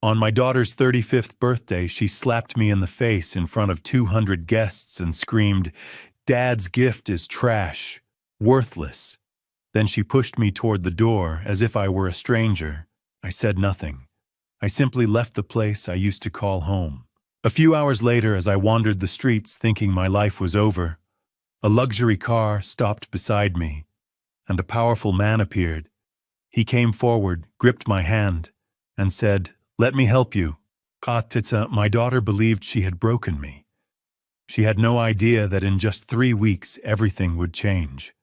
On my daughter's 35th birthday, she slapped me in the face in front of 200 guests and screamed, "Dad's gift is trash, worthless." Then she pushed me toward the door as if I were a stranger. I said nothing. I simply left the place I used to call home. A few hours later, as I wandered the streets thinking my life was over, a luxury car stopped beside me, and a powerful man appeared. He came forward, gripped my hand, and said, "Let me help you." My daughter believed she had broken me. She had no idea that in just 3 weeks everything would change.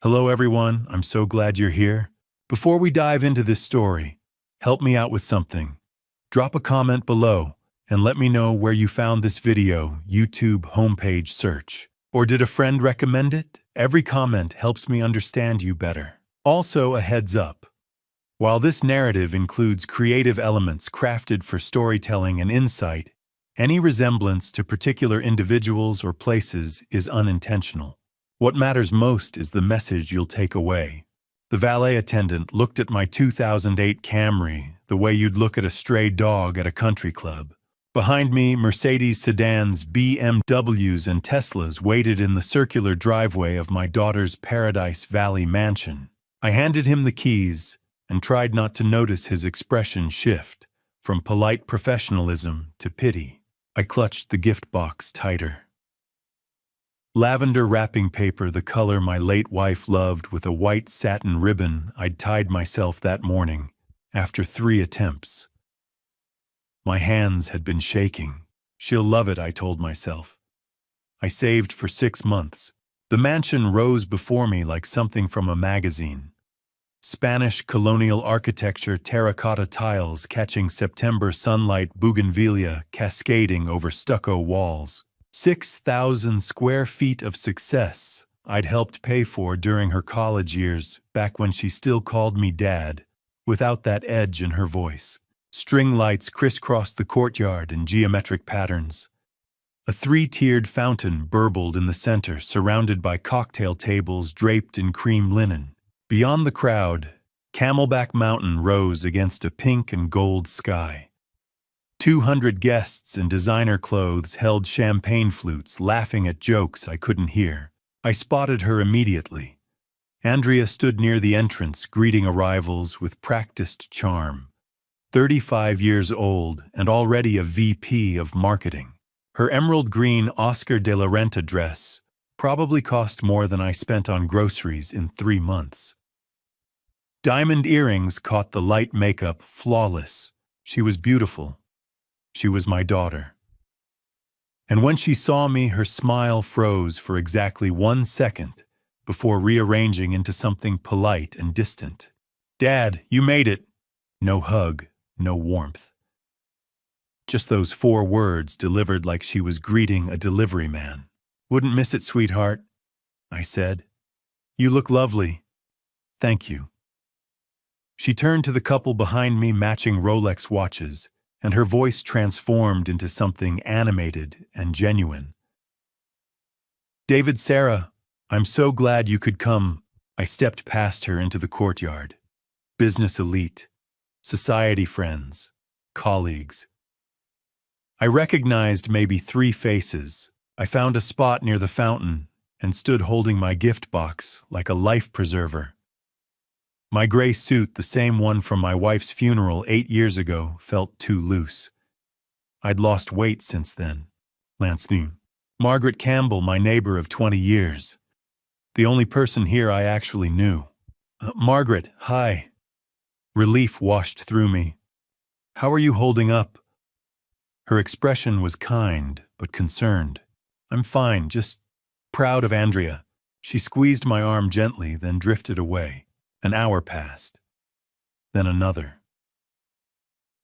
Hello everyone, I'm so glad you're here. Before we dive into this story, help me out with something. Drop a comment below and let me know where you found this video, YouTube homepage search. Or did a friend recommend it? Every comment helps me understand you better. Also, a heads up. While this narrative includes creative elements crafted for storytelling and insight, any resemblance to particular individuals or places is unintentional. What matters most is the message you'll take away. The valet attendant looked at my 2008 Camry the way you'd look at a stray dog at a country club. Behind me, Mercedes sedans, BMWs, and Teslas waited in the circular driveway of my daughter's Paradise Valley mansion. I handed him the keys and tried not to notice his expression shift from polite professionalism to pity. I clutched the gift box tighter. Lavender wrapping paper, the color my late wife loved, with a white satin ribbon I'd tied myself that morning after 3 attempts. My hands had been shaking. She'll love it, I told myself. I saved for 6 months. The mansion rose before me like something from a magazine. Spanish colonial architecture, terracotta tiles catching September sunlight, bougainvillea cascading over stucco walls. 6,000 square feet of success I'd helped pay for during her college years, back when she still called me Dad, without that edge in her voice. String lights crisscrossed the courtyard in geometric patterns. A 3-tiered fountain burbled in the center, surrounded by cocktail tables draped in cream linen. Beyond the crowd, Camelback Mountain rose against a pink and gold sky. 200 guests in designer clothes held champagne flutes, laughing at jokes I couldn't hear. I spotted her immediately. Andrea stood near the entrance, greeting arrivals with practiced charm. 35 years old and already a VP of marketing. Her emerald green Oscar de la Renta dress probably cost more than I spent on groceries in 3 months. Diamond earrings caught the light makeup, flawless. She was beautiful. She was my daughter. And when she saw me, her smile froze for exactly 1 second before rearranging into something polite and distant. "Dad, you made it." No hug, no warmth. Just those 4 words delivered like she was greeting a delivery man. "Wouldn't miss it, sweetheart," I said. "You look lovely." "Thank you." She turned to the couple behind me, matching Rolex watches, and her voice transformed into something animated and genuine. "David, Sarah, I'm so glad you could come." I stepped past her into the courtyard. Business elite, society friends, colleagues. I recognized maybe 3 faces. I found a spot near the fountain and stood holding my gift box like a life preserver. My gray suit, the same one from my wife's funeral 8 years ago, felt too loose. I'd lost weight since then. Lance knew. Margaret Campbell, my neighbor of 20 years. The only person here I actually knew. "Margaret, hi." Relief washed through me. "How are you holding up?" Her expression was kind, but concerned. "I'm fine, just proud of Andrea." She squeezed my arm gently, then drifted away. An hour passed. Then another.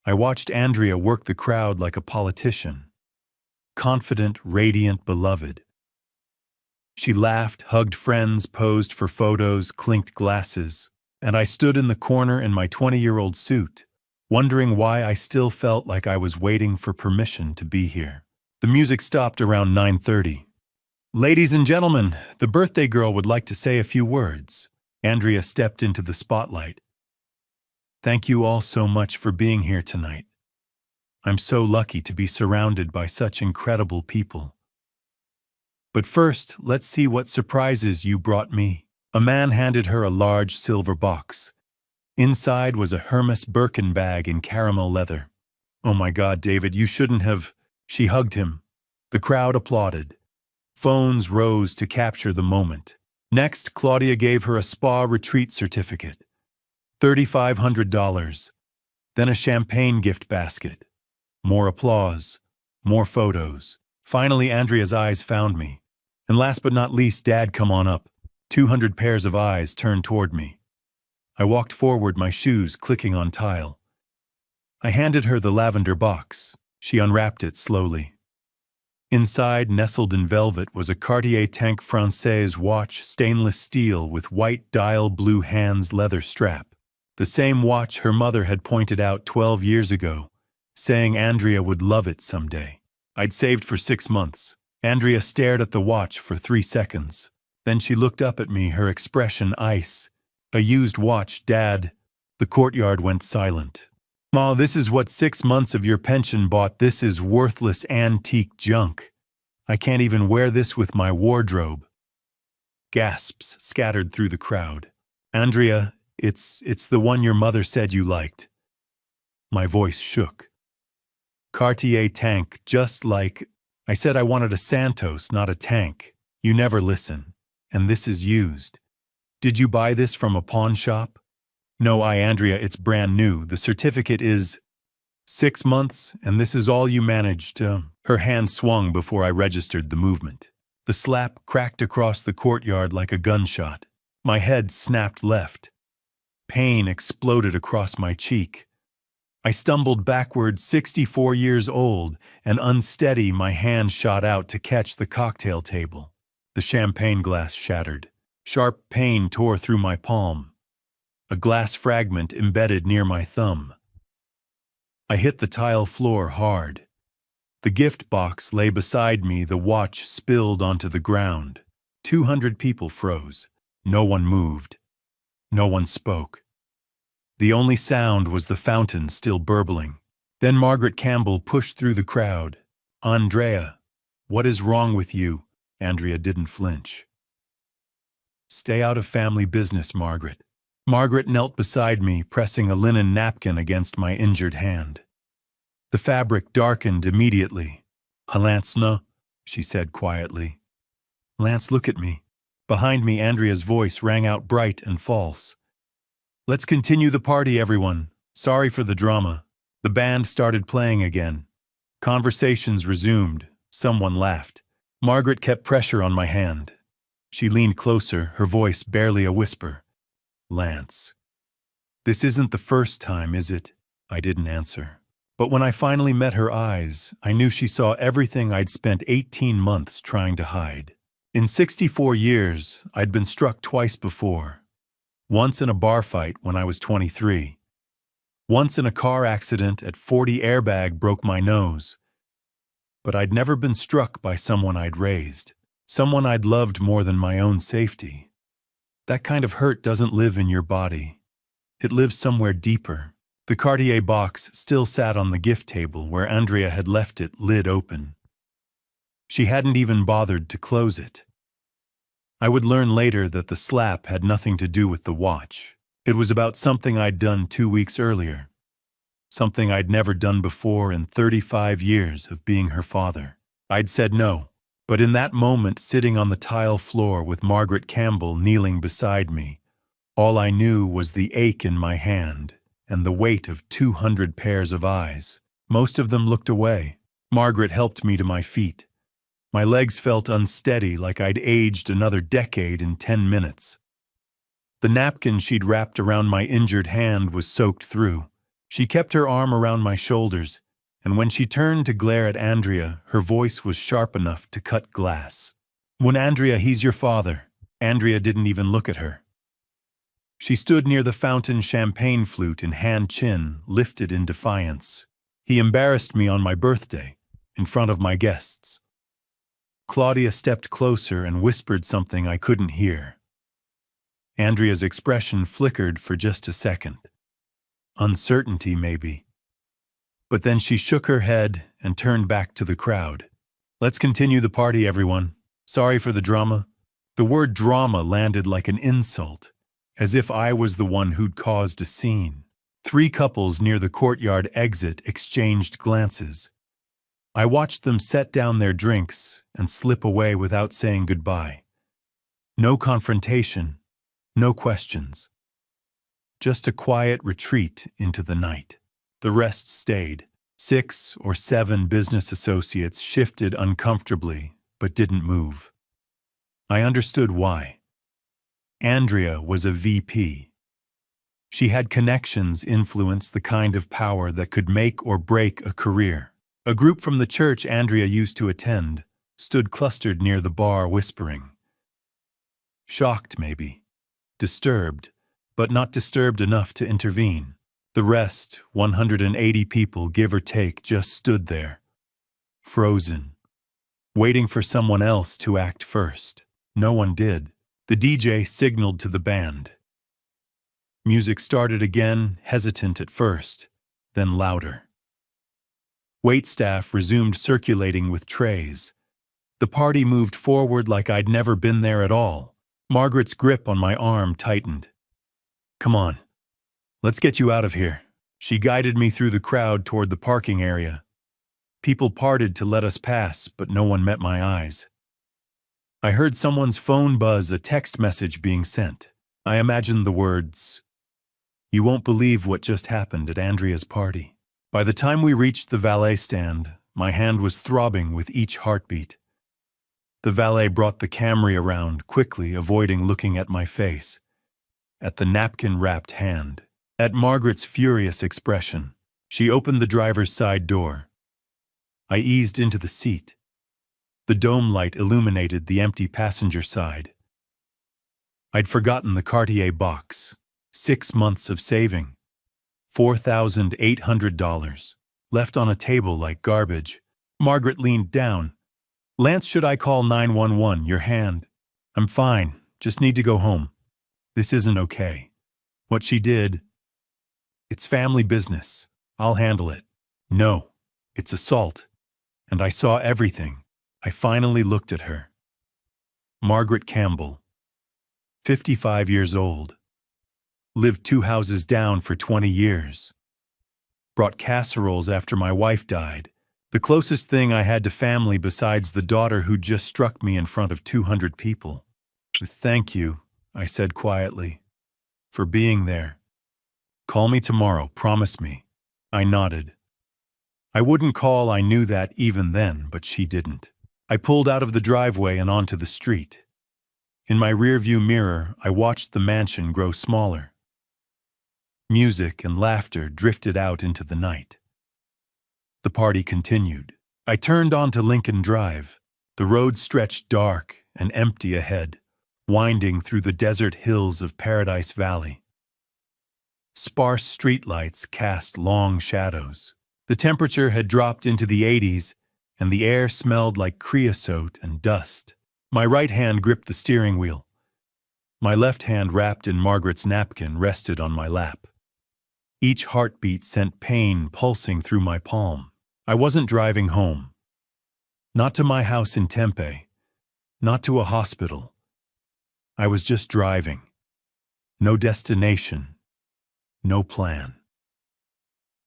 I watched Andrea work the crowd like a politician. Confident, radiant, beloved. She laughed, hugged friends, posed for photos, clinked glasses, and I stood in the corner in my 20-year-old suit, wondering why I still felt like I was waiting for permission to be here. The music stopped around 9:30. "Ladies and gentlemen, the birthday girl would like to say a few words." Andrea stepped into the spotlight. "Thank you all so much for being here tonight. I'm so lucky to be surrounded by such incredible people. But first, let's see what surprises you brought me. A man handed her a large silver box. Inside was a Hermes Birkin bag in caramel leather. "Oh my God, David, you shouldn't have." She hugged him. The crowd applauded. Phones rose to capture the moment. Next, Claudia gave her a spa retreat certificate. $3,500. Then a champagne gift basket. More applause. More photos. Finally, Andrea's eyes found me. And last but not least, Dad, come on up. 200 pairs of eyes turned toward me. I walked forward, my shoes clicking on tile. I handed her the lavender box. She unwrapped it slowly. Inside, nestled in velvet, was a Cartier Tank Française watch, stainless steel with white dial, blue hands, leather strap. The same watch her mother had pointed out 12 years ago, saying Andrea would love it someday. I'd saved for 6 months. Andrea stared at the watch for 3 seconds. Then she looked up at me, her expression ice. "A used watch, Dad." The courtyard went silent. "Ma, this is what 6 months of your pension bought. This is worthless antique junk. I can't even wear this with my wardrobe." Gasps scattered through the crowd. "Andrea, it's the one your mother said you liked." My voice shook. "Cartier Tank, just like—" I said I wanted a Santos, not a tank. "You never listen. And this is used. Did you buy this from a pawn shop?" "No, Andrea, it's brand new. The certificate is—" 6 months, and this is all you managed to—" Her hand swung before I registered the movement. The slap cracked across the courtyard like a gunshot. My head snapped left. Pain exploded across my cheek. I stumbled backward, 64 years old, and unsteady, my hand shot out to catch the cocktail table. The champagne glass shattered. Sharp pain tore through my palm. A glass fragment embedded near my thumb. I hit the tile floor hard. The gift box lay beside me, the watch spilled onto the ground. 200 people froze. No one moved. No one spoke. The only sound was the fountain still burbling. Then Margaret Campbell pushed through the crowd. "Andrea, what is wrong with you?" Andrea didn't flinch. "Stay out of family business, Margaret." Margaret knelt beside me, pressing a linen napkin against my injured hand. The fabric darkened immediately. "Lance, no," she said quietly. "Lance, look at me." Behind me, Andrea's voice rang out bright and false. "Let's continue the party, everyone. Sorry for the drama." The band started playing again. Conversations resumed. Someone laughed. Margaret kept pressure on my hand. She leaned closer, her voice barely a whisper. "Lance, this isn't the first time, is it?" I didn't answer. But when I finally met her eyes, I knew she saw everything I'd spent 18 months trying to hide. In 64 years, I'd been struck twice before. Once in a bar fight when I was 23. Once in a car accident at 40, airbag broke my nose. But I'd never been struck by someone I'd raised, someone I'd loved more than my own safety. That kind of hurt doesn't live in your body. It lives somewhere deeper. The Cartier box still sat on the gift table where Andrea had left it, lid open. She hadn't even bothered to close it. I would learn later that the slap had nothing to do with the watch. It was about something I'd done 2 weeks earlier. Something I'd never done before in 35 years of being her father. I'd said no, but in that moment, sitting on the tile floor with Margaret Campbell kneeling beside me, all I knew was the ache in my hand and the weight of 200 pairs of eyes. Most of them looked away. Margaret helped me to my feet. My legs felt unsteady, like I'd aged another decade in 10 minutes. The napkin she'd wrapped around my injured hand was soaked through. She kept her arm around my shoulders, and when she turned to glare at Andrea, her voice was sharp enough to cut glass. "When Andrea, he's your father." Andrea didn't even look at her. She stood near the fountain, champagne flute in hand, chin lifted in defiance. "He embarrassed me on my birthday, in front of my guests." Claudia stepped closer and whispered something I couldn't hear. Andrea's expression flickered for just a second. Uncertainty, maybe. But then she shook her head and turned back to the crowd. Let's continue the party, everyone. Sorry for the drama. The word drama landed like an insult, as if I was the one who'd caused a scene. 3 couples near the courtyard exit exchanged glances. I watched them set down their drinks and slip away without saying goodbye. No confrontation, no questions. Just a quiet retreat into the night. The rest stayed. 6 or 7 business associates shifted uncomfortably, but didn't move. I understood why. Andrea was a VP. She had connections influence the kind of power that could make or break a career. A group from the church Andrea used to attend stood clustered near the bar whispering. Shocked, maybe. Disturbed, but not disturbed enough to intervene. The rest, 180 people, give or take, just stood there, frozen, waiting for someone else to act first. No one did. The DJ signaled to the band. Music started again, hesitant at first, then louder. Waitstaff resumed circulating with trays. The party moved forward like I'd never been there at all. Margaret's grip on my arm tightened. Come on, let's get you out of here. She guided me through the crowd toward the parking area. People parted to let us pass, but no one met my eyes. I heard someone's phone buzz, a text message being sent. I imagined the words, "You won't believe what just happened at Andrea's party." By the time we reached the valet stand, my hand was throbbing with each heartbeat. The valet brought the Camry around, quickly avoiding looking at my face, at the napkin-wrapped hand, at Margaret's furious expression. She opened the driver's side door. I eased into the seat. The dome light illuminated the empty passenger side. I'd forgotten the Cartier box. 6 months of saving. $4,800. Left on a table like garbage. Margaret leaned down. Lance, should I call 911? Your hand. I'm fine. Just need to go home. This isn't okay. What she did. It's family business. I'll handle it. No, it's assault. And I saw everything. I finally looked at her. Margaret Campbell. 55 years old. Lived 2 houses down for 20 years. Brought casseroles after my wife died. The closest thing I had to family besides the daughter who just struck me in front of 200 people. Thank you, I said quietly, for being there. Call me tomorrow, promise me. I nodded. I wouldn't call, I knew that even then, but she didn't. I pulled out of the driveway and onto the street. In my rearview mirror, I watched the mansion grow smaller. Music and laughter drifted out into the night. The party continued. I turned onto Lincoln Drive. The road stretched dark and empty ahead, winding through the desert hills of Paradise Valley. Sparse streetlights cast long shadows. The temperature had dropped into the 80s, and the air smelled like creosote and dust. My right hand gripped the steering wheel. My left hand, wrapped in Margaret's napkin, rested on my lap. Each heartbeat sent pain pulsing through my palm. I wasn't driving home. Not to my house in Tempe. Not to a hospital. I was just driving. No destination. No plan.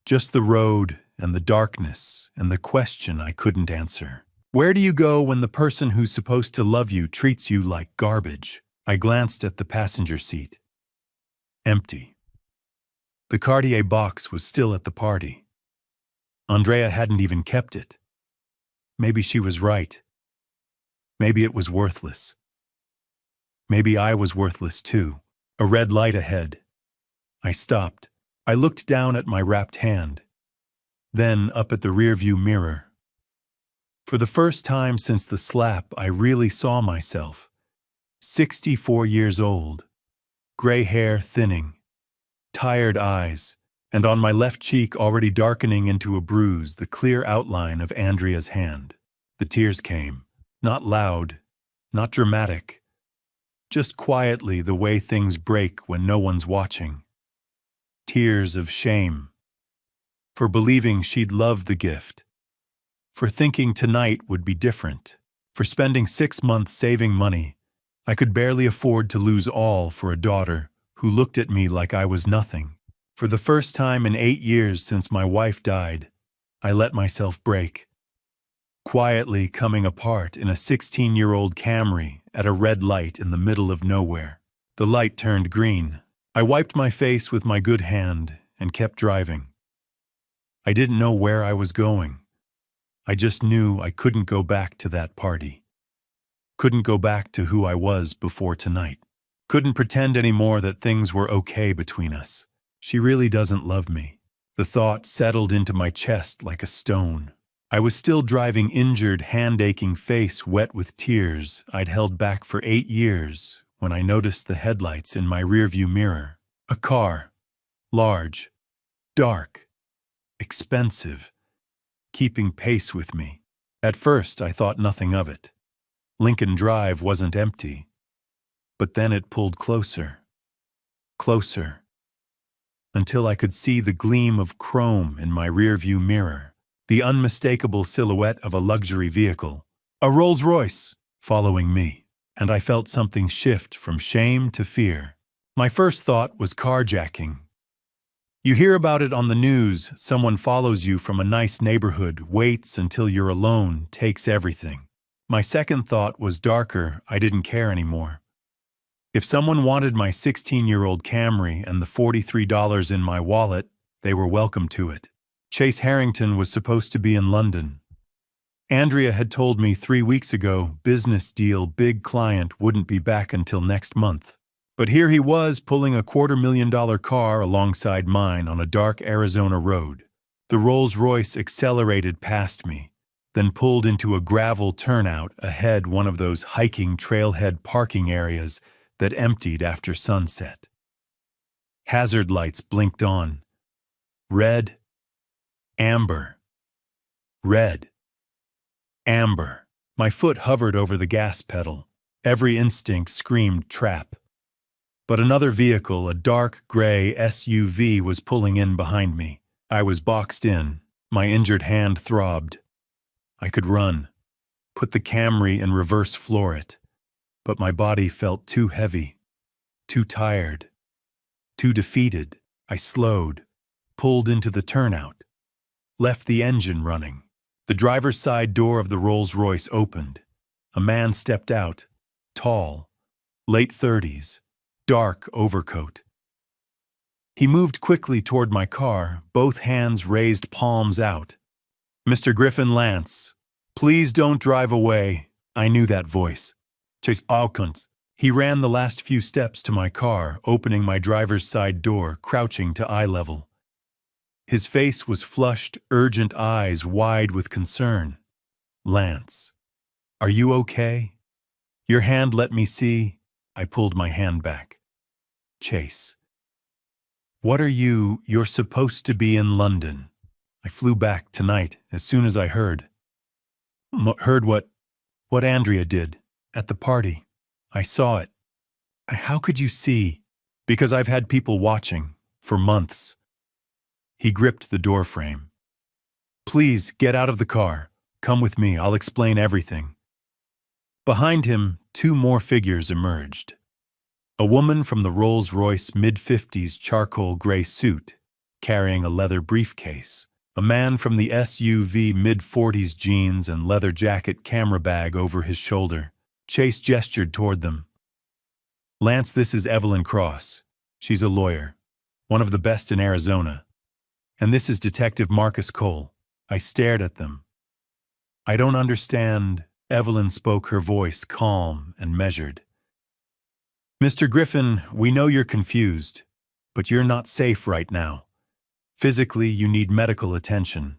Just the road and the darkness and the question I couldn't answer. Where do you go when the person who's supposed to love you treats you like garbage? I glanced at the passenger seat. Empty. The Cartier box was still at the party. Andrea hadn't even kept it. Maybe she was right. Maybe it was worthless. Maybe I was worthless too. A red light ahead. I stopped. I looked down at my wrapped hand. Then up at the rearview mirror. For the first time since the slap, I really saw myself. 64 years old. Gray hair thinning. Tired eyes. And on my left cheek, already darkening into a bruise, the clear outline of Andrea's hand. The tears came. Not loud. Not dramatic. Just quietly, the way things break when no one's watching. Tears of shame. for believing she'd love the gift, for thinking tonight would be different, for spending 6 months saving money. I could barely afford to lose all for a daughter who looked at me like I was nothing. For the first time in 8 years since my wife died, I let myself break, quietly coming apart in a 16-year-old Camry at a red light in the middle of nowhere. The light turned green. I wiped my face with my good hand and kept driving. I didn't know where I was going. I just knew I couldn't go back to that party. Couldn't go back to who I was before tonight. Couldn't pretend anymore that things were okay between us. She really doesn't love me. The thought settled into my chest like a stone. I was still driving, injured, hand-aching face wet with tears I'd held back for 8 years when I noticed the headlights in my rearview mirror. A car. Large. Dark. Expensive. Keeping pace with me. At first, I thought nothing of it. Lincoln Drive wasn't empty. But then it pulled closer. Closer. Until I could see the gleam of chrome in my rearview mirror, the unmistakable silhouette of a luxury vehicle, a Rolls-Royce, following me, and I felt something shift from shame to fear. My first thought was carjacking. You hear about it on the news. Someone follows you from a nice neighborhood, waits until you're alone, takes everything. My second thought was darker. I didn't care anymore. If someone wanted my 16-year-old Camry and the $43 in my wallet, they were welcome to it. Chase Harrington was supposed to be in London. Andrea had told me 3 weeks ago, business deal, big client, wouldn't be back until next month. But here he was pulling a $250,000 car alongside mine on a dark Arizona road. The Rolls-Royce accelerated past me, then pulled into a gravel turnout ahead, one of those hiking trailhead parking areas that emptied after sunset. Hazard lights blinked on. Red, amber, red, amber. My foot hovered over the gas pedal. Every instinct screamed trap. But another vehicle, a dark gray SUV, was pulling in behind me. I was boxed in. My injured hand throbbed. I could run, put the Camry in reverse, floor it. But my body felt too heavy, too tired, too defeated. I slowed, pulled into the turnout, left the engine running. The driver's side door of the Rolls-Royce opened. A man stepped out, tall, late 30s, dark overcoat. He moved quickly toward my car, both hands raised, palms out. "Mr. Griffin Lance, please don't drive away." I knew that voice. Chase Alkins. He ran the last few steps to my car, opening my driver's side door, crouching to eye level. His face was flushed, urgent eyes wide with concern. "Lance, are you okay? Your hand, let me see." I pulled my hand back. "Chase, what are you? You're supposed to be in London." I flew back tonight as soon as I heard. Heard what Andrea did. At the party. I saw it. How could you see? Because I've had people watching for months. He gripped the door frame. "Please, get out of the car. Come with me, I'll explain everything." Behind him, 2 more figures emerged. A woman from the Rolls-Royce mid-50s charcoal gray suit, carrying a leather briefcase. A man from the SUV mid-40s jeans and leather jacket, camera bag over his shoulder. Chase gestured toward them. "Lance, this is Evelyn Cross. She's a lawyer, one of the best in Arizona. And this is Detective Marcus Cole." I stared at them. "I don't understand." Evelyn spoke, her voice calm and measured. "Mr. Griffin, we know you're confused, but you're not safe right now. Physically, you need medical attention.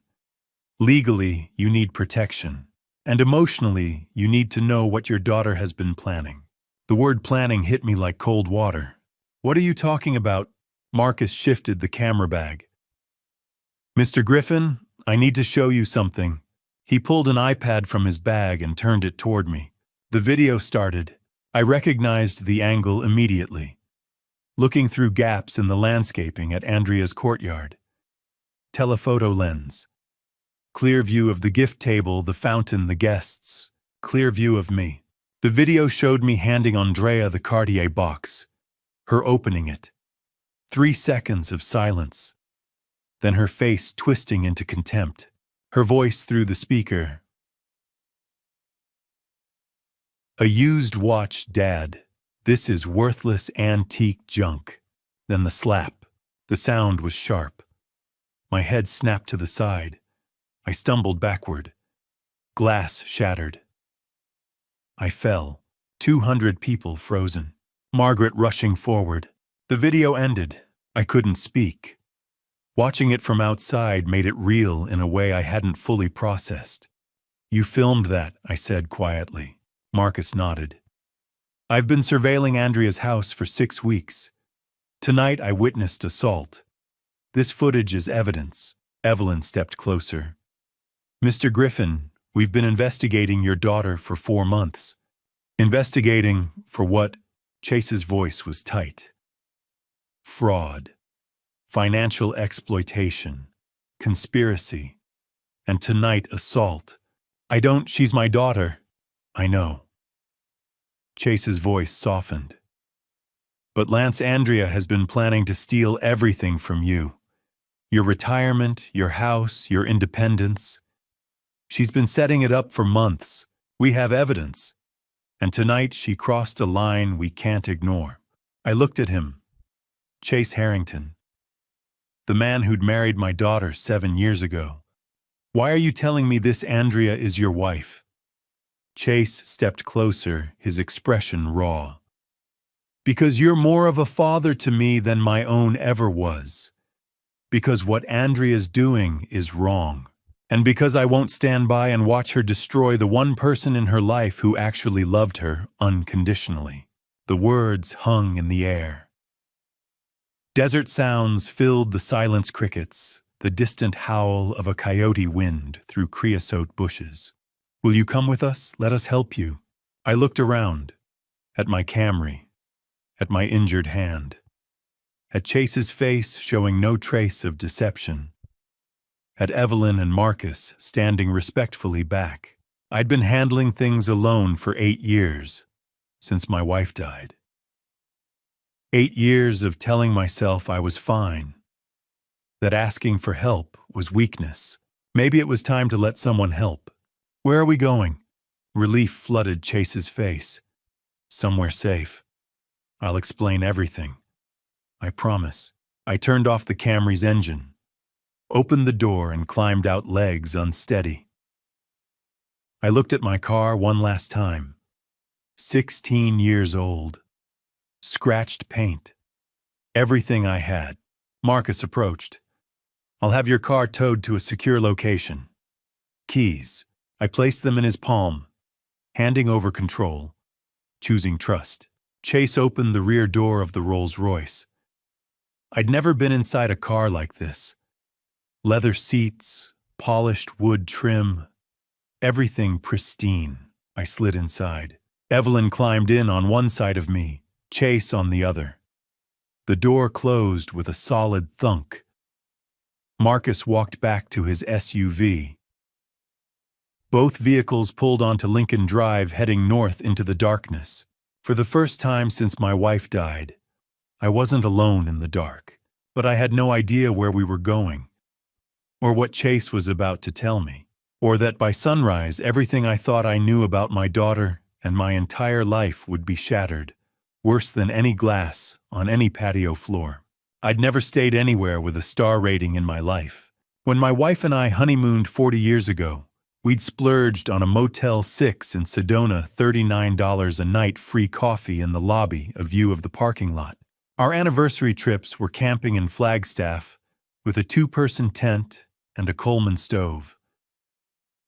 Legally, you need protection. And emotionally, you need to know what your daughter has been planning." The word planning hit me like cold water. "What are you talking about?" Marcus shifted the camera bag. "Mr. Griffin, I need to show you something." He pulled an iPad from his bag and turned it toward me. The video started. I recognized the angle immediately. Looking through gaps in the landscaping at Andrea's courtyard. telephoto lens. Clear view of the gift table, the fountain, the guests. Clear view of me. The video showed me handing Andrea the Cartier box, her opening it. 3 seconds of silence. Then her face twisting into contempt. Her voice through the speaker. "A used watch, Dad. This is worthless antique junk." Then the slap. The sound was sharp. My head snapped to the side. I stumbled backward. Glass shattered. I fell. 200 people frozen. Margaret rushing forward. The video ended. I couldn't speak. Watching it from outside made it real in a way I hadn't fully processed. "You filmed that," I said quietly. Marcus nodded. "I've been surveilling Andrea's house for 6 weeks. Tonight I witnessed assault. This footage is evidence." Evelyn stepped closer. "Mr. Griffin, we've been investigating your daughter for 4 months. Investigating for what?" Chase's voice was tight. "Fraud, financial exploitation, conspiracy, and tonight assault. She's my daughter." "I know." Chase's voice softened. "But Lance, Andrea has been planning to steal everything from you. Your retirement, your house, your independence. She's been setting it up for months. We have evidence. And tonight she crossed a line we can't ignore." I looked at him. Chase Harrington. The man who'd married my daughter 7 years ago. "Why are you telling me this Andrea is your wife?" Chase stepped closer, his expression raw. "Because you're more of a father to me than my own ever was. Because what Andrea's doing is wrong. And because I won't stand by and watch her destroy the one person in her life who actually loved her unconditionally." The words hung in the air. Desert sounds filled the silence. Crickets, the distant howl of a coyote wind through creosote bushes. "Will you come with us? Let us help you." I looked around, at my Camry, at my injured hand, at Chase's face showing no trace of deception, at Evelyn and Marcus standing respectfully back. I'd been handling things alone for 8 years, since my wife died. 8 years of telling myself I was fine, that asking for help was weakness. Maybe it was time to let someone help. "Where are we going?" Relief flooded Chase's face. "Somewhere safe. I'll explain everything. I promise." I turned off the Camry's engine, opened the door and climbed out, legs unsteady. I looked at my car one last time. 16 years old. Scratched paint. Everything I had. Marcus approached. "I'll have your car towed to a secure location." Keys. I placed them in his palm, handing over control, choosing trust. Chase opened the rear door of the Rolls-Royce. I'd never been inside a car like this. Leather seats, polished wood trim, everything pristine. I slid inside. Evelyn climbed in on one side of me, Chase on the other. The door closed with a solid thunk. Marcus walked back to his SUV. Both vehicles pulled onto Lincoln Drive, heading north into the darkness. For the first time since my wife died, I wasn't alone in the dark, but I had no idea where we were going, or what Chase was about to tell me, or that by sunrise everything I thought I knew about my daughter and my entire life would be shattered, worse than any glass on any patio floor. I'd never stayed anywhere with a star rating in my life. When my wife and I honeymooned 40 years ago, we'd splurged on a Motel 6 in Sedona, $39 a night, free coffee in the lobby, a view of the parking lot. Our anniversary trips were camping in Flagstaff with a 2-person tent and a Coleman stove.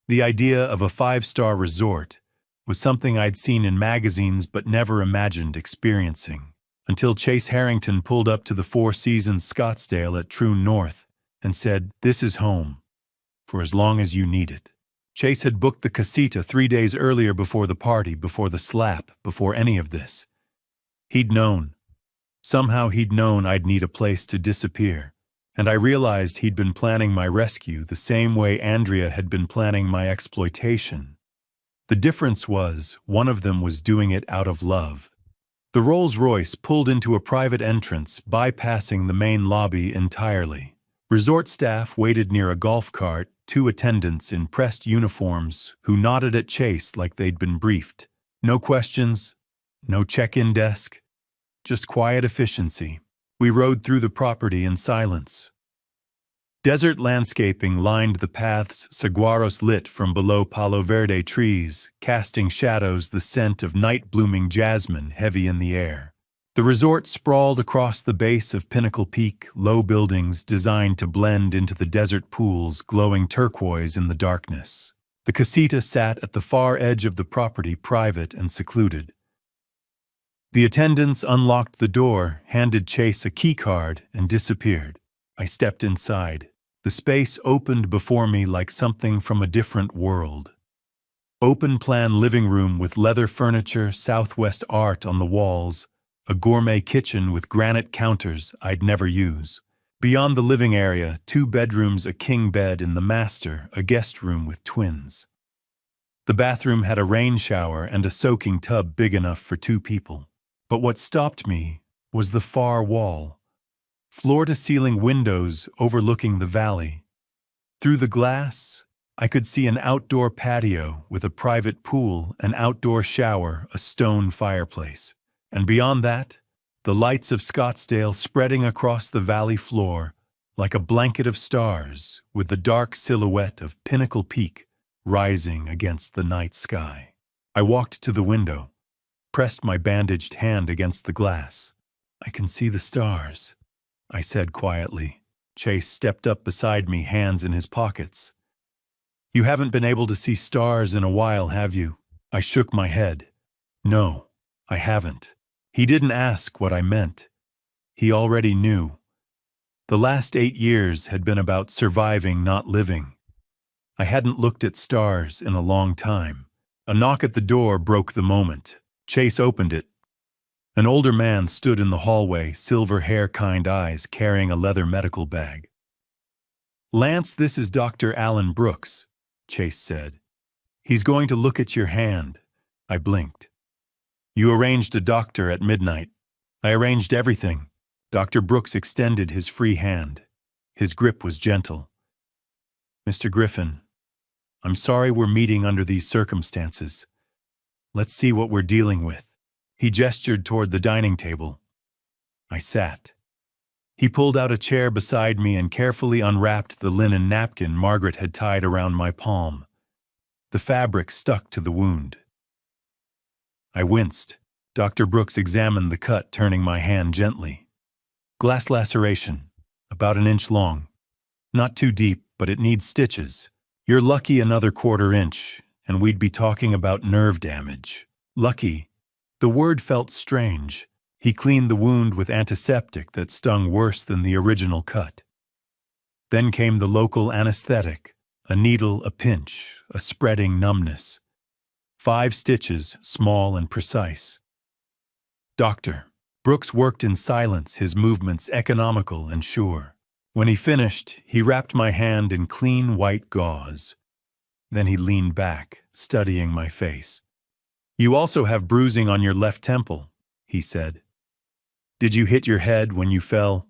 The idea of a 5-star resort was something I'd seen in magazines but never imagined experiencing, until Chase Harrington pulled up to the Four Seasons Scottsdale at True North and said, "This is home, for as long as you need it." Chase had booked the casita 3 days earlier, before the party, before the slap, before any of this. He'd known. Somehow he'd known I'd need a place to disappear, and I realized he'd been planning my rescue the same way Andrea had been planning my exploitation. The difference was, one of them was doing it out of love. The Rolls-Royce pulled into a private entrance, bypassing the main lobby entirely. Resort staff waited near a golf cart, two attendants in pressed uniforms who nodded at Chase like they'd been briefed. No questions, no check-in desk, just quiet efficiency. We rode through the property in silence. Desert landscaping lined the paths, saguaros lit from below palo verde trees, casting shadows, the scent of night-blooming jasmine heavy in the air. The resort sprawled across the base of Pinnacle Peak, low buildings designed to blend into the desert pools glowing turquoise in the darkness. The casita sat at the far edge of the property, private and secluded. The attendants unlocked the door, handed Chase a key card, and disappeared. I stepped inside. The space opened before me like something from a different world. Open-plan living room with leather furniture, Southwest art on the walls, a gourmet kitchen with granite counters I'd never use. Beyond the living area, 2 bedrooms, a king bed in the master, a guest room with twins. The bathroom had a rain shower and a soaking tub big enough for 2 people. But what stopped me was the far wall. Floor-to-ceiling windows overlooking the valley. Through the glass, I could see an outdoor patio with a private pool, an outdoor shower, a stone fireplace. And beyond that, the lights of Scottsdale spreading across the valley floor like a blanket of stars, with the dark silhouette of Pinnacle Peak rising against the night sky. I walked to the window, pressed my bandaged hand against the glass. "I can see the stars," I said quietly. Chase stepped up beside me, hands in his pockets. "You haven't been able to see stars in a while, have you?" I shook my head. "No, I haven't." He didn't ask what I meant. He already knew. The last 8 years had been about surviving, not living. I hadn't looked at stars in a long time. A knock at the door broke the moment. Chase opened it. An older man stood in the hallway, silver hair, kind eyes, carrying a leather medical bag. "Lance, this is Dr. Alan Brooks," Chase said. "He's going to look at your hand." I blinked. "You arranged a doctor at midnight." "I arranged everything." Dr. Brooks extended his free hand. His grip was gentle. "Mr. Griffin, I'm sorry we're meeting under these circumstances. Let's see what we're dealing with." He gestured toward the dining table. I sat. He pulled out a chair beside me and carefully unwrapped the linen napkin Margaret had tied around my palm. The fabric stuck to the wound. I winced. Dr. Brooks examined the cut, turning my hand gently. "Glass laceration, about 1 inch long. Not too deep, but it needs stitches. You're lucky another 1/4 inch, and we'd be talking about nerve damage." Lucky. The word felt strange. He cleaned the wound with antiseptic that stung worse than the original cut. Then came the local anesthetic, a needle, a pinch, a spreading numbness. 5 stitches, small and precise. Dr. Brooks worked in silence, his movements economical and sure. When he finished, he wrapped my hand in clean white gauze. Then he leaned back, studying my face. "You also have bruising on your left temple," he said. "Did you hit your head when you fell?"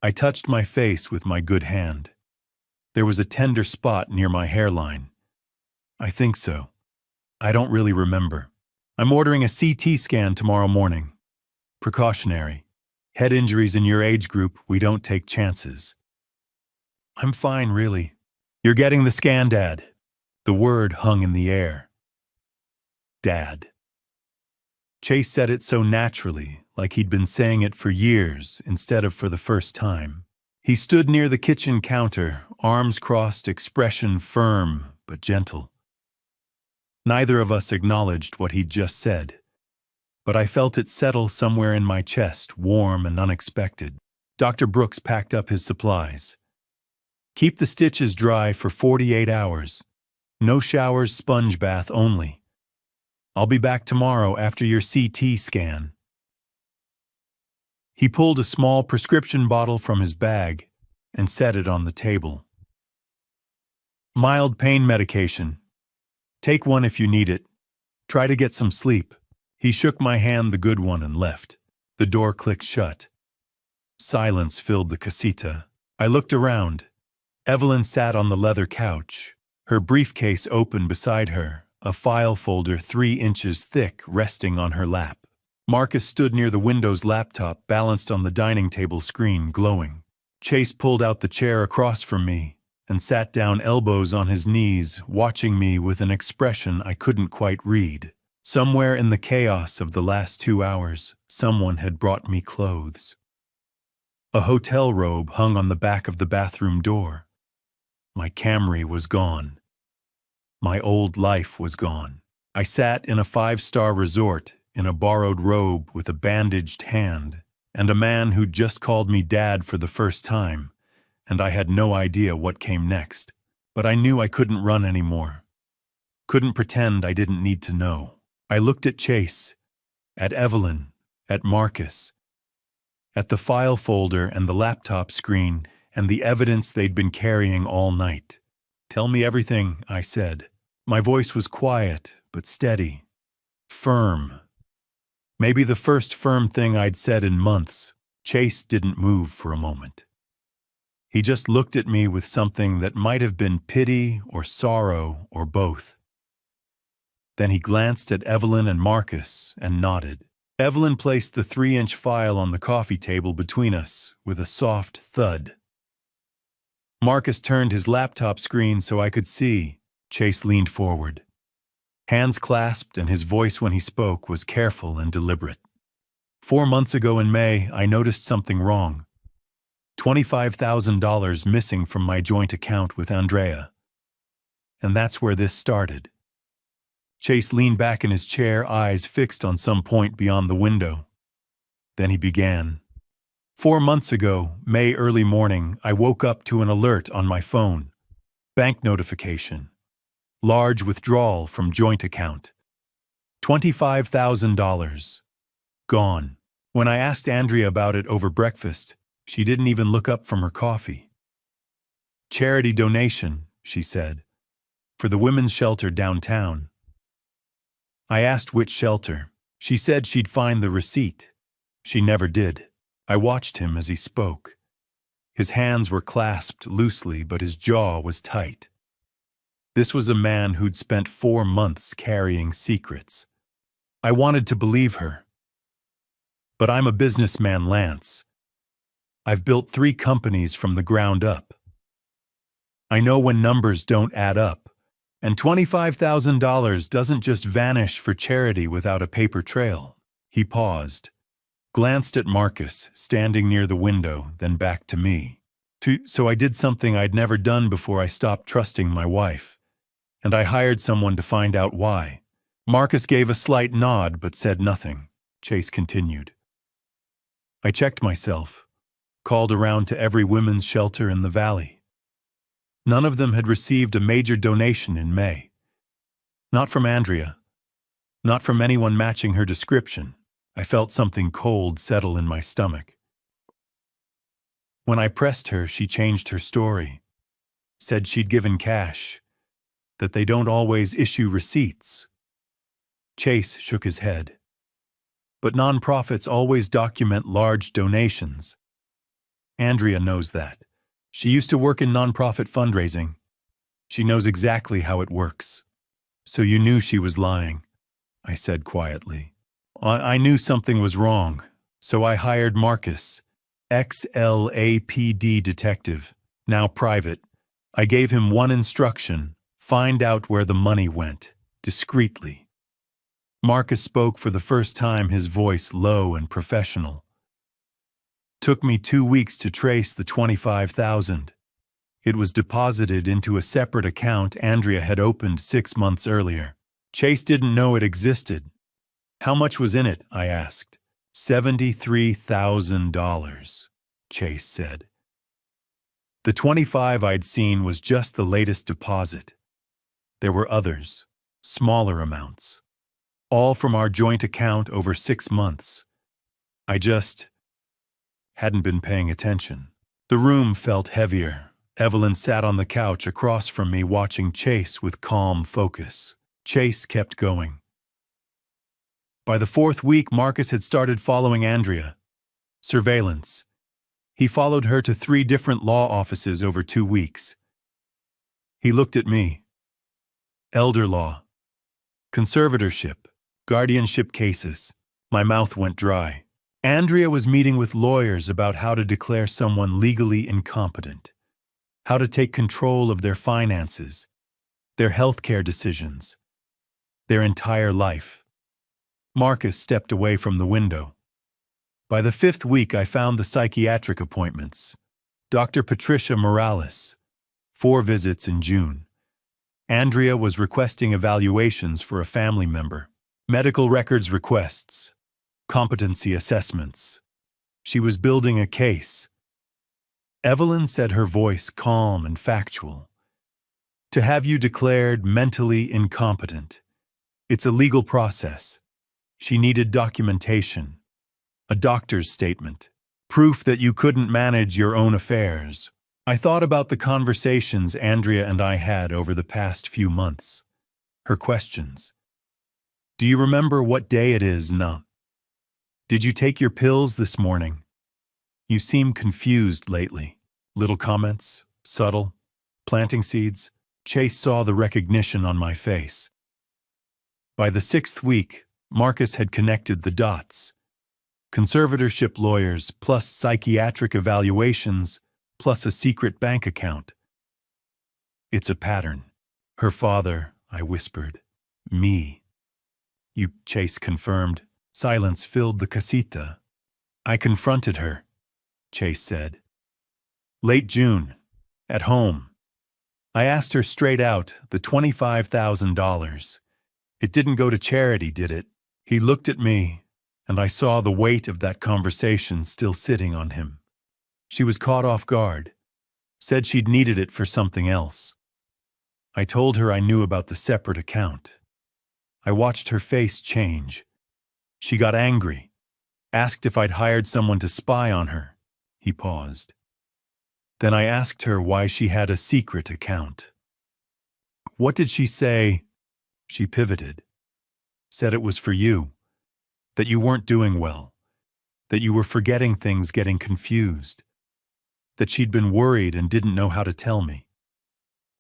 I touched my face with my good hand. There was a tender spot near my hairline. "I think so. I don't really remember. I'm ordering a CT scan tomorrow morning. Precautionary. Head injuries in your age group, we don't take chances." "I'm fine, really." "You're getting the scan, Dad." The word hung in the air. Dad. Chase said it so naturally, like he'd been saying it for years instead of for the first time. He stood near the kitchen counter, arms crossed, expression firm but gentle. Neither of us acknowledged what he'd just said, but I felt it settle somewhere in my chest, warm and unexpected. Dr. Brooks packed up his supplies. "Keep the stitches dry for 48 hours. No showers, sponge bath only. I'll be back tomorrow after your CT scan." He pulled a small prescription bottle from his bag, and set it on the table. Mild pain medication. Take one if you need it. Try to get some sleep. He shook my hand, the good one, and left. The door clicked shut. Silence filled the casita. I looked around. Evelyn sat on the leather couch, her briefcase open beside her, a file folder 3 inches thick resting on her lap. Marcus stood near the Windows laptop balanced on the dining table screen, glowing. Chase pulled out the chair across from me and sat down, elbows on his knees, watching me with an expression I couldn't quite read. Somewhere in the chaos of the last 2 hours, someone had brought me clothes. A hotel robe hung on the back of the bathroom door. My Camry was gone. My old life was gone. I sat in a 5-star resort in a borrowed robe with a bandaged hand, and a man who'd just called me dad for the first time, and I had no idea what came next. But I knew I couldn't run anymore. Couldn't pretend I didn't need to know. I looked at Chase, at Evelyn, at Marcus, at the file folder and the laptop screen and the evidence they'd been carrying all night. "Tell me everything," I said. My voice was quiet, but steady, firm. Maybe the first firm thing I'd said in months. Chase didn't move for a moment. He just looked at me with something that might have been pity or sorrow or both. Then he glanced at Evelyn and Marcus and nodded. Evelyn placed the 3-inch file on the coffee table between us with a soft thud. Marcus turned his laptop screen so I could see. Chase leaned forward. Hands clasped, and his voice when he spoke was careful and deliberate. 4 months ago in May, I noticed something wrong. $25,000 missing from my joint account with Andrea. And that's where this started. Chase leaned back in his chair, eyes fixed on some point beyond the window. Then he began. 4 months ago, May early morning, I woke up to an alert on my phone. Bank notification. Large withdrawal from joint account. $25,000. Gone. When I asked Andrea about it over breakfast, she didn't even look up from her coffee. "Charity donation," she said, "for the women's shelter downtown." I asked which shelter. She said she'd find the receipt. She never did. I watched him as he spoke. His hands were clasped loosely, but his jaw was tight. This was a man who'd spent 4 months carrying secrets. I wanted to believe her. But I'm a businessman, Lance. I've built 3 companies from the ground up. I know when numbers don't add up, and $25,000 doesn't just vanish for charity without a paper trail. He paused, glanced at Marcus, standing near the window, then back to me. So I did something I'd never done before. I stopped trusting my wife, and I hired someone to find out why. Marcus gave a slight nod but said nothing. Chase continued. I checked myself, called around to every women's shelter in the valley. None of them had received a major donation in May. Not from Andrea. Not from anyone matching her description. I felt something cold settle in my stomach. When I pressed her, she changed her story. Said she'd given cash, that they don't always issue receipts. Chase shook his head. But nonprofits always document large donations. Andrea knows that. She used to work in nonprofit fundraising. She knows exactly how it works. So you knew she was lying, I said quietly. I knew something was wrong, so I hired Marcus, ex-LAPD detective, now private. I gave him one instruction: find out where the money went, discreetly. Marcus spoke for the first time, his voice low and professional. Took me 2 weeks to trace the $25,000. It was deposited into a separate account Andrea had opened 6 months earlier. Chase didn't know it existed. How much was in it? I asked. $73,000, Chase said. The 25 I'd seen was just the latest deposit. There were others, smaller amounts, all from our joint account over 6 months. I just hadn't been paying attention. The room felt heavier. Evelyn sat on the couch across from me watching Chase with calm focus. Chase kept going. By the fourth week, Marcus had started following Andrea. Surveillance. He followed her to 3 different law offices over 2 weeks. He looked at me. Elder law, conservatorship, guardianship cases. My mouth went dry. Andrea was meeting with lawyers about how to declare someone legally incompetent, how to take control of their finances, their healthcare decisions, their entire life. Marcus stepped away from the window. By the 5th week, I found the psychiatric appointments. Dr. Patricia Morales, 4 visits in June. Andrea was requesting evaluations for a family member, medical records requests, competency assessments. She was building a case. Evelyn said, her voice calm and factual. To have you declared mentally incompetent. It's a legal process. She needed documentation, a doctor's statement, proof that you couldn't manage your own affairs. I thought about the conversations Andrea and I had over the past few months. Her questions. Do you remember what day it is? No. Did you take your pills this morning? You seem confused lately. Little comments, subtle, planting seeds. Chase saw the recognition on my face. By the 6th week, Marcus had connected the dots. Conservatorship lawyers plus psychiatric evaluations plus a secret bank account. It's a pattern. Her father, I whispered. Me. You, Chase confirmed. Silence filled the casita. I confronted her, Chase said. Late June, at home. I asked her straight out, the $25,000. It didn't go to charity, did it? He looked at me, and I saw the weight of that conversation still sitting on him. She was caught off guard, said she'd needed it for something else. I told her I knew about the separate account. I watched her face change. She got angry, asked if I'd hired someone to spy on her. He paused. Then I asked her why she had a secret account. What did she say? She pivoted. Said it was for you, that you weren't doing well, that you were forgetting things, getting confused, that she'd been worried and didn't know how to tell me.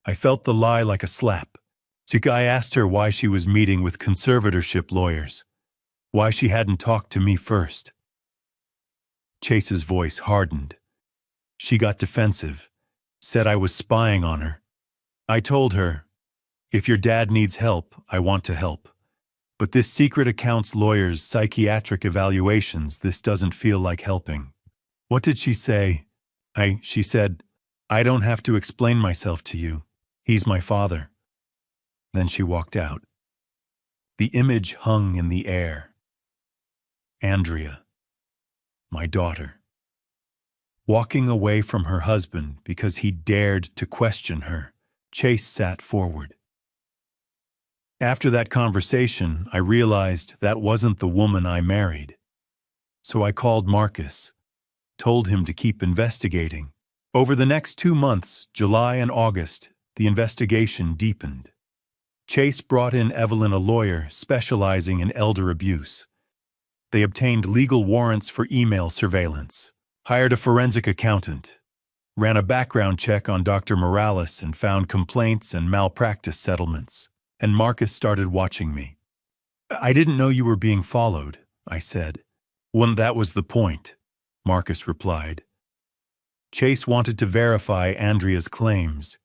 I felt the lie like a slap. So I asked her why she was meeting with conservatorship lawyers, why she hadn't talked to me first. Chase's voice hardened. She got defensive, said I was spying on her. I told her, if your dad needs help, I want to help. But this secret accounts lawyer's psychiatric evaluations, this doesn't feel like helping. What did she say? She said, I don't have to explain myself to you. He's my father. Then she walked out. The image hung in the air. Andrea, my daughter, walking away from her husband because he dared to question her. Chase sat forward. After that conversation, I realized that wasn't the woman I married. So I called Marcus, told him to keep investigating. Over the next 2 months, July and August, the investigation deepened. Chase brought in Evelyn, a lawyer specializing in elder abuse. They obtained legal warrants for email surveillance, hired a forensic accountant, ran a background check on Dr. Morales and found complaints and malpractice settlements. And Marcus started watching me. I didn't know you were being followed, I said. Well, that was the point, Marcus replied. Chase wanted to verify Andrea's claims.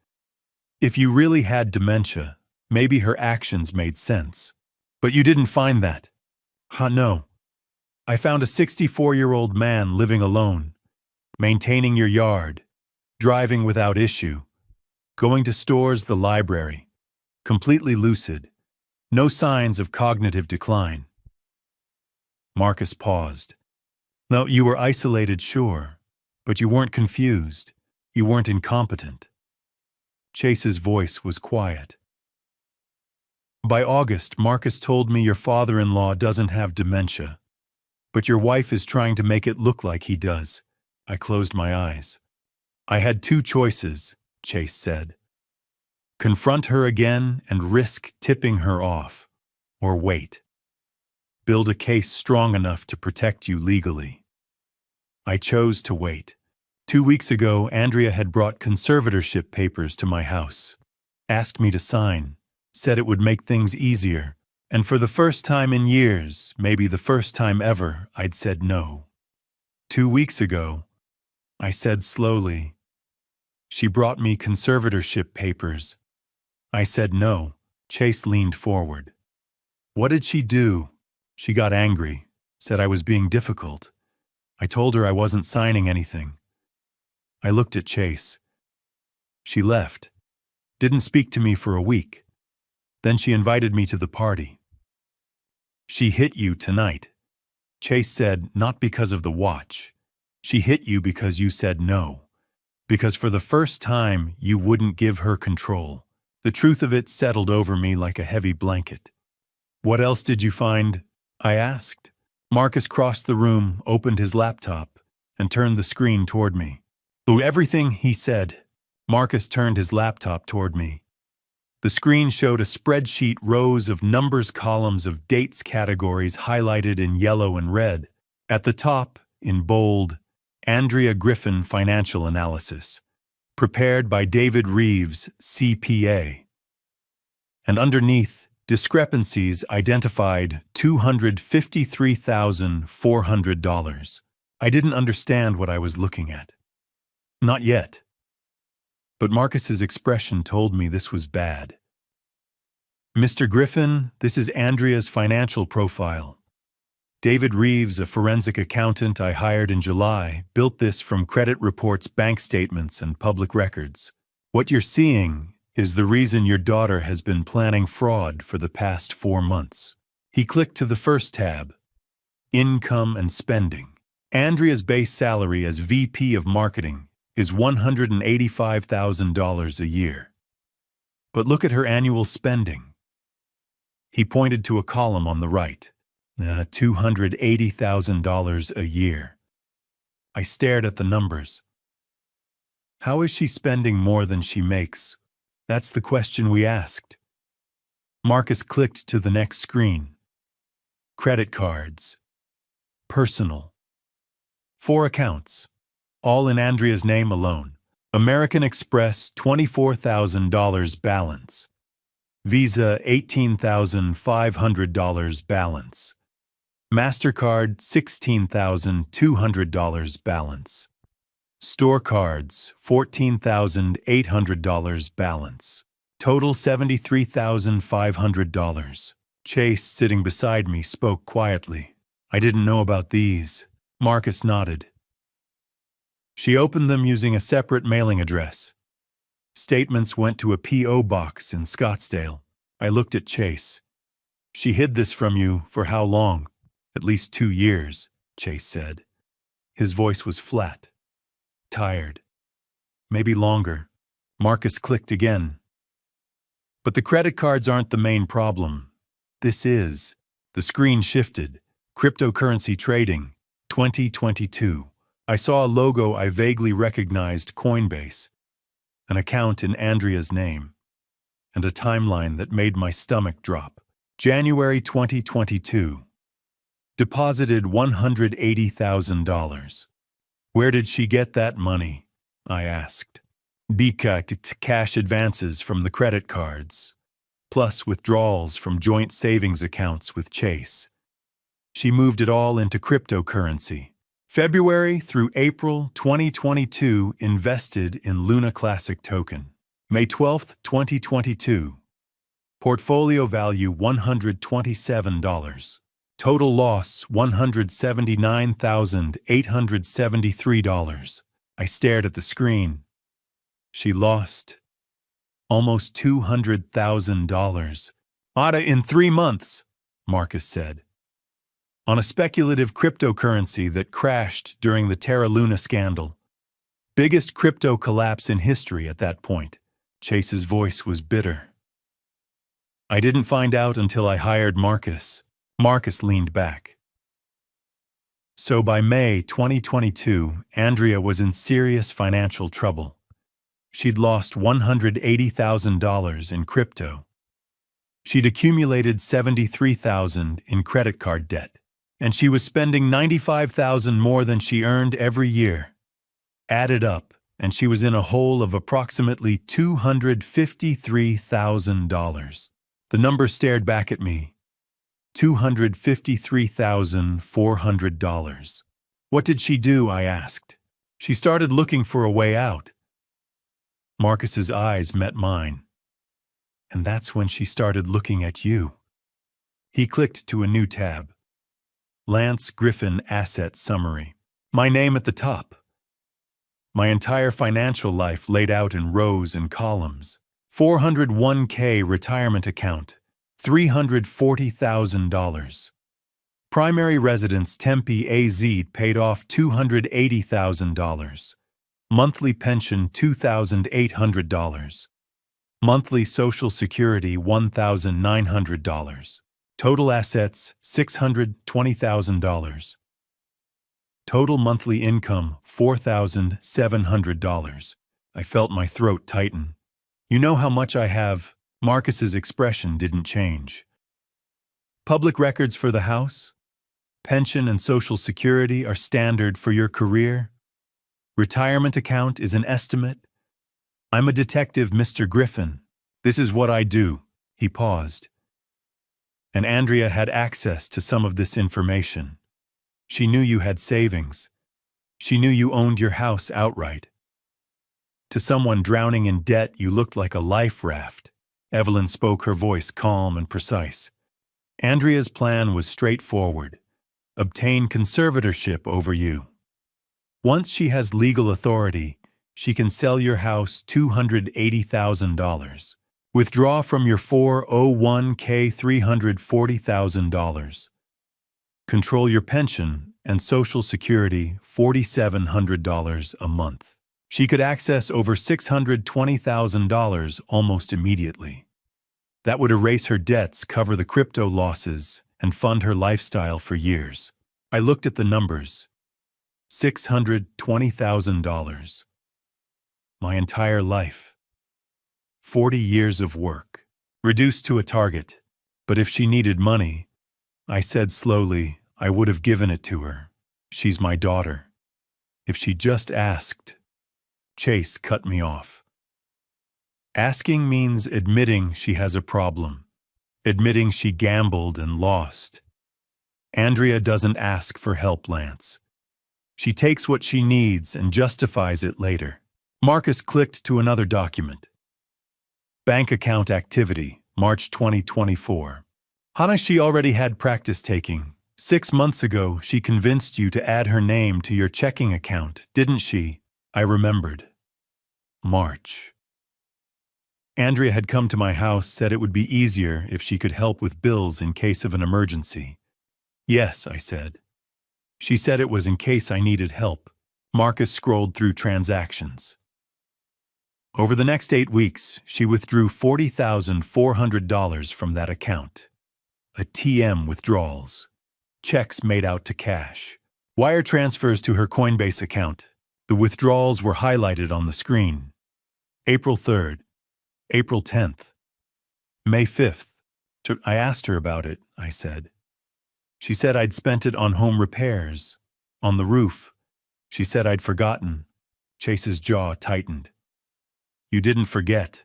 If you really had dementia, maybe her actions made sense. But you didn't find that. No. I found a 64-year-old man living alone, maintaining your yard, driving without issue, going to stores, the library. Completely lucid, no signs of cognitive decline. Marcus paused. No, you were isolated, sure, but you weren't confused. You weren't incompetent. Chase's voice was quiet. By August, Marcus told me your father-in-law doesn't have dementia, but your wife is trying to make it look like he does. I closed my eyes. I had two choices, Chase said. Confront her again and risk tipping her off, or wait. Build a case strong enough to protect you legally. I chose to wait. 2 weeks ago, Andrea had brought conservatorship papers to my house, asked me to sign, said it would make things easier, and for the first time in years, maybe the first time ever, I'd said no. 2 weeks ago, I said slowly, she brought me conservatorship papers. I said no. Chase leaned forward. What did she do? She got angry, said I was being difficult. I told her I wasn't signing anything. I looked at Chase. She left. Didn't speak to me for a week. Then she invited me to the party. She hit you tonight. Chase said, not because of the watch. She hit you because you said no. Because for the first time, you wouldn't give her control. The truth of it settled over me like a heavy blanket. What else did you find? I asked. Marcus crossed the room, opened his laptop, and turned the screen toward me. Through everything, he said. Marcus turned his laptop toward me. The screen showed a spreadsheet, rows of numbers, columns of dates categories highlighted in yellow and red. At the top, in bold, Andrea Griffin Financial Analysis, prepared by David Reeves, CPA. And underneath, discrepancies identified $253,400. I didn't understand what I was looking at. Not yet. But Marcus's expression told me this was bad. Mr. Griffin, this is Andrea's financial profile. David Reeves, a forensic accountant I hired in July, built this from credit reports, bank statements, and public records. What you're seeing is the reason your daughter has been planning fraud for the past 4 months. He clicked to the first tab, Income and Spending. Andrea's base salary as VP of Marketing is $185,000 a year. But look at her annual spending. He pointed to a column on the right. $280,000 a year. I stared at the numbers. How is she spending more than she makes? That's the question we asked. Marcus clicked to the next screen. Credit cards. Personal. 4 accounts. All in Andrea's name alone. American Express, $24,000 balance. Visa, $18,500 balance. MasterCard, $16,200 balance. Store cards, $14,800 balance. Total $73,500. Chase, sitting beside me, spoke quietly. I didn't know about these. Marcus nodded. She opened them using a separate mailing address. Statements went to a P.O. box in Scottsdale. I looked at Chase. She hid this from you for how long? At least 2 years, Chase said. His voice was flat, tired. Maybe longer. Marcus clicked again. But the credit cards aren't the main problem. This is. The screen shifted. Cryptocurrency trading, 2022. I saw a logo I vaguely recognized, Coinbase, an account in Andrea's name, and a timeline that made my stomach drop. January 2022. Deposited $180,000. Where did she get that money? I asked. Cash advances from the credit cards, plus withdrawals from joint savings accounts with Chase. She moved it all into cryptocurrency. February through April 2022 invested in Luna Classic token. May 12, 2022. Portfolio value $127. Total loss $179,873. I stared at the screen. She lost almost $200,000. In 3 months, Marcus said. On a speculative cryptocurrency that crashed during the Terra Luna scandal. Biggest crypto collapse in history at that point. Chase's voice was bitter. I didn't find out until I hired Marcus. Marcus leaned back. So by May 2022, Andrea was in serious financial trouble. She'd lost $180,000 in crypto. She'd accumulated $73,000 in credit card debt, and she was spending $95,000 more than she earned every year. Added up, and she was in a hole of approximately $253,000. The number stared back at me. $253,400. What did she do? I asked. She started looking for a way out. Marcus's eyes met mine. And that's when she started looking at you. He clicked to a new tab. Lance Griffin Asset Summary. My name at the top. My entire financial life laid out in rows and columns. 401k retirement account, $340,000. Primary residence Tempe, AZ paid off $280,000. Monthly pension $2,800. Monthly Social Security $1,900. Total assets $620,000. Total monthly income $4,700. I felt my throat tighten. You know how much I have? Marcus's expression didn't change. Public records for the house? Pension and Social Security are standard for your career? Retirement account is an estimate? I'm a detective, Mr. Griffin. This is what I do. He paused. And Andrea had access to some of this information. She knew you had savings. She knew you owned your house outright. To someone drowning in debt, you looked like a life raft. Evelyn spoke, her voice calm and precise. Andrea's plan was straightforward. Obtain conservatorship over you. Once she has legal authority, she can sell your house $280,000. Withdraw from your 401k $340,000. Control your pension and Social Security $4,700 a month. She could access over $620,000 almost immediately. That would erase her debts, cover the crypto losses, and fund her lifestyle for years. I looked at the numbers. $620,000. My entire life. 40 years of work. Reduced to a target. But if she needed money, I said slowly, I would have given it to her. She's my daughter. If she just asked. Chase cut me off. Asking means admitting she has a problem. Admitting she gambled and lost. Andrea doesn't ask for help, Lance. She takes what she needs and justifies it later. Marcus clicked to another document. Bank account activity, March 2024. Hana, she already had practice taking. 6 months ago, she convinced you to add her name to your checking account, didn't she? I remembered. March. Andrea had come to my house, said it would be easier if she could help with bills in case of an emergency. Yes, I said. She said it was in case I needed help. Marcus scrolled through transactions. Over the next 8 weeks, she withdrew $40,400 from that account. ATM withdrawals. Checks made out to cash. Wire transfers to her Coinbase account. The withdrawals were highlighted on the screen. April 3rd. April 10th. May 5th. I asked her about it, I said. She said I'd spent it on home repairs. On the roof. She said I'd forgotten. Chase's jaw tightened. You didn't forget.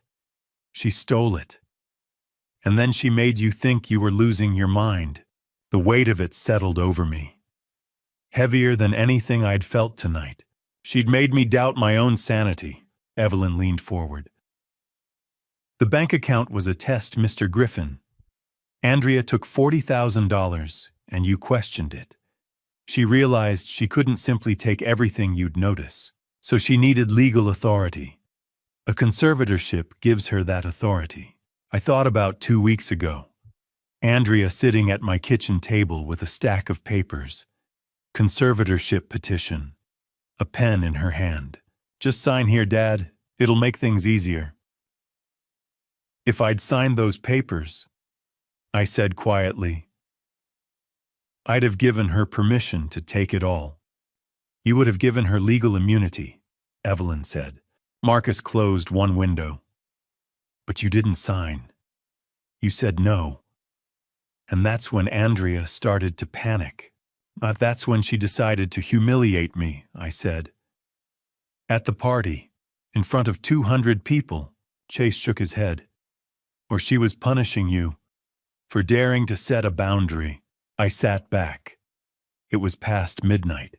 She stole it. And then she made you think you were losing your mind. The weight of it settled over me. Heavier than anything I'd felt tonight. She'd made me doubt my own sanity. Evelyn leaned forward. The bank account was a test, Mr. Griffin. Andrea took $40,000, and you questioned it. She realized she couldn't simply take everything you'd notice, so she needed legal authority. A conservatorship gives her that authority. I thought about 2 weeks ago. Andrea sitting at my kitchen table with a stack of papers. Conservatorship petition. A pen in her hand. Just sign here, Dad. It'll make things easier. If I'd signed those papers, I said quietly, I'd have given her permission to take it all. You would have given her legal immunity, Evelyn said. Marcus closed one window. But you didn't sign. You said no. And that's when Andrea started to panic. That's when she decided to humiliate me, I said. At the party, in front of 200 people, Chase shook his head. Or she was punishing you for daring to set a boundary. I sat back. It was past midnight.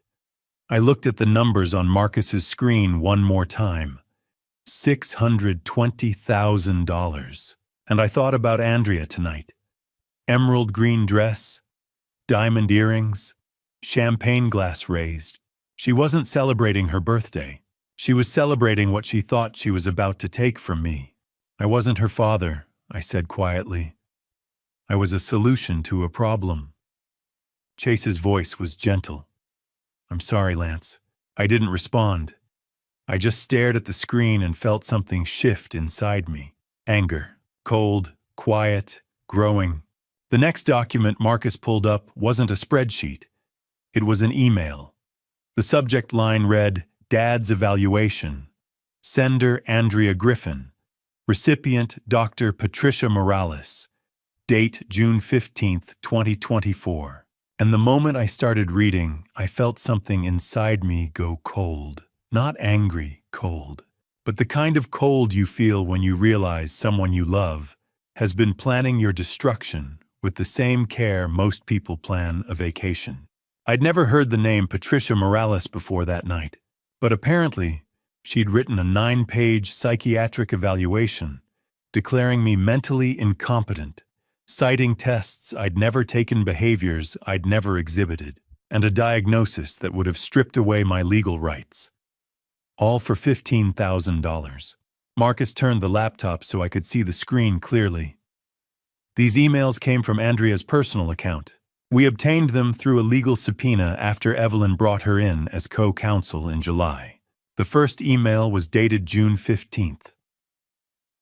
I looked at the numbers on Marcus's screen one more time. $620,000. And I thought about Andrea tonight. Emerald green dress, diamond earrings, champagne glass raised. She wasn't celebrating her birthday. She was celebrating what she thought she was about to take from me. I wasn't her father, I said quietly. I was a solution to a problem. Chase's voice was gentle. I'm sorry, Lance. I didn't respond. I just stared at the screen and felt something shift inside me. Anger. Cold, quiet, growing. The next document Marcus pulled up wasn't a spreadsheet. It was an email. The subject line read, Dad's Evaluation. Sender Andrea Griffin. Recipient Dr. Patricia Morales. Date June 15, 2024. And the moment I started reading, I felt something inside me go cold. Not angry cold, but the kind of cold you feel when you realize someone you love has been planning your destruction with the same care most people plan a vacation. I'd never heard the name Patricia Morales before that night, but apparently she'd written a 9-page psychiatric evaluation declaring me mentally incompetent, citing tests I'd never taken, behaviors I'd never exhibited, and a diagnosis that would have stripped away my legal rights. All for $15,000. Marcus turned the laptop so I could see the screen clearly. These emails came from Andrea's personal account. We obtained them through a legal subpoena after Evelyn brought her in as co-counsel in July. The first email was dated June 15th.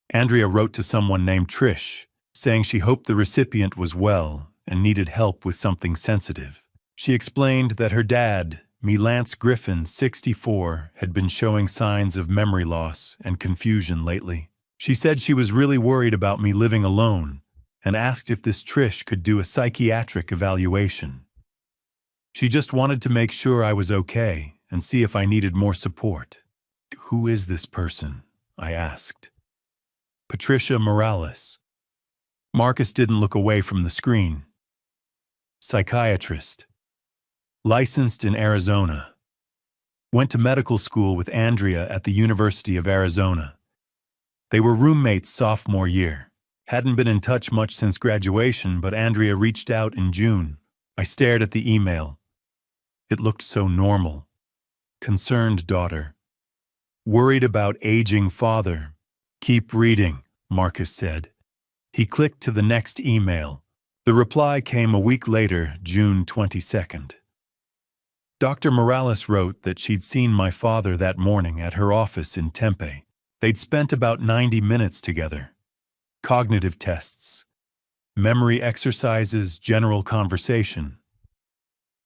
Andrea wrote to someone named Trish, saying she hoped the recipient was well and needed help with something sensitive. She explained that her dad, Lance Griffin, 64, had been showing signs of memory loss and confusion lately. She said she was really worried about me living alone and asked if this Trish could do a psychiatric evaluation. She just wanted to make sure I was okay and see if I needed more support. Who is this person? I asked. Patricia Morales. Marcus didn't look away from the screen. Psychiatrist. Licensed in Arizona. Went to medical school with Andrea at the University of Arizona. They were roommates sophomore year. Hadn't been in touch much since graduation, but Andrea reached out in June. I stared at the email. It looked so normal. Concerned daughter. Worried about aging father. Keep reading, Marcus said. He clicked to the next email. The reply came a week later, June 22nd. Dr. Morales wrote that she'd seen my father that morning at her office in Tempe. They'd spent about 90 minutes together. Cognitive tests, memory exercises, general conversation.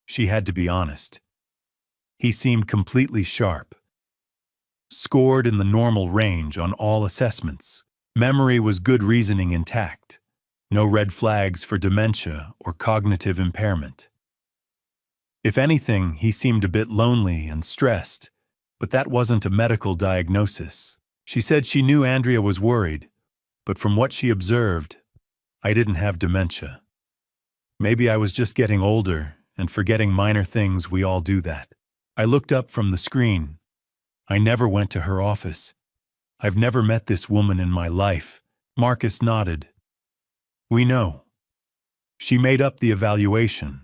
She had to be honest. He seemed completely sharp. Scored in the normal range on all assessments. Memory was good, reasoning intact. No red flags for dementia or cognitive impairment. If anything, he seemed a bit lonely and stressed, but that wasn't a medical diagnosis. She said she knew Andrea was worried, but from what she observed, I didn't have dementia. Maybe I was just getting older and forgetting minor things. We all do that. I looked up from the screen. I never went to her office. I've never met this woman in my life. Marcus nodded. We know. She made up the evaluation.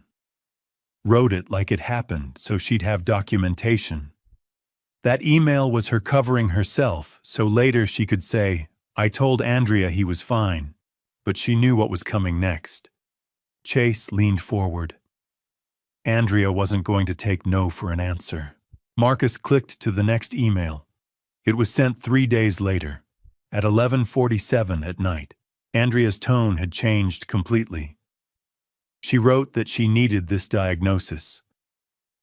Wrote it like it happened so she'd have documentation. That email was her covering herself, so later she could say, I told Andrea he was fine, but she knew what was coming next. Chase leaned forward. Andrea wasn't going to take no for an answer. Marcus clicked to the next email. It was sent 3 days later, at 11:47 at night. Andrea's tone had changed completely. She wrote that she needed this diagnosis.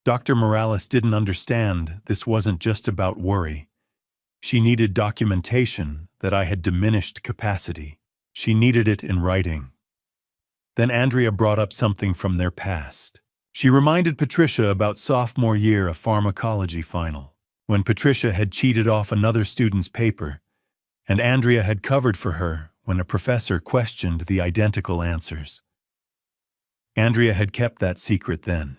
Dr. Morales didn't understand this wasn't just about worry. She needed documentation that I had diminished capacity. She needed it in writing. Then Andrea brought up something from their past. She reminded Patricia about sophomore year of pharmacology final, when Patricia had cheated off another student's paper, and Andrea had covered for her when a professor questioned the identical answers. Andrea had kept that secret then.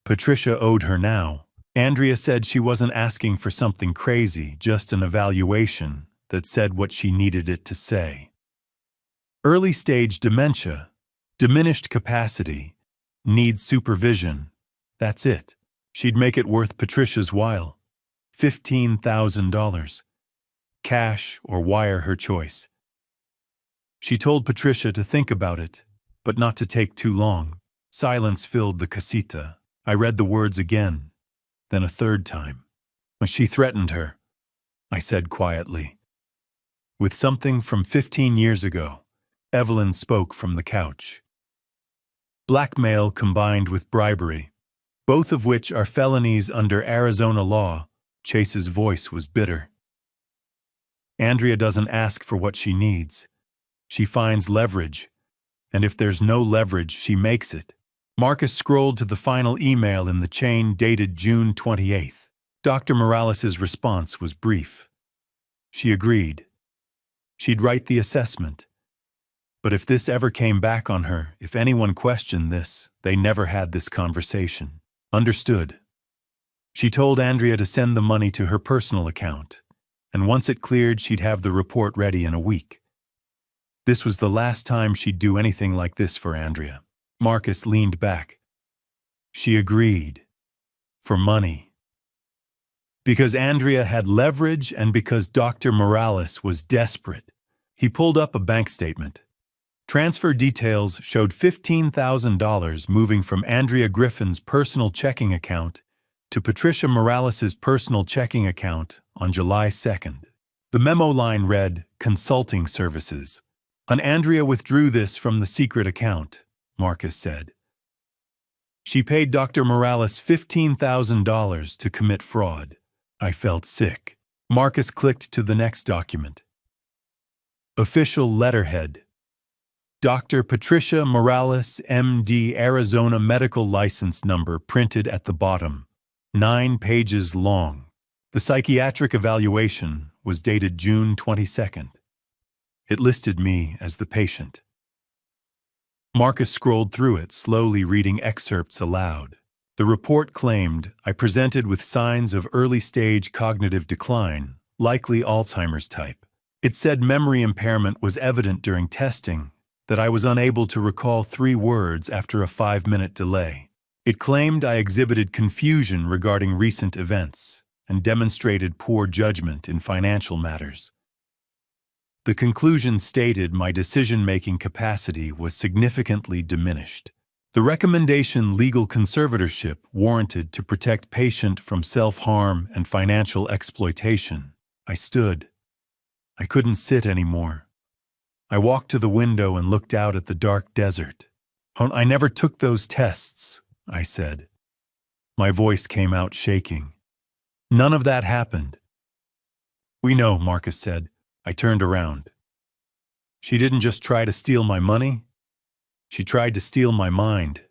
Patricia owed her now. Andrea said she wasn't asking for something crazy, just an evaluation that said what she needed it to say. Early-stage dementia, diminished capacity, needs supervision. That's it. She'd make it worth Patricia's while. $15,000. Cash or wire, her choice. She told Patricia to think about it, but not to take too long. Silence filled the casita. I read the words again, then a third time. When she threatened her, I said quietly. With something from 15 years ago, Evelyn spoke from the couch. Blackmail combined with bribery, both of which are felonies under Arizona law. Chase's voice was bitter. Andrea doesn't ask for what she needs. She finds leverage, and if there's no leverage, she makes it. Marcus scrolled to the final email in the chain dated June 28th. Dr. Morales' response was brief. She agreed. She'd write the assessment. But if this ever came back on her, if anyone questioned this, they never had this conversation. Understood. She told Andrea to send the money to her personal account, and once it cleared, she'd have the report ready in a week. This was the last time she'd do anything like this for Andrea. Marcus leaned back. She agreed. For money. Because Andrea had leverage and because Dr. Morales was desperate. He pulled up a bank statement. Transfer details showed $15,000 moving from Andrea Griffin's personal checking account to Patricia Morales' personal checking account on July 2nd. The memo line read, "Consulting services." And Andrea withdrew this from the secret account, Marcus said. She paid Dr. Morales $15,000 to commit fraud. I felt sick. Marcus clicked to the next document. Official letterhead. Dr. Patricia Morales, MD, Arizona medical license number printed at the bottom. 9 pages long. The psychiatric evaluation was dated June 22nd. It listed me as the patient. Marcus scrolled through it, slowly reading excerpts aloud. The report claimed I presented with signs of early-stage cognitive decline, likely Alzheimer's type. It said memory impairment was evident during testing, that I was unable to recall 3 words after a 5-minute delay. It claimed I exhibited confusion regarding recent events and demonstrated poor judgment in financial matters. The conclusion stated my decision-making capacity was significantly diminished. The recommendation legal conservatorship warranted to protect patient from self-harm and financial exploitation. I stood. I couldn't sit anymore. I walked to the window and looked out at the dark desert. I never took those tests, I said. My voice came out shaking. None of that happened. We know, Marcus said. I turned around. She didn't just try to steal my money. She tried to steal my mind.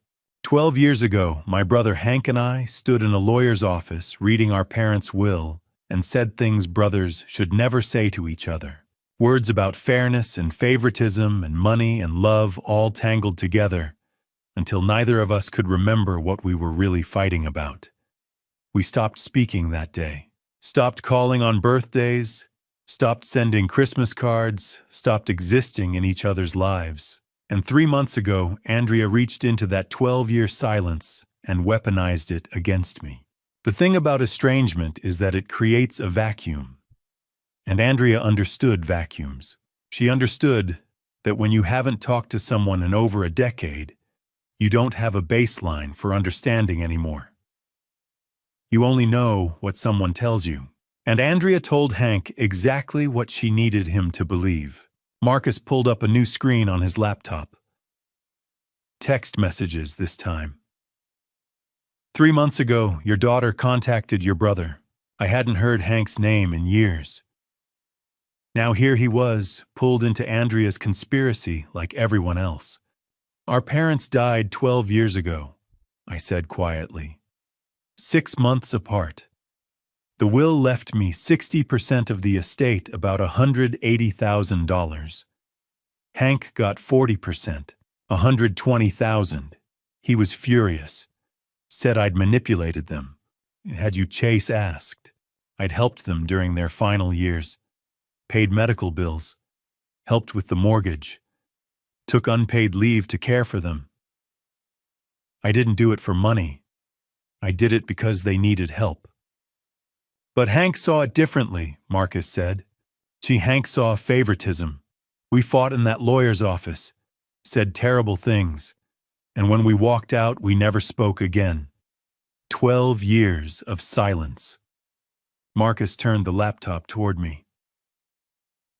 12 years ago, my brother Hank and I stood in a lawyer's office reading our parents' will and said things brothers should never say to each other. Words about fairness and favoritism and money and love all tangled together until neither of us could remember what we were really fighting about. We stopped speaking that day, stopped calling on birthdays, stopped sending Christmas cards, stopped existing in each other's lives. And 3 months ago, Andrea reached into that 12-year silence and weaponized it against me. The thing about estrangement is that it creates a vacuum. And Andrea understood vacuums. She understood that when you haven't talked to someone in over a decade, you don't have a baseline for understanding anymore. You only know what someone tells you. And Andrea told Hank exactly what she needed him to believe. Marcus pulled up a new screen on his laptop. Text messages this time. 3 months ago, your daughter contacted your brother. I hadn't heard Hank's name in years. Now here he was, pulled into Andrea's conspiracy like everyone else. Our parents died 12 years ago, I said quietly. 6 months apart. The will left me 60% of the estate, about $180,000. Hank got 40%, $120,000. He was furious. Said I'd manipulated them. Had you Chase asked. I'd helped them during their final years. Paid medical bills. Helped with the mortgage. Took unpaid leave to care for them. I didn't do it for money. I did it because they needed help. But Hank saw it differently, Marcus said. Hank saw favoritism. We fought in that lawyer's office, said terrible things, and when we walked out, we never spoke again. 12 years of silence. Marcus turned the laptop toward me.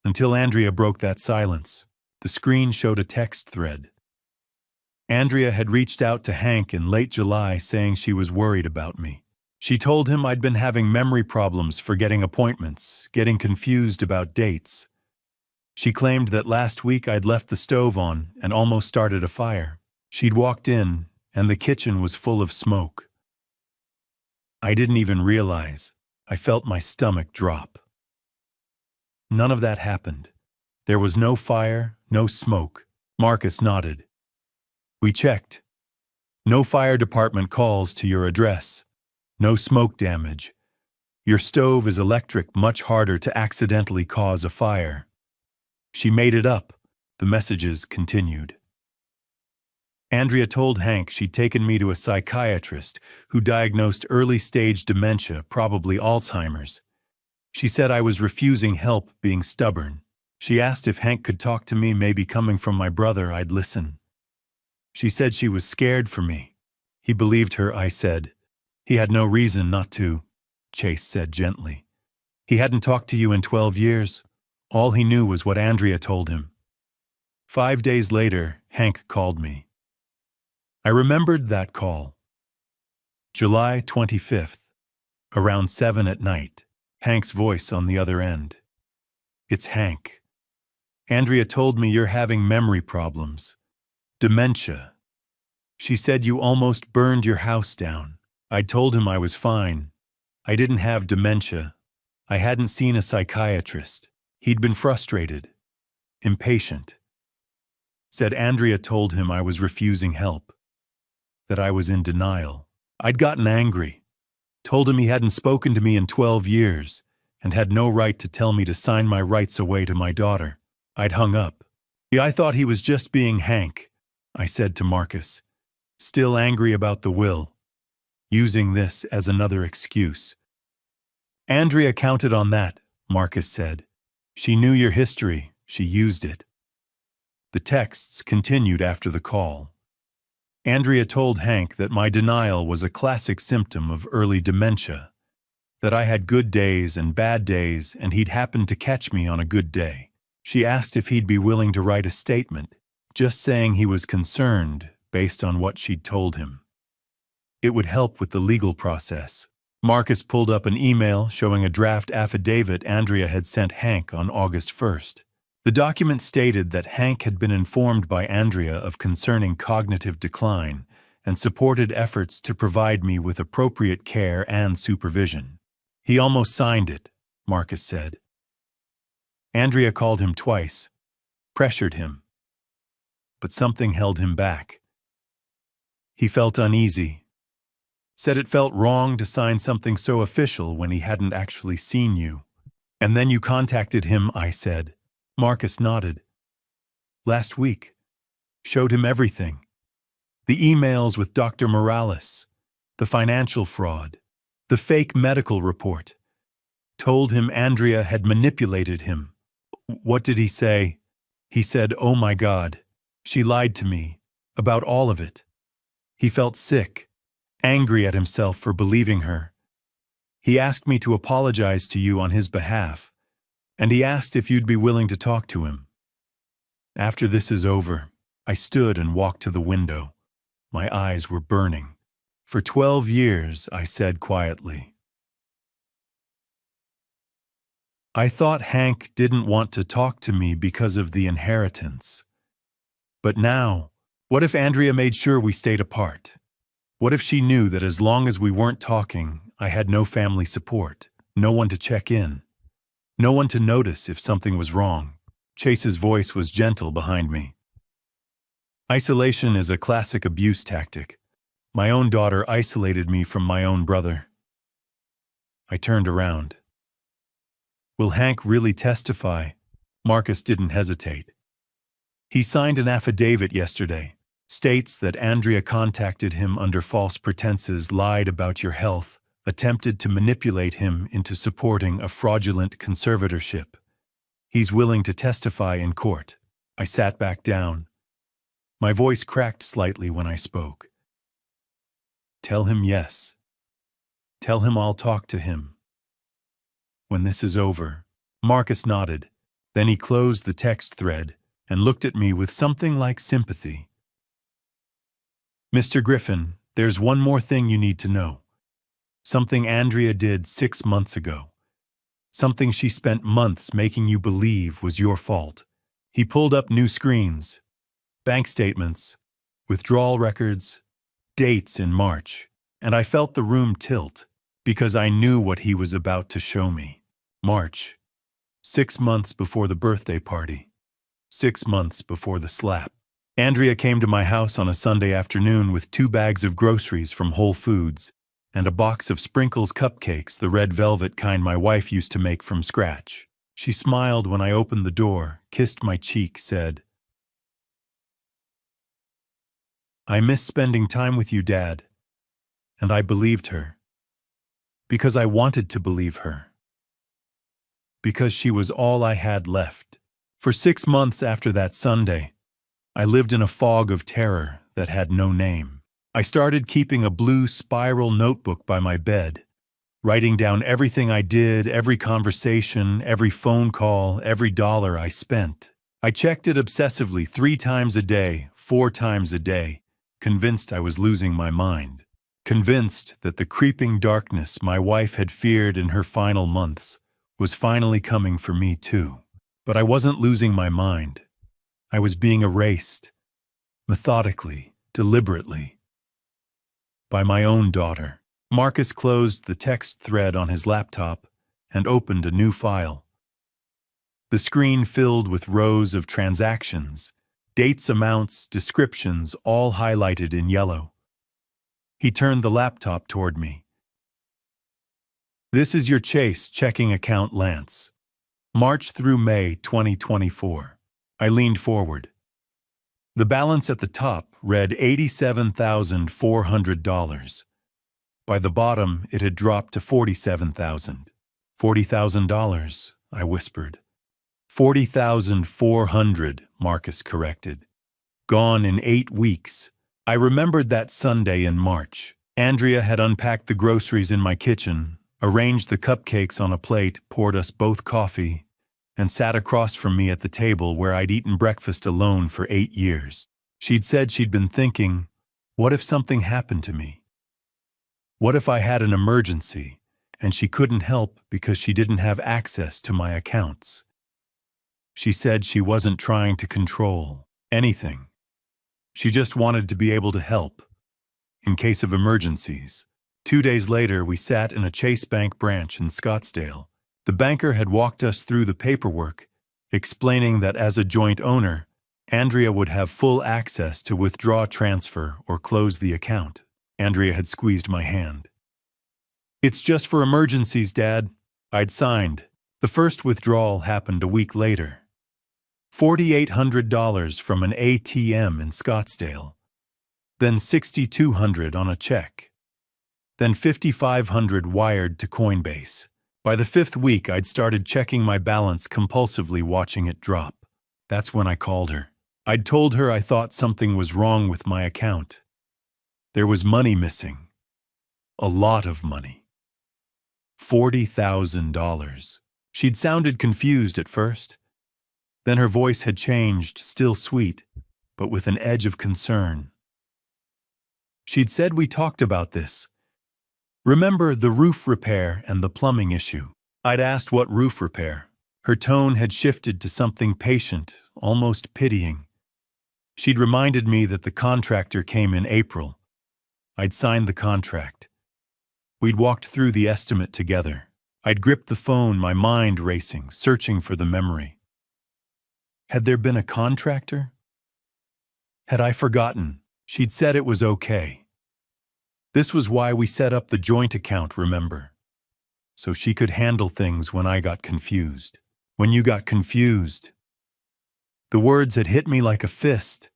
Until Andrea broke that silence, the screen showed a text thread. Andrea had reached out to Hank in late July saying she was worried about me. She told him I'd been having memory problems, forgetting appointments, getting confused about dates. She claimed that last week I'd left the stove on and almost started a fire. She'd walked in, and the kitchen was full of smoke. I didn't even realize. I felt my stomach drop. None of that happened. There was no fire, no smoke. Marcus nodded. We checked. No fire department calls to your address. No smoke damage. Your stove is electric, much harder to accidentally cause a fire. She made it up. The messages continued. Andrea told Hank she'd taken me to a psychiatrist who diagnosed early-stage dementia, probably Alzheimer's. She said I was refusing help, being stubborn. She asked if Hank could talk to me, maybe coming from my brother, I'd listen. She said she was scared for me. He believed her, I said. He had no reason not to, Chase said gently. He hadn't talked to you in 12 years. All he knew was what Andrea told him. 5 days later, Hank called me. I remembered that call. July 25th, around 7 at night, Hank's voice on the other end. It's Hank. Andrea told me you're having memory problems. Dementia. She said you almost burned your house down. I told him I was fine. I didn't have dementia. I hadn't seen a psychiatrist. He'd been frustrated, impatient. Said Andrea told him I was refusing help, that I was in denial. I'd gotten angry, told him he hadn't spoken to me in 12 years and had no right to tell me to sign my rights away to my daughter. I'd hung up. I thought he was just being Hank, I said to Marcus, still angry about the will, using this as another excuse. Andrea counted on that, Marcus said. She knew your history. She used it. The texts continued after the call. Andrea told Hank that my denial was a classic symptom of early dementia, that I had good days and bad days and he'd happened to catch me on a good day. She asked if he'd be willing to write a statement, just saying he was concerned based on what she'd told him. It would help with the legal process. Marcus pulled up an email showing a draft affidavit Andrea had sent Hank on August 1st. The document stated that Hank had been informed by Andrea of concerning cognitive decline and supported efforts to provide me with appropriate care and supervision. He almost signed it, Marcus said. Andrea called him twice, pressured him, but something held him back. He felt uneasy. Said it felt wrong to sign something so official when he hadn't actually seen you. And then you contacted him, I said. Marcus nodded. Last week. Showed him everything. The emails with Dr. Morales, the financial fraud, the fake medical report. Told him Andrea had manipulated him. What did he say? He said, "Oh my God, she lied to me, about all of it." He felt sick. Angry at himself for believing her. He asked me to apologize to you on his behalf, and he asked if you'd be willing to talk to him. After this is over, I stood and walked to the window. My eyes were burning. For 12 years, I said quietly. I thought Hank didn't want to talk to me because of the inheritance. But now, what if Andrea made sure we stayed apart? What if she knew that as long as we weren't talking, I had no family support, no one to check in, no one to notice if something was wrong? Chase's voice was gentle behind me. Isolation is a classic abuse tactic. My own daughter isolated me from my own brother. I turned around. Will Hank really testify? Marcus didn't hesitate. He signed an affidavit yesterday. States that Andrea contacted him under false pretenses, lied about your health, attempted to manipulate him into supporting a fraudulent conservatorship. He's willing to testify in court. I sat back down. My voice cracked slightly when I spoke. Tell him yes. Tell him I'll talk to him. When this is over. Marcus nodded. Then he closed the text thread and looked at me with something like sympathy. Mr. Griffin, there's one more thing you need to know. Something Andrea did 6 months ago. Something she spent months making you believe was your fault. He pulled up new screens, bank statements, withdrawal records, dates in March, and I felt the room tilt because I knew what he was about to show me. March, 6 months before the birthday party, 6 months before the slap. Andrea came to my house on a Sunday afternoon with 2 bags of groceries from Whole Foods and a box of Sprinkles cupcakes, the red velvet kind my wife used to make from scratch. She smiled when I opened the door, kissed my cheek, said, "I miss spending time with you, Dad." And I believed her. Because I wanted to believe her. Because she was all I had left. For 6 months after that Sunday, I lived in a fog of terror that had no name. I started keeping a blue spiral notebook by my bed, writing down everything I did, every conversation, every phone call, every dollar I spent. I checked it obsessively 3 times a day, 4 times a day, convinced I was losing my mind. Convinced that the creeping darkness my wife had feared in her final months was finally coming for me too. But I wasn't losing my mind. I was being erased, methodically, deliberately, by my own daughter. Marcus closed the text thread on his laptop and opened a new file. The screen filled with rows of transactions, dates, amounts, descriptions, all highlighted in yellow. He turned the laptop toward me. This is your Chase checking account, Lance. March through May 2024. I leaned forward. The balance at the top read $87,400. By the bottom, it had dropped to $47,000. $40,000, I whispered. $40,400, Marcus corrected. Gone in 8 weeks. I remembered that Sunday in March. Andrea had unpacked the groceries in my kitchen, arranged the cupcakes on a plate, poured us both coffee, and sat across from me at the table where I'd eaten breakfast alone for 8 years. She'd said she'd been thinking, what if something happened to me? What if I had an emergency, and she couldn't help because she didn't have access to my accounts? She said she wasn't trying to control anything. She just wanted to be able to help, in case of emergencies. 2 days later, we sat in a Chase Bank branch in Scottsdale. The banker had walked us through the paperwork, explaining that as a joint owner, Andrea would have full access to withdraw, transfer, or close the account. Andrea had squeezed my hand. It's just for emergencies, Dad. I'd signed. The first withdrawal happened a week later. $4,800 from an ATM in Scottsdale. Then $6,200 on a check. Then $5,500 wired to Coinbase. By the 5th week, I'd started checking my balance compulsively, watching it drop. That's when I called her. I'd told her I thought something was wrong with my account. There was money missing. A lot of money. $40,000. She'd sounded confused at first. Then her voice had changed, still sweet, but with an edge of concern. She'd said we talked about this. Remember the roof repair and the plumbing issue? I'd asked what roof repair. Her tone had shifted to something patient, almost pitying. She'd reminded me that the contractor came in April. I'd signed the contract. We'd walked through the estimate together. I'd gripped the phone, my mind racing, searching for the memory. Had there been a contractor? Had I forgotten? She'd said it was okay. This was why we set up the joint account, remember? So she could handle things when I got confused. When you got confused. The words had hit me like a fist.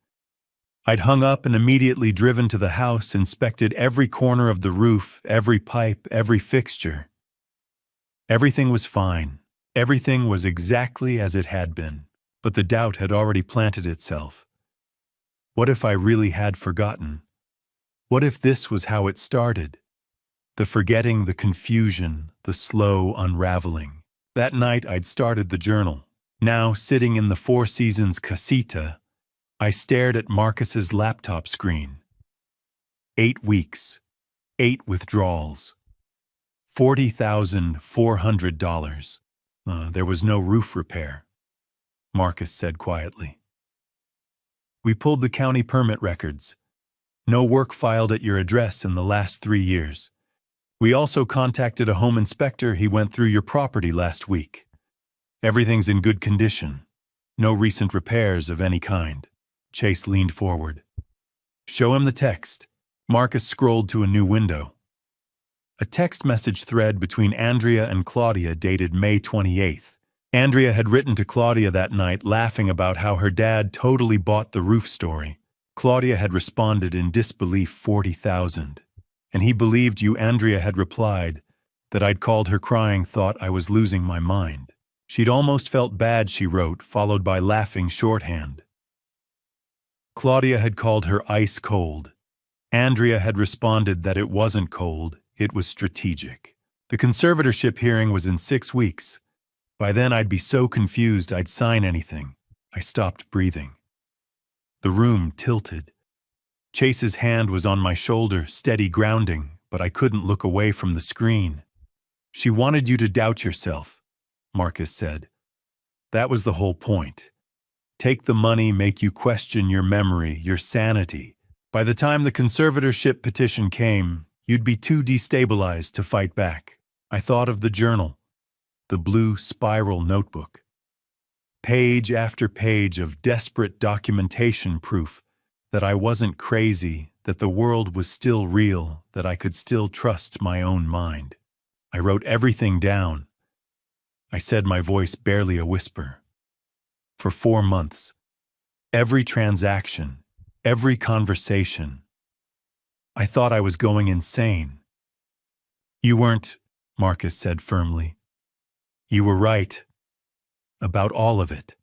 I'd hung up and immediately driven to the house, inspected every corner of the roof, every pipe, every fixture. Everything was fine. Everything was exactly as it had been. But the doubt had already planted itself. What if I really had forgotten? What if this was how it started? The forgetting, the confusion, the slow unraveling. That night I'd started the journal. Now, sitting in the Four Seasons casita, I stared at Marcus's laptop screen. 8 weeks, 8 withdrawals, $40,400. There was no roof repair, Marcus said quietly. We pulled the county permit records. No work filed at your address in the last 3 years. We also contacted a home inspector. He went through your property last week. Everything's in good condition. No recent repairs of any kind. Chase leaned forward. Show him the text. Marcus scrolled to a new window. A text message thread between Andrea and Claudia dated May 28th. Andrea had written to Claudia that night, laughing about how her dad totally bought the roof story. Claudia had responded in disbelief, 40,000. And he believed you. Andrea had replied that I'd called her crying, thought I was losing my mind. She'd almost felt bad, she wrote, followed by laughing shorthand. Claudia had called her ice cold. Andrea had responded that it wasn't cold, it was strategic. The conservatorship hearing was in 6 weeks. By then I'd be so confused I'd sign anything. I stopped breathing. The room tilted. Chase's hand was on my shoulder, steady grounding, but I couldn't look away from the screen. She wanted you to doubt yourself, Marcus said. That was the whole point. Take the money, make you question your memory, your sanity. By the time the conservatorship petition came, you'd be too destabilized to fight back. I thought of the journal, the blue spiral notebook. Page after page of desperate documentation, proof that I wasn't crazy, that the world was still real, that I could still trust my own mind. I wrote everything down. I said, my voice barely a whisper. For 4 months, every transaction, every conversation, I thought I was going insane. You weren't, Marcus said firmly. You were right. About all of it.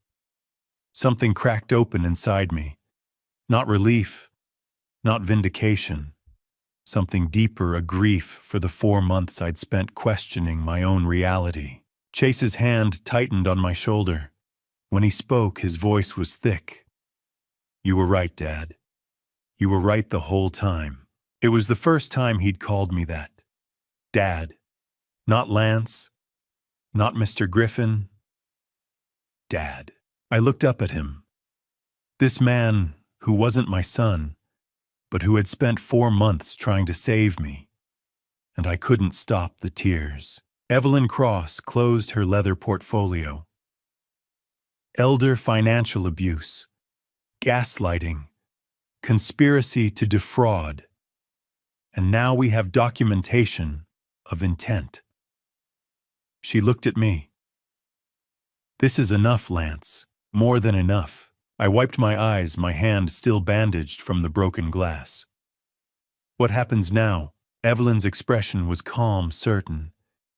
Something cracked open inside me. Not relief, not vindication. Something deeper, a grief for the 4 months I'd spent questioning my own reality. Chase's hand tightened on my shoulder. When he spoke, his voice was thick. You were right, Dad. You were right the whole time. It was the first time he'd called me that. Dad. Not Lance. Not Mr. Griffin. Dad. I looked up at him. This man who wasn't my son, but who had spent 4 months trying to save me. And I couldn't stop the tears. Evelyn Cross closed her leather portfolio. Elder financial abuse, gaslighting, conspiracy to defraud. And now we have documentation of intent. She looked at me. This is enough, Lance. More than enough. I wiped my eyes, my hand still bandaged from the broken glass. What happens now? Evelyn's expression was calm, certain,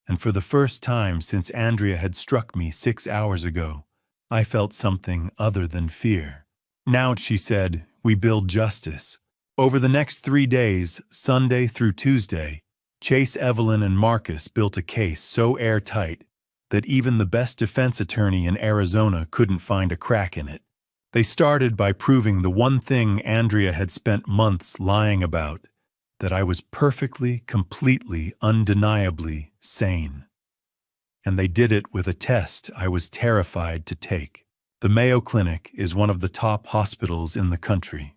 and for the first time since Andrea had struck me 6 hours ago, I felt something other than fear. Now, she said, we build justice. Over the next 3 days, Sunday through Tuesday, Chase, Evelyn, and Marcus built a case so airtight that even the best defense attorney in Arizona couldn't find a crack in it. They started by proving the one thing Andrea had spent months lying about, that I was perfectly, completely, undeniably sane. And they did it with a test I was terrified to take. The Mayo Clinic is one of the top hospitals in the country.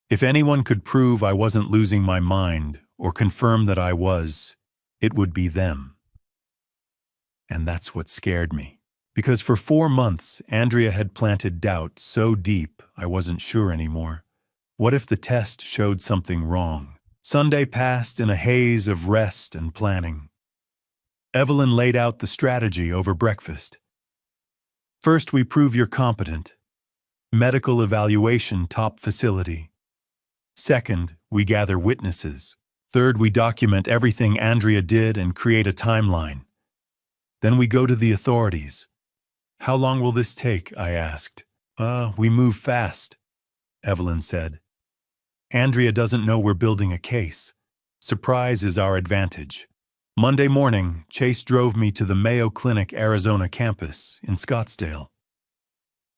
If anyone could prove I wasn't losing my mind or confirm that I was, it would be them. And that's what scared me. Because for 4 months, Andrea had planted doubt so deep I wasn't sure anymore. What if the test showed something wrong? Sunday passed in a haze of rest and planning. Evelyn laid out the strategy over breakfast. First, we prove you're competent. Medical evaluation, top facility. Second, we gather witnesses. Third, we document everything Andrea did and create a timeline. Then we go to the authorities. How long will this take? I asked. We move fast, Evelyn said. Andrea doesn't know we're building a case. Surprise is our advantage. Monday morning, Chase drove me to the Mayo Clinic Arizona campus in Scottsdale.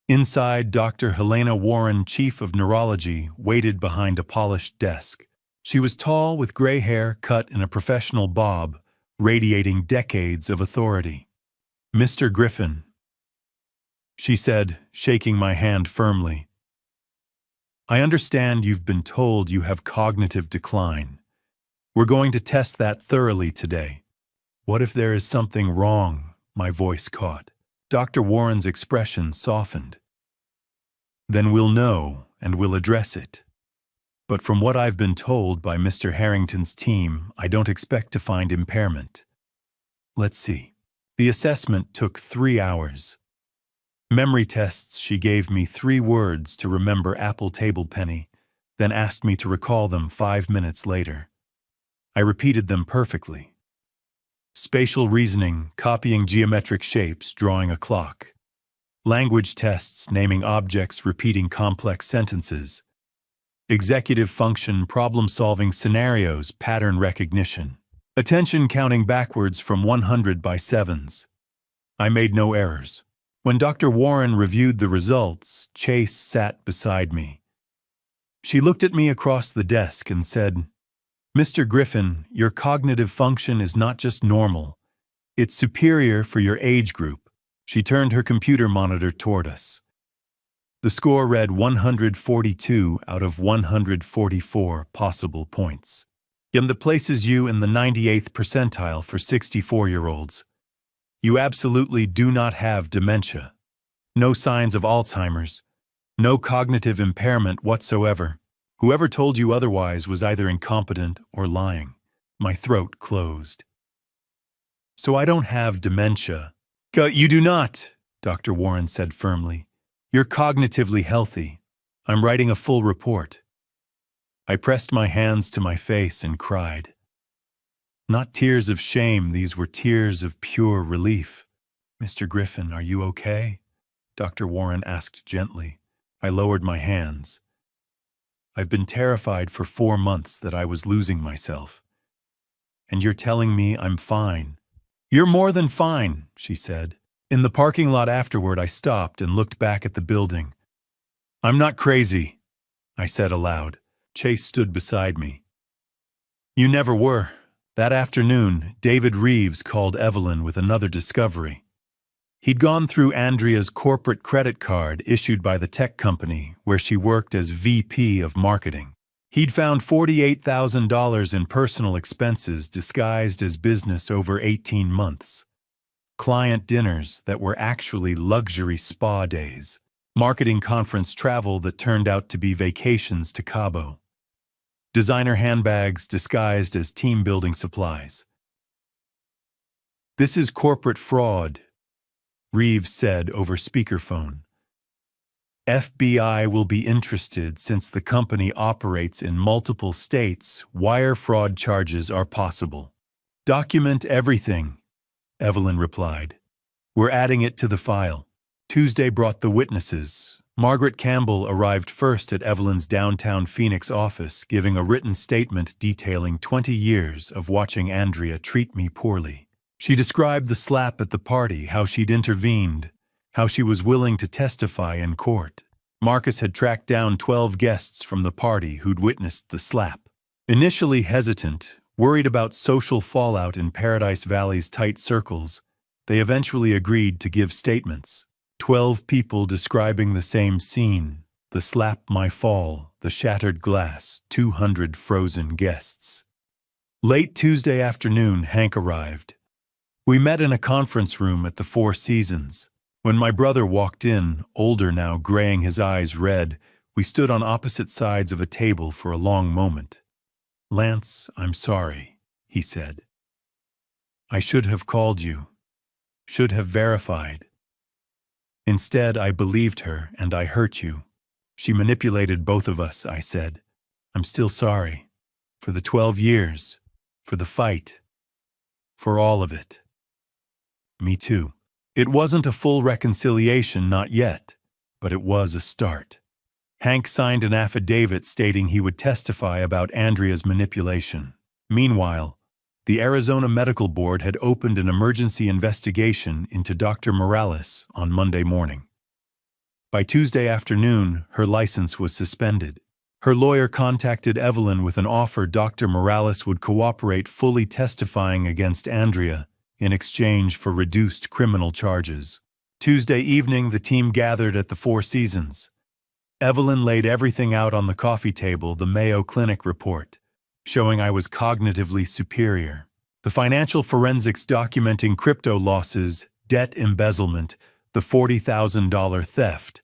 Inside, Dr. Helena Warren, chief of neurology, waited behind a polished desk. She was tall with gray hair cut in a professional bob, radiating decades of authority. Mr. Griffin, she said, shaking my hand firmly. I understand you've been told you have cognitive decline. We're going to test that thoroughly today. What if there is something wrong? My voice caught. Dr. Warren's expression softened. Then we'll know and we'll address it. But from what I've been told by Mr. Harrington's team, I don't expect to find impairment. Let's see. The assessment took 3 hours. Memory tests, she gave me 3 words to remember apple table penny, then asked me to recall them 5 minutes later. I repeated them perfectly. Spatial reasoning, copying geometric shapes, drawing a clock. Language tests, naming objects, repeating complex sentences. Executive function, problem-solving scenarios, pattern recognition. Attention counting backwards from 100 by sevens. I made no errors. When Dr. Warren reviewed the results, Chase sat beside me. She looked at me across the desk and said, Mr. Griffin, your cognitive function is not just normal. It's superior for your age group. She turned her computer monitor toward us. The score read 142 out of 144 possible points. And that places you in the 98th percentile for 64-year-olds. You absolutely do not have dementia. No signs of Alzheimer's. No cognitive impairment whatsoever. Whoever told you otherwise was either incompetent or lying. My throat closed. So I don't have dementia. You do not, Dr. Warren said firmly. You're cognitively healthy. I'm writing a full report. I pressed my hands to my face and cried. Not tears of shame, these were tears of pure relief. Mr. Griffin, are you okay? Dr. Warren asked gently. I lowered my hands. I've been terrified for 4 months that I was losing myself. And you're telling me I'm fine. You're more than fine, she said. In the parking lot afterward, I stopped and looked back at the building. I'm not crazy, I said aloud. Chase stood beside me. You never were. That afternoon, David Reeves called Evelyn with another discovery. He'd gone through Andrea's corporate credit card issued by the tech company where she worked as VP of marketing. He'd found $48,000 in personal expenses disguised as business over 18 months. Client dinners that were actually luxury spa days. Marketing conference travel that turned out to be vacations to Cabo. Designer handbags disguised as team-building supplies. This is corporate fraud, Reeves said over speakerphone. FBI will be interested since the company operates in multiple states. Wire fraud charges are possible. Document everything, Evelyn replied. We're adding it to the file. Tuesday brought the witnesses. Margaret Campbell arrived first at Evelyn's downtown Phoenix office, giving a written statement detailing 20 years of watching Andrea treat me poorly. She described the slap at the party, how she'd intervened, how she was willing to testify in court. Marcus had tracked down 12 guests from the party who'd witnessed the slap. Initially hesitant, worried about social fallout in Paradise Valley's tight circles, they eventually agreed to give statements. 12 people describing the same scene: the slap, my fall, the shattered glass, 200 frozen guests. Late Tuesday afternoon, Hank arrived. We met in a conference room at the Four Seasons. When my brother walked in, older now, graying his eyes red, we stood on opposite sides of a table for a long moment. "Lance, I'm sorry," he said. "I should have called you, should have verified. Instead, I believed her and I hurt you. She manipulated both of us," I said. "I'm still sorry. For the 12 years, for the fight, for all of it." "Me too." It wasn't a full reconciliation, not yet, but it was a start. Hank signed an affidavit stating he would testify about Andrea's manipulation. Meanwhile, the Arizona Medical Board had opened an emergency investigation into Dr. Morales on Monday morning. By Tuesday afternoon, her license was suspended. Her lawyer contacted Evelyn with an offer Dr. Morales would cooperate, fully testifying against Andrea in exchange for reduced criminal charges. Tuesday evening, the team gathered at the Four Seasons. Evelyn laid everything out on the coffee table: the Mayo Clinic report, showing I was cognitively superior; the financial forensics documenting crypto losses, debt embezzlement, the $40,000 theft;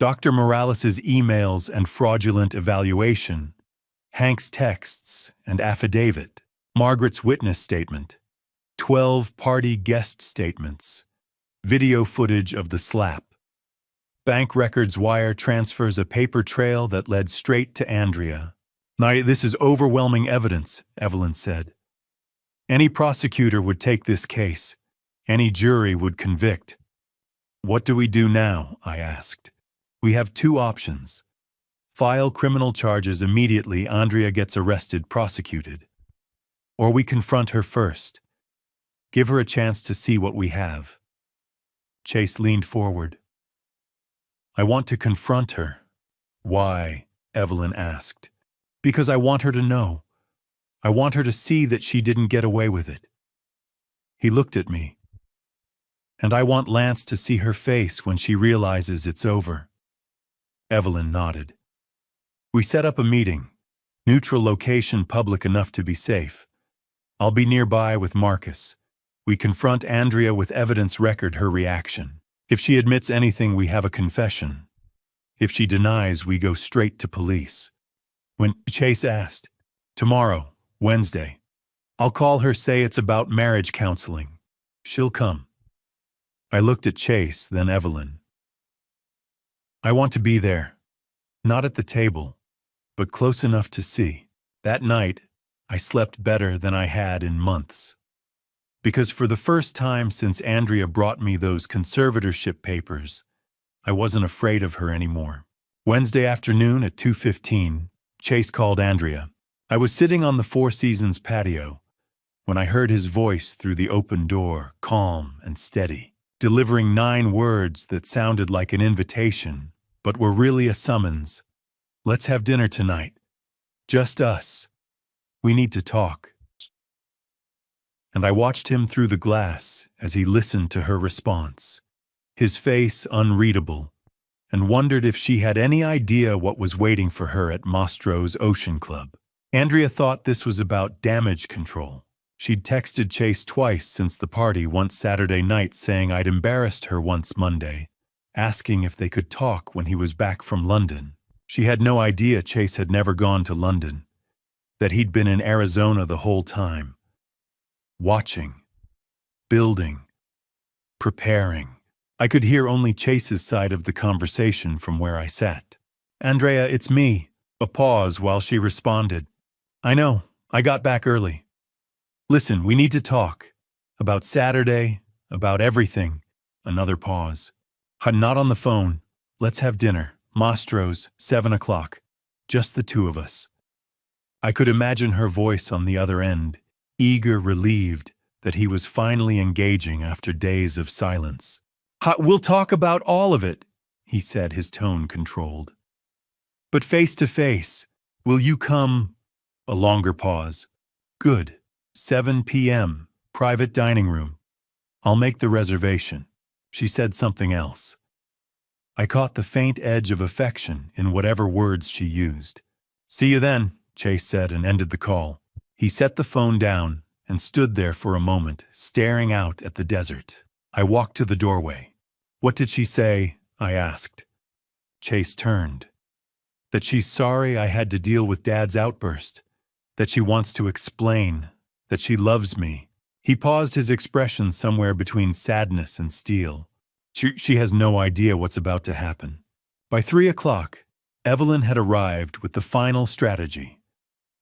Dr. Morales' emails and fraudulent evaluation; Hank's texts and affidavit; Margaret's witness statement; 12 party guest statements; video footage of the slap; bank records, wire transfers, a paper trail that led straight to Andrea. "Now, this is overwhelming evidence," Evelyn said. "Any prosecutor would take this case. Any jury would convict." "What do we do now?" I asked. "We have two options. File criminal charges immediately Andrea gets arrested, prosecuted. Or we confront her first. Give her a chance to see what we have." Chase leaned forward. "I want to confront her." "Why?" Evelyn asked. "Because I want her to know. I want her to see that she didn't get away with it." He looked at me. "And I want Lance to see her face when she realizes it's over." Evelyn nodded. We set up a meeting. Neutral location, public enough to be safe. I'll be nearby with Marcus. We confront Andrea with evidence, record her reaction. If she admits anything, we have a confession. If she denies, we go straight to police. When Chase asked, "Tomorrow, Wednesday. I'll call her, say it's about marriage counseling. She'll come." I looked at Chase, then Evelyn. "I want to be there. Not at the table, but close enough to see." That night, I slept better than I had in months. Because for the first time since Andrea brought me those conservatorship papers, I wasn't afraid of her anymore. Wednesday afternoon at 2:15, Chase called Andrea. I was sitting on the Four Seasons patio when I heard his voice through the open door, calm and steady, delivering 9 words that sounded like an invitation, but were really a summons. "Let's have dinner tonight. Just us. We need to talk." And I watched him through the glass as he listened to her response, his face unreadable, and wondered if she had any idea what was waiting for her at Mastro's Ocean Club. Andrea thought this was about damage control. She'd texted Chase twice since the party, once Saturday night saying I'd embarrassed her, once Monday, asking if they could talk when he was back from London. She had no idea Chase had never gone to London, that he'd been in Arizona the whole time. Watching, building, preparing. I could hear only Chase's side of the conversation from where I sat. "Andrea, it's me." A pause while she responded. "I know, I got back early. Listen, we need to talk. About Saturday, about everything." Another pause. "Not on the phone. Let's have dinner. Mastro's, 7 o'clock. Just the two of us." I could imagine her voice on the other end, eager, relieved that he was finally engaging after days of silence. "We'll talk about all of it," he said, his tone controlled. "But face to face, will you come A longer pause. Good. 7 p.m. Private dining room. I'll make the reservation. She said something else. I caught the faint edge of affection in whatever words she used. See you then, Chase said and ended the call. He set the phone down and stood there for a moment, staring out at the desert. I walked to the doorway. What did she say? I asked. Chase turned. That she's sorry I had to deal with Dad's outburst. That she wants to explain. That she loves me. He paused, his expression somewhere between sadness and steel. She has no idea what's about to happen. By 3 o'clock, Evelyn had arrived with the final strategy.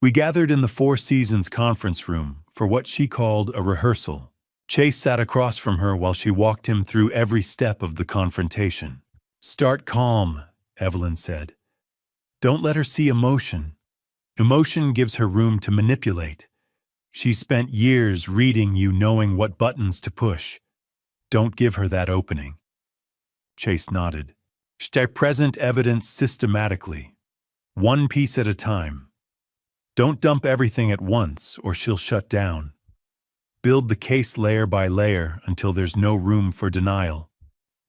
We gathered in the Four Seasons conference room for what she called a rehearsal. Chase sat across from her while she walked him through every step of the confrontation. Start calm, Evelyn said. Don't let her see emotion. Emotion gives her room to manipulate. She's spent years reading you, knowing what buttons to push. Don't give her that opening. Chase nodded. Stay present evidence systematically, one piece at a time. Don't dump everything at once or she'll shut down. Build the case layer by layer until there's no room for denial.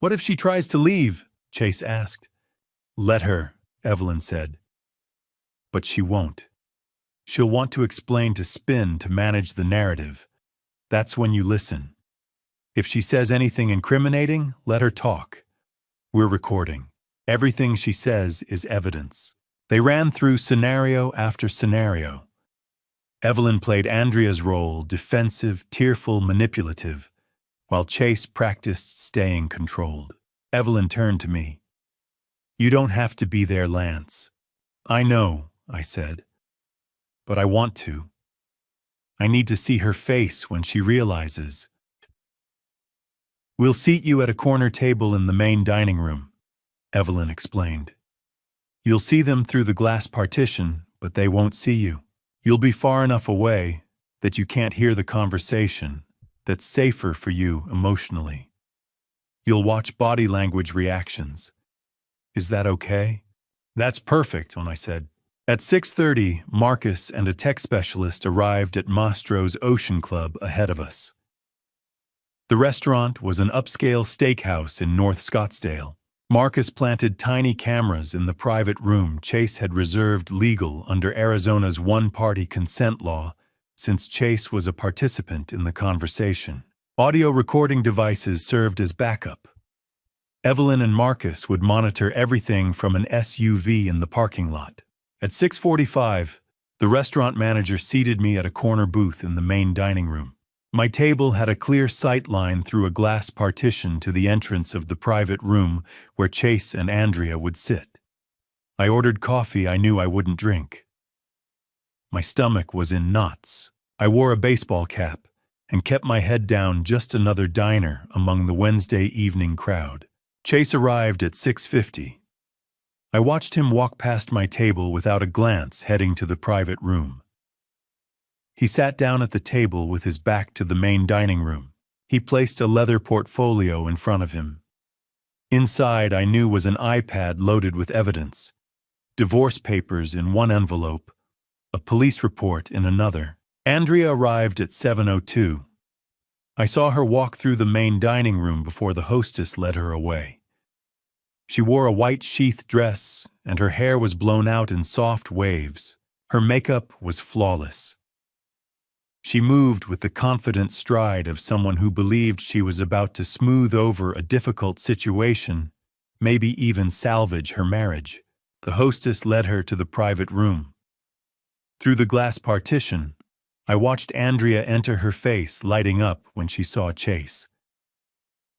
What if she tries to leave? Chase asked. Let her, Evelyn said. But she won't. She'll want to explain, to spin, to manage the narrative. That's when you listen. If she says anything incriminating, let her talk. We're recording. Everything she says is evidence. They ran through scenario after scenario. Evelyn played Andrea's role, defensive, tearful, manipulative, while Chase practiced staying controlled. Evelyn turned to me. You don't have to be there, Lance. I know, I said. But I want to. I need to see her face when she realizes. We'll seat you at a corner table in the main dining room, Evelyn explained. You'll see them through the glass partition, but they won't see you. You'll be far enough away that you can't hear the conversation, that's safer for you emotionally. You'll watch body language reactions. Is that okay? That's perfect, when I said. At 6:30, Marcus and a tech specialist arrived at Mastro's Ocean Club ahead of us. The restaurant was an upscale steakhouse in North Scottsdale. Marcus planted tiny cameras in the private room Chase had reserved legal under Arizona's one-party consent law, since Chase was a participant in the conversation. Audio recording devices served as backup. Evelyn and Marcus would monitor everything from an SUV in the parking lot. At 6:45, the restaurant manager seated me at a corner booth in the main dining room. My table had a clear sight line through a glass partition to the entrance of the private room where Chase and Andrea would sit. I ordered coffee I knew I wouldn't drink. My stomach was in knots. I wore a baseball cap and kept my head down, just another diner among the Wednesday evening crowd. Chase arrived at 6:50. I watched him walk past my table without a glance, heading to the private room. He sat down at the table with his back to the main dining room. He placed a leather portfolio in front of him. Inside, I knew, was an iPad loaded with evidence. Divorce papers in one envelope, a police report in another. Andrea arrived at 7:02. I saw her walk through the main dining room before the hostess led her away. She wore a white sheath dress, and her hair was blown out in soft waves. Her makeup was flawless. She moved with the confident stride of someone who believed she was about to smooth over a difficult situation, maybe even salvage her marriage. The hostess led her to the private room. Through the glass partition, I watched Andrea enter, her face lighting up when she saw Chase.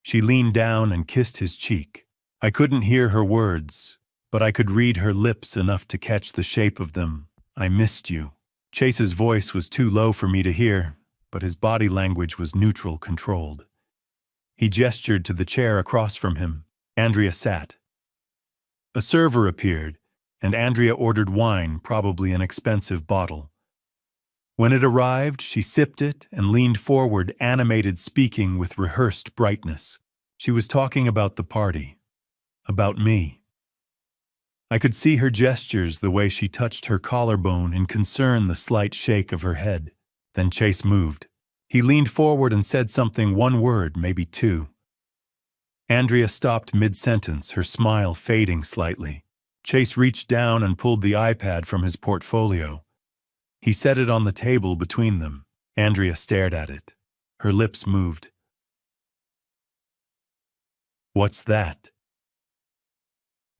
She leaned down and kissed his cheek. I couldn't hear her words, but I could read her lips enough to catch the shape of them. I missed you. Chase's voice was too low for me to hear, but his body language was neutral, controlled. He gestured to the chair across from him. Andrea sat. A server appeared, and Andrea ordered wine, probably an expensive bottle. When it arrived, she sipped it and leaned forward, animated, speaking with rehearsed brightness. She was talking about the party, about me. I could see her gestures, the way she touched her collarbone in concern, the slight shake of her head. Then Chase moved. He leaned forward and said something, one word, maybe two. Andrea stopped mid-sentence, her smile fading slightly. Chase reached down and pulled the iPad from his portfolio. He set it on the table between them. Andrea stared at it. Her lips moved. "What's that?"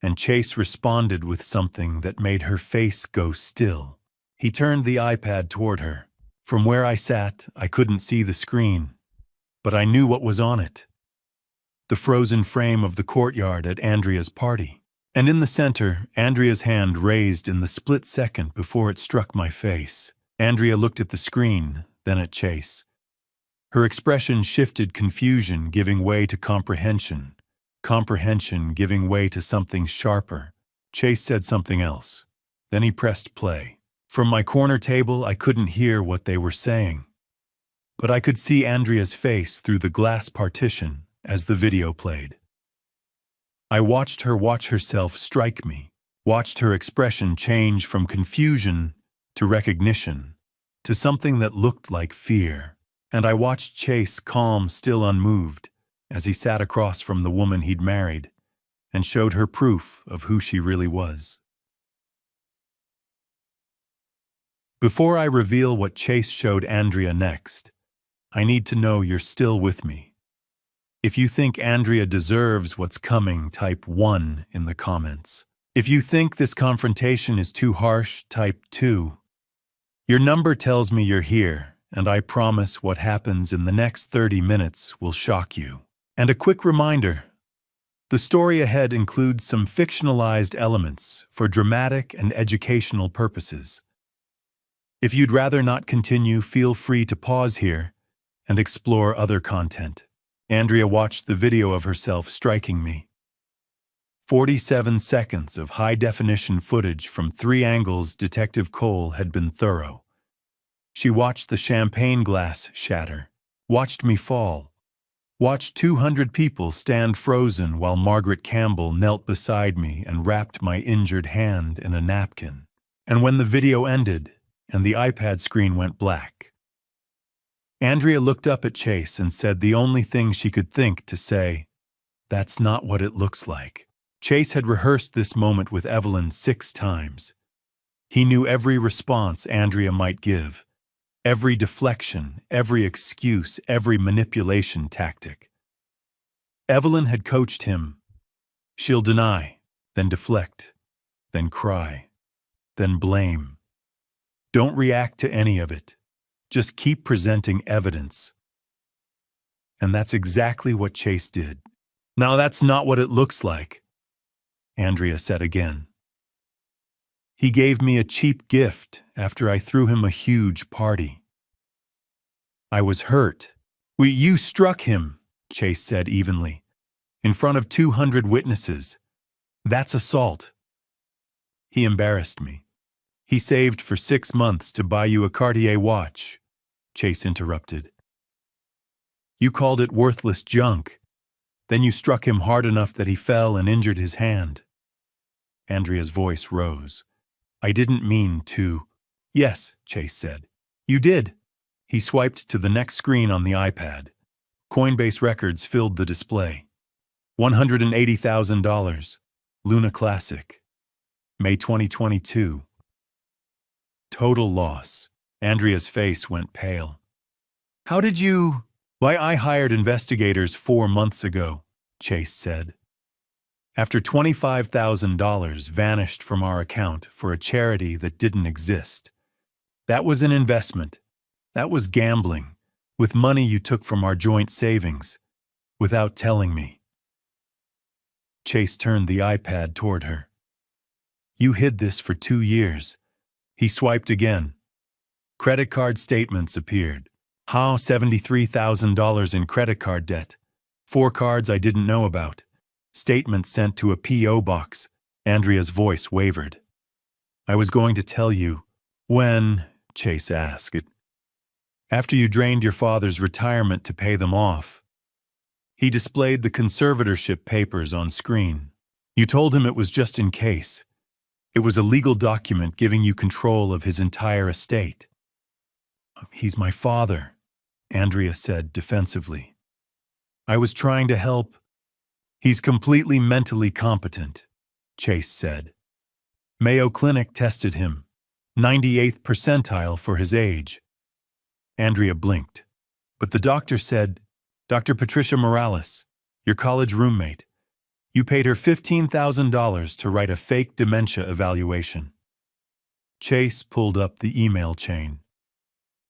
And Chase responded with something that made her face go still. He turned the iPad toward her. From where I sat, I couldn't see the screen, but I knew what was on it. The frozen frame of the courtyard at Andrea's party. And in the center, Andrea's hand raised in the split second before it struck my face. Andrea looked at the screen, then at Chase. Her expression shifted, confusion giving way to comprehension. Comprehension giving way to something sharper. Chase said something else. Then he pressed play. From my corner table, I couldn't hear what they were saying, but I could see Andrea's face through the glass partition as the video played. I watched her watch herself strike me, watched her expression change from confusion to recognition, to something that looked like fear. And I watched Chase, calm, still unmoved, as he sat across from the woman he'd married and showed her proof of who she really was. Before I reveal what Chase showed Andrea next, I need to know you're still with me. If you think Andrea deserves what's coming, type 1 in the comments. If you think this confrontation is too harsh, type 2. Your number tells me you're here, and I promise what happens in the next 30 minutes will shock you. And a quick reminder, the story ahead includes some fictionalized elements for dramatic and educational purposes. If you'd rather not continue, feel free to pause here and explore other content. Andrea watched the video of herself striking me. 47 seconds of high-definition footage from 3 angles. Detective Cole had been thorough. She watched the champagne glass shatter, watched me fall, watched 200 people stand frozen while Margaret Campbell knelt beside me and wrapped my injured hand in a napkin. And when the video ended and the iPad screen went black, Andrea looked up at Chase and said the only thing she could think to say, "That's not what it looks like." Chase had rehearsed this moment with Evelyn 6 times. He knew every response Andrea might give, every deflection, every excuse, every manipulation tactic. Evelyn had coached him. She'll deny, then deflect, then cry, then blame. Don't react to any of it. Just keep presenting evidence. And that's exactly what Chase did. "Now that's not what it looks like," Andrea said again. "He gave me a cheap gift after I threw him a huge party. I was hurt." You struck him," Chase said evenly, "in front of 200 witnesses. That's assault." "He embarrassed me. He saved for 6 months to buy you a Cartier watch," Chase interrupted. "You called it worthless junk. Then you struck him hard enough that he fell and injured his hand." Andrea's voice rose. "I didn't mean to." "Yes," Chase said. "You did." He swiped to the next screen on the iPad. Coinbase records filled the display. $180,000. Luna Classic. May 2022. Total loss. Andrea's face went pale. "How did you—" "Why, I hired investigators 4 months ago," Chase said. "After $25,000 vanished from our account for a charity that didn't exist. That was an investment. That was gambling, with money you took from our joint savings, without telling me." Chase turned the iPad toward her. "You hid this for 2 years. He swiped again. Credit card statements appeared. How $73,000 in credit card debt. 4 cards I didn't know about. Statements sent to a P.O. box. Andrea's voice wavered. "I was going to tell you." "When?" Chase asked. "After you drained your father's retirement to pay them off." He displayed the conservatorship papers on screen. "You told him it was just in case. It was a legal document giving you control of his entire estate. He's my father, Andrea said defensively. I was trying to help. He's completely mentally competent, Chase said. Mayo Clinic tested him, 98th percentile for his age. Andrea blinked, but the doctor said, Dr. Patricia Morales, your college roommate, you paid her $15,000 to write a fake dementia evaluation. Chase pulled up the email chain.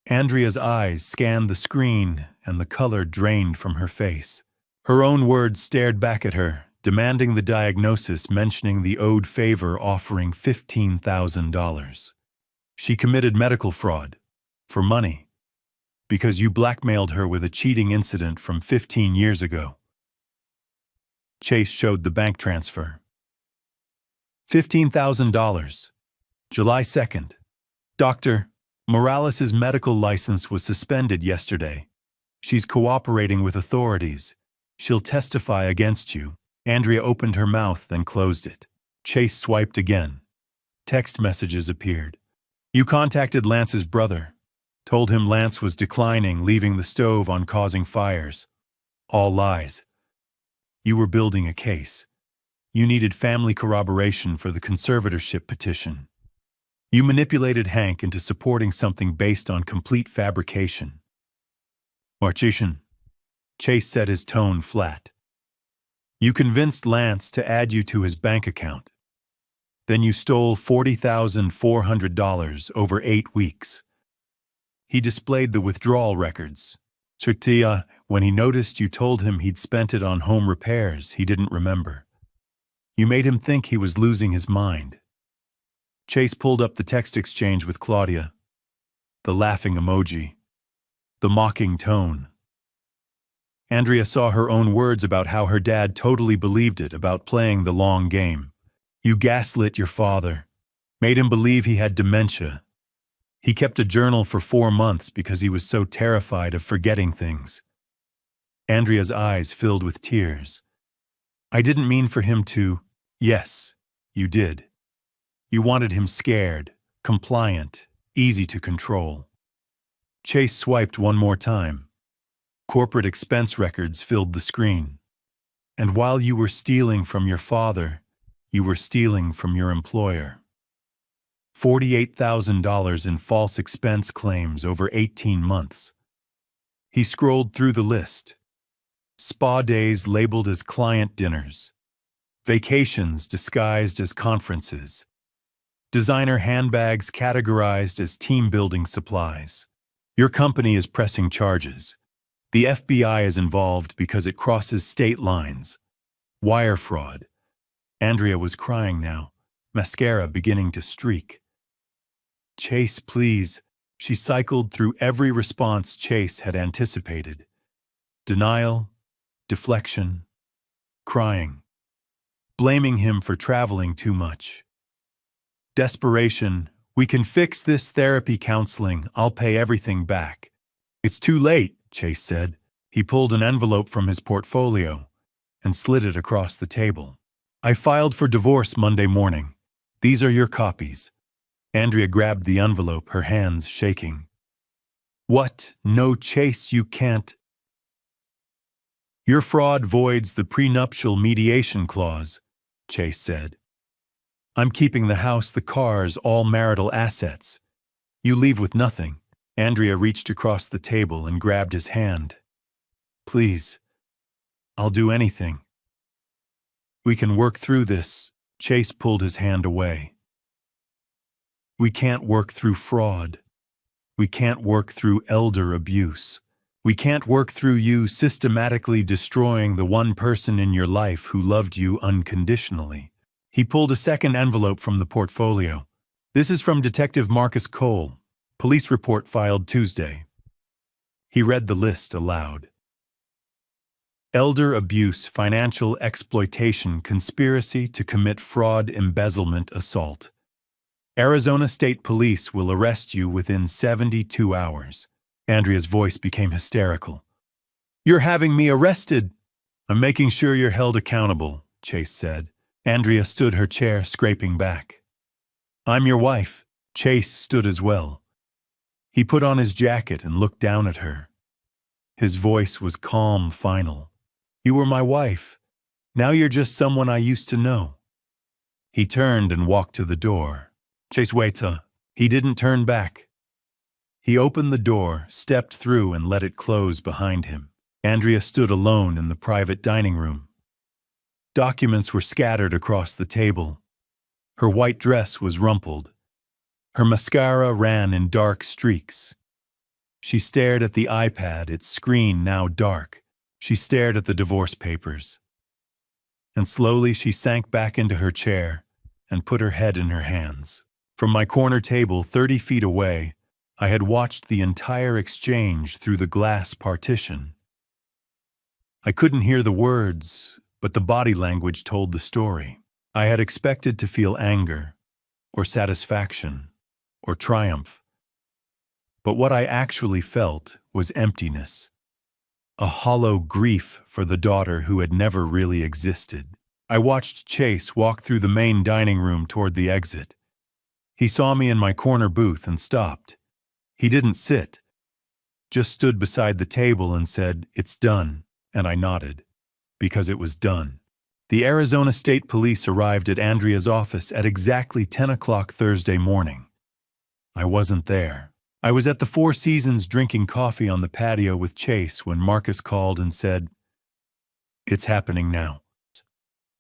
Andrea's eyes scanned the screen and the color drained from her face. Her own words stared back at her, demanding the diagnosis, mentioning the owed favor offering $15,000. She committed medical fraud. For money. Because you blackmailed her with a cheating incident from 15 years ago. Chase showed the bank transfer. $15,000. July 2nd. Dr. Morales' medical license was suspended yesterday. She's cooperating with authorities. She'll testify against you. Andrea opened her mouth, then closed it. Chase swiped again. Text messages appeared. You contacted Lance's brother. Told him Lance was declining, leaving the stove on, causing fires. All lies. You were building a case. You needed family corroboration for the conservatorship petition. You manipulated Hank into supporting something based on complete fabrication. Marchician. Chase set his tone flat. You convinced Lance to add you to his bank account. Then you stole $40,400 over 8 weeks. He displayed the withdrawal records. Chertia, when he noticed you told him he'd spent it on home repairs, he didn't remember. You made him think he was losing his mind. Chase pulled up the text exchange with Claudia. The laughing emoji. The mocking tone. Andrea saw her own words about how her dad totally believed it, about playing the long game. You gaslit your father. Made him believe he had dementia. He kept a journal for 4 months because he was so terrified of forgetting things. Andrea's eyes filled with tears. I didn't mean for him to. Yes, you did. You wanted him scared, compliant, easy to control. Chase swiped one more time. Corporate expense records filled the screen. And while you were stealing from your father, you were stealing from your employer. $48,000 in false expense claims over 18 months. He scrolled through the list. Spa days labeled as client dinners. Vacations disguised as conferences. Designer handbags categorized as team-building supplies. Your company is pressing charges. The FBI is involved because it crosses state lines. Wire fraud. Andrea was crying now, mascara beginning to streak. Chase, please. She cycled through every response Chase had anticipated. Denial, deflection, crying, blaming him for traveling too much. Desperation, we can fix this, therapy, counseling, I'll pay everything back. It's too late, Chase said. He pulled an envelope from his portfolio and slid it across the table. I filed for divorce Monday morning. These are your copies. Andrea grabbed the envelope, her hands shaking. What? No, Chase, you can't. Your fraud voids the prenuptial mediation clause, Chase said. I'm keeping the house, the cars, all marital assets. You leave with nothing. Andrea reached across the table and grabbed his hand. Please, I'll do anything. We can work through this. Chase pulled his hand away. We can't work through fraud. We can't work through elder abuse. We can't work through you systematically destroying the one person in your life who loved you unconditionally. He pulled a second envelope from the portfolio. This is from Detective Marcus Cole. Police report filed Tuesday. He read the list aloud. Elder abuse, financial exploitation, conspiracy to commit fraud, embezzlement, assault. Arizona State Police will arrest you within 72 hours. Andrea's voice became hysterical. You're having me arrested. I'm making sure you're held accountable, Chase said. Andrea stood her chair, scraping back. I'm your wife. Chase stood as well. He put on his jacket and looked down at her. His voice was calm, final. You were my wife. Now you're just someone I used to know. He turned and walked to the door. Chase, wait. He didn't turn back. He opened the door, stepped through, and let it close behind him. Andrea stood alone in the private dining room. Documents were scattered across the table. Her white dress was rumpled. Her mascara ran in dark streaks. She stared at the iPad, its screen now dark. She stared at the divorce papers. And slowly she sank back into her chair and put her head in her hands. From my corner table 30 feet away, I had watched the entire exchange through the glass partition. I couldn't hear the words, but the body language told the story. I had expected to feel anger, or satisfaction, or triumph. But what I actually felt was emptiness. A hollow grief for the daughter who had never really existed. I watched Chase walk through the main dining room toward the exit. He saw me in my corner booth and stopped. He didn't sit, just stood beside the table and said, "It's done," and I nodded, because it was done. The Arizona State Police arrived at Andrea's office at exactly 10 o'clock Thursday morning. I wasn't there. I was at the Four Seasons drinking coffee on the patio with Chase when Marcus called and said, "It's happening now."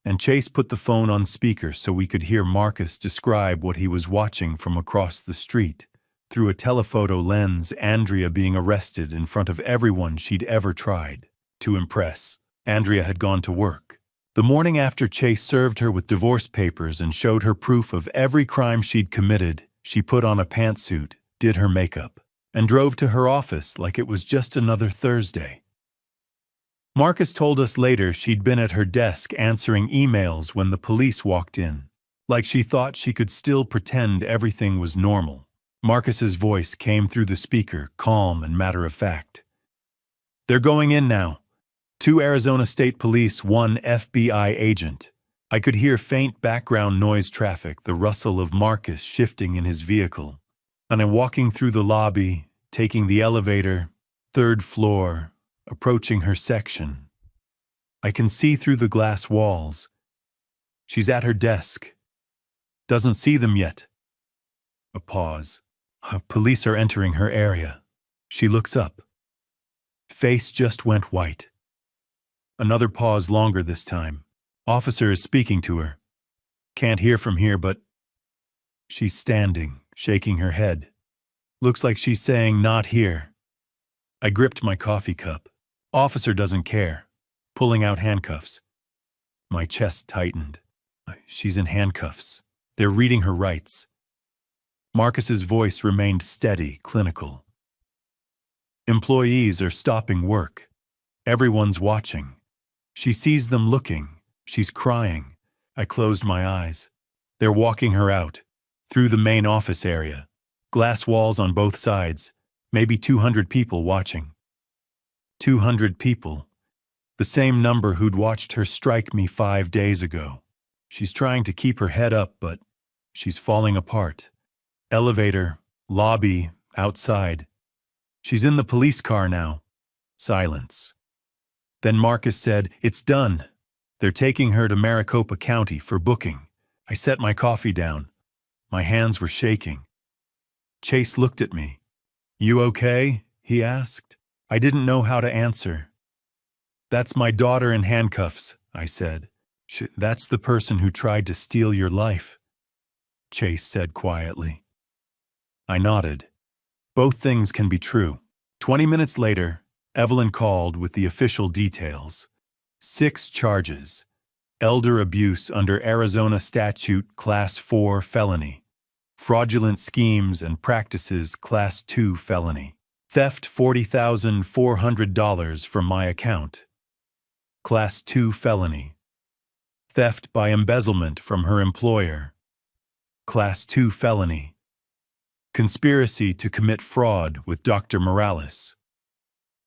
And Chase put the phone on speaker so we could hear Marcus describe what he was watching from across the street. Through a telephoto lens, Andrea being arrested in front of everyone she'd ever tried to impress. Andrea had gone to work. The morning after Chase served her with divorce papers and showed her proof of every crime she'd committed, she put on a pantsuit, did her makeup, and drove to her office like it was just another Thursday. Marcus told us later she'd been at her desk answering emails when the police walked in, like she thought she could still pretend everything was normal. Marcus's voice came through the speaker, calm and matter-of-fact. "They're going in now. 2 Arizona State Police, 1 FBI agent." I could hear faint background noise traffic, the rustle of Marcus shifting in his vehicle. And I'm walking through the lobby, taking the elevator, 3rd floor, approaching her section. I can see through the glass walls. She's at her desk. Doesn't see them yet. A pause. Police are entering her area. She looks up. Face just went white. Another pause, longer this time. Officer is speaking to her. Can't hear from here, but she's standing, shaking her head. Looks like she's saying, "Not here." I gripped my coffee cup. Officer doesn't care. Pulling out handcuffs. My chest tightened. She's in handcuffs. They're reading her rights. Marcus's voice remained steady, clinical. Employees are stopping work. Everyone's watching. She sees them looking. She's crying. I closed my eyes. They're walking her out, through the main office area. Glass walls on both sides. Maybe 200 people watching. 200 people. The same number who'd watched her strike me 5 days ago. She's trying to keep her head up, but she's falling apart. Elevator, lobby, outside. She's in the police car now. Silence. Then Marcus said, "It's done. They're taking her to Maricopa County for booking." I set my coffee down. My hands were shaking. Chase looked at me. "You okay?" he asked. I didn't know how to answer. "That's my daughter in handcuffs," I said. "That's the person who tried to steal your life," Chase said quietly. I nodded. Both things can be true. 20 minutes later, Evelyn called with the official details. 6 charges. Elder abuse under Arizona Statute Class 4 felony. Fraudulent schemes and practices Class 2 felony. Theft $40,400 from my account. Class 2 felony. Theft by embezzlement from her employer. Class 2 felony. Conspiracy to commit fraud with Dr. Morales.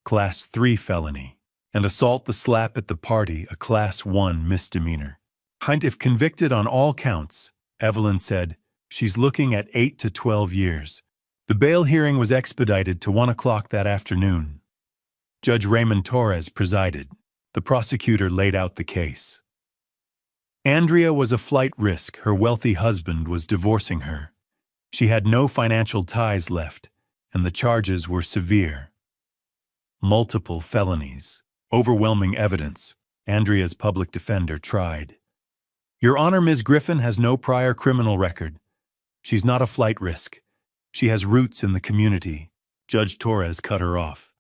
Class 3 felony. And assault the slap at the party, a Class 1 misdemeanor. If convicted on all counts, Evelyn said, She's looking at 8 to 12 years. The bail hearing was expedited to 1 o'clock that afternoon. Judge Raymond Torres presided. The prosecutor laid out the case. Andrea was a flight risk. Her wealthy husband was divorcing her. She had no financial ties left, and the charges were severe. Multiple felonies, overwhelming evidence. Andrea's public defender tried. Your Honor, Ms. Griffin has no prior criminal record. She's not a flight risk. She has roots in the community. Judge Torres cut her off.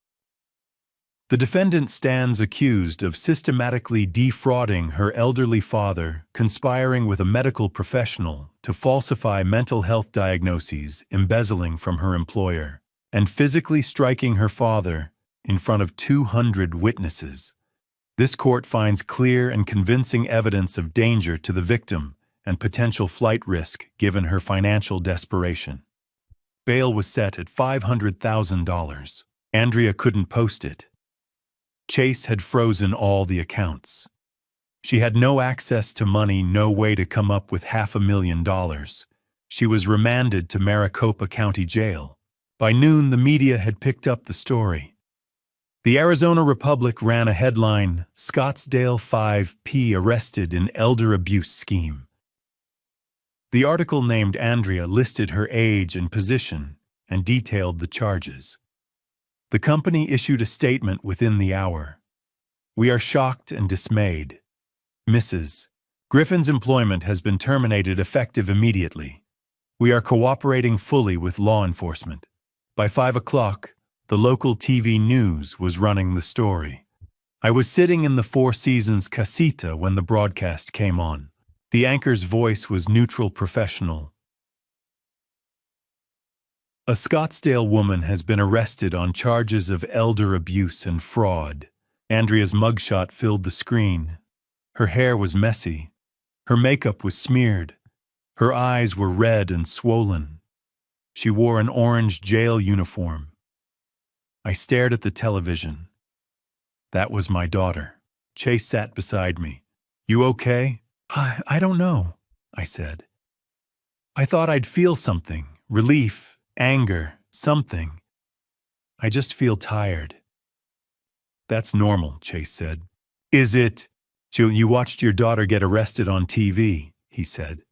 The defendant stands accused of systematically defrauding her elderly father, conspiring with a medical professional to falsify mental health diagnoses, embezzling from her employer, and physically striking her father in front of 200 witnesses. This court finds clear and convincing evidence of danger to the victim and potential flight risk given her financial desperation. Bail was set at $500,000. Andrea couldn't post it. Chase had frozen all the accounts. She had no access to money, no way to come up with $500,000. She was remanded to Maricopa County Jail. By noon, the media had picked up the story. The Arizona Republic ran a headline, Scottsdale 5P arrested in elder abuse scheme. The article named Andrea, listed her age and position, and detailed the charges. The company issued a statement within the hour. We are shocked and dismayed. Mrs. Griffin's employment has been terminated effective immediately. We are cooperating fully with law enforcement. By 5 o'clock, the local TV news was running the story. I was sitting in the Four Seasons casita when the broadcast came on. The anchor's voice was neutral, professional. A Scottsdale woman has been arrested on charges of elder abuse and fraud. Andrea's mugshot filled the screen. Her hair was messy. Her makeup was smeared. Her eyes were red and swollen. She wore an orange jail uniform. I stared at the television. That was my daughter. Chase sat beside me. You okay? I don't know, I said. I thought I'd feel something, relief, anger, something. I just feel tired. That's normal, Chase said. Is it? You watched your daughter get arrested on TV, he said.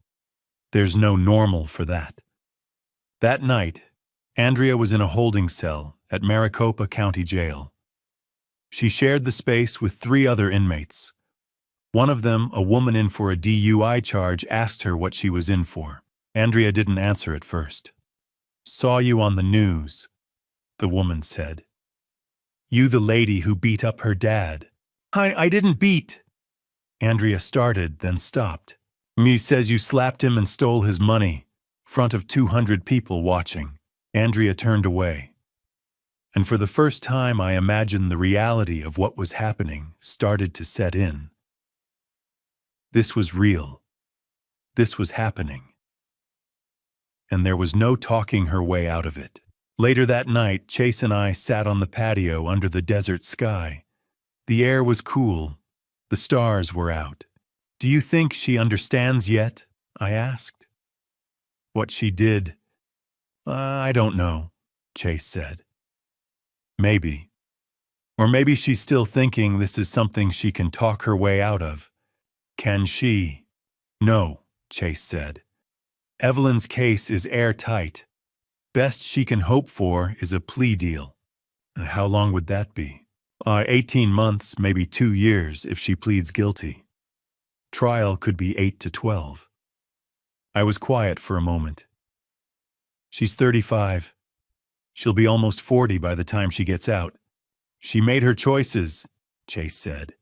There's no normal for that. That night, Andrea was in a holding cell at Maricopa County Jail. She shared the space with 3 other inmates. One of them, a woman in for a DUI charge, asked her what she was in for. Andrea didn't answer at first. Saw you on the news, the woman said. You the lady who beat up her dad. I didn't beat. Andrea started, then stopped. Me says you slapped him and stole his money. Front of 200 people watching. Andrea turned away. And for the first time, I imagined the reality of what was happening started to set in. This was real. This was happening. And there was no talking her way out of it. Later that night, Chase and I sat on the patio under the desert sky. The air was cool. The stars were out. Do you think she understands yet? I asked. What she did? I don't know, Chase said. Maybe. Or maybe she's still thinking this is something she can talk her way out of. Can she? No, Chase said. Evelyn's case is airtight. Best she can hope for is a plea deal. How long would that be? 18 months, maybe 2 years if she pleads guilty. Trial could be 8 to 12. I was quiet for a moment. She's 35. She'll be almost 40 by the time she gets out. She made her choices, Chase said.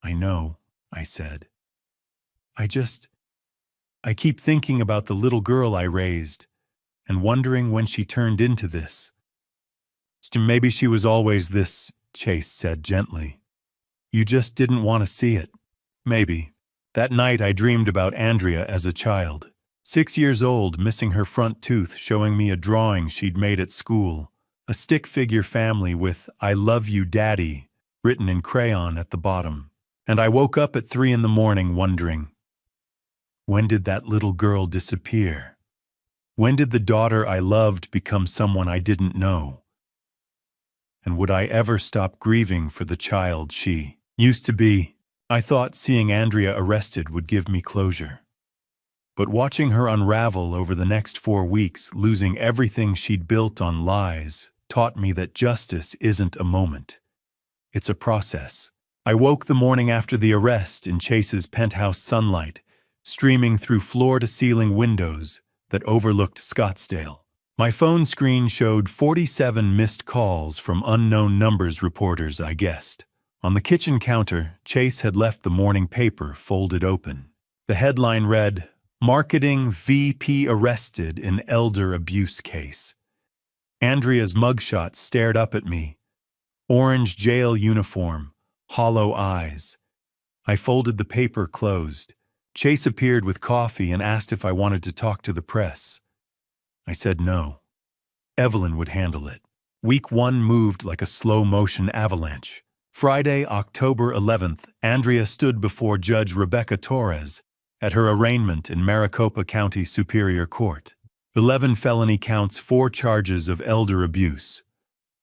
I know, I said. I keep thinking about the little girl I raised and wondering when she turned into this. Maybe she was always this, Chase said gently. You just didn't want to see it. Maybe. That night I dreamed about Andrea as a child. 6 years old, missing her front tooth, showing me a drawing she'd made at school. A stick figure family with I love you, Daddy, written in crayon at the bottom. And I woke up at 3 in the morning wondering, when did that little girl disappear? When did the daughter I loved become someone I didn't know? And would I ever stop grieving for the child she used to be? I thought seeing Andrea arrested would give me closure. But watching her unravel over the next 4 weeks, losing everything she'd built on lies, taught me that justice isn't a moment. It's a process. I woke the morning after the arrest in Chase's penthouse sunlight, streaming through floor-to-ceiling windows that overlooked Scottsdale. My phone screen showed 47 missed calls from unknown numbers reporters, I guessed. On the kitchen counter, Chase had left the morning paper folded open. The headline read, "Marketing VP Arrested in Elder Abuse Case." Andrea's mugshot stared up at me. Orange jail uniform, hollow eyes. I folded the paper closed. Chase appeared with coffee and asked if I wanted to talk to the press. I said no. Evelyn would handle it. Week 1 moved like a slow-motion avalanche. Friday, October 11th, Andrea stood before Judge Rebecca Torres at her arraignment in Maricopa County Superior Court. 11 felony counts, 4 charges of elder abuse,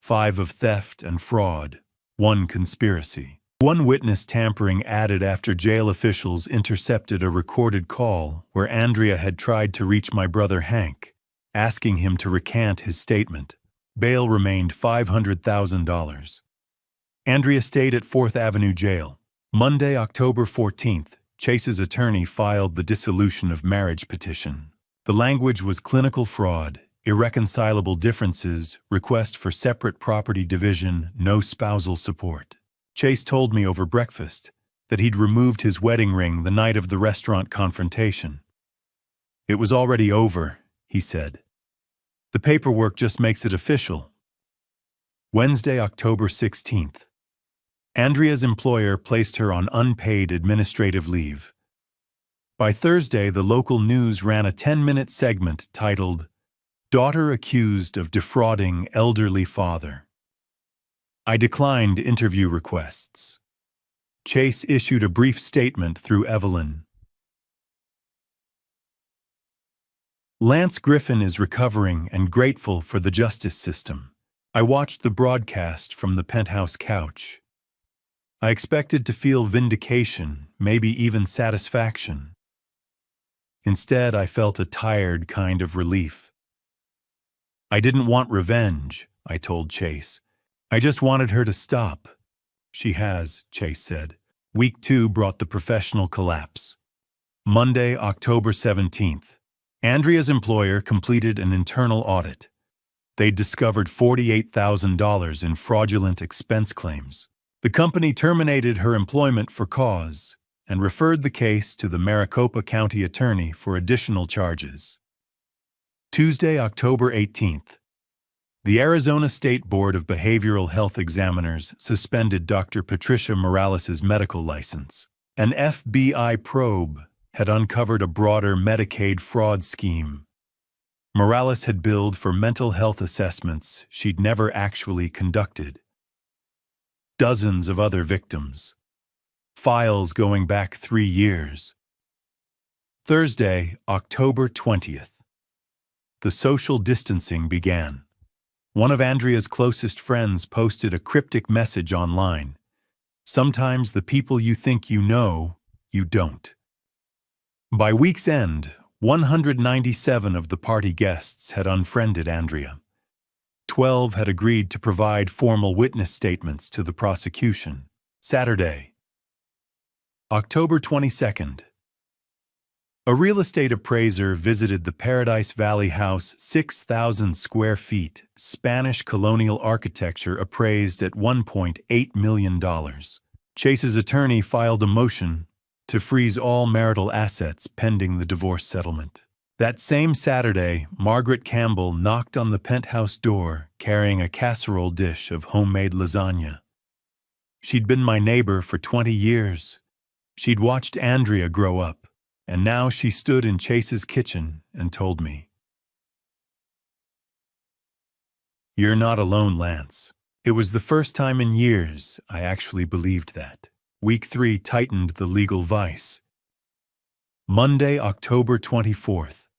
5 of theft and fraud, 1 conspiracy. 1 witness tampering added after jail officials intercepted a recorded call where Andrea had tried to reach my brother Hank, asking him to recant his statement. Bail remained $500,000. Andrea stayed at 4th Avenue Jail. Monday, October 14th, Chase's attorney filed the dissolution of marriage petition. The language was clinical fraud, irreconcilable differences, request for separate property division, no spousal support. Chase told me over breakfast that he'd removed his wedding ring the night of the restaurant confrontation. It was already over, he said. The paperwork just makes it official. Wednesday, October 16th. Andrea's employer placed her on unpaid administrative leave. By Thursday, the local news ran a 10-minute segment titled, "Daughter Accused of Defrauding Elderly Father." I declined interview requests. Chase issued a brief statement through Evelyn. Lance Griffin is recovering and grateful for the justice system. I watched the broadcast from the penthouse couch. I expected to feel vindication, maybe even satisfaction. Instead, I felt a tired kind of relief. I didn't want revenge, I told Chase. I just wanted her to stop. She has, Chase said. Week 2 brought the professional collapse. Monday, October 17th. Andrea's employer completed an internal audit. They'd discovered $48,000 in fraudulent expense claims. The company terminated her employment for cause and referred the case to the Maricopa County Attorney for additional charges. Tuesday, October 18th. The Arizona State Board of Behavioral Health Examiners suspended Dr. Patricia Morales' medical license. An FBI probe had uncovered a broader Medicaid fraud scheme. Morales had billed for mental health assessments she'd never actually conducted. Dozens of other victims. Files going back 3 years. Thursday, October 20th. The social distancing began. One of Andrea's closest friends posted a cryptic message online. Sometimes the people you think you know, you don't. By week's end, 197 of the party guests had unfriended Andrea. 12 had agreed to provide formal witness statements to the prosecution. Saturday, October 22nd. A real estate appraiser visited the Paradise Valley house, 6,000 square feet, Spanish colonial architecture appraised at $1.8 million. Chase's attorney filed a motion to freeze all marital assets pending the divorce settlement. That same Saturday, Margaret Campbell knocked on the penthouse door carrying a casserole dish of homemade lasagna. She'd been my neighbor for 20 years. She'd watched Andrea grow up, and now she stood in Chase's kitchen and told me, "You're not alone, Lance." It was the first time in years I actually believed that. Week 3 tightened the legal vice. Monday, October 24th.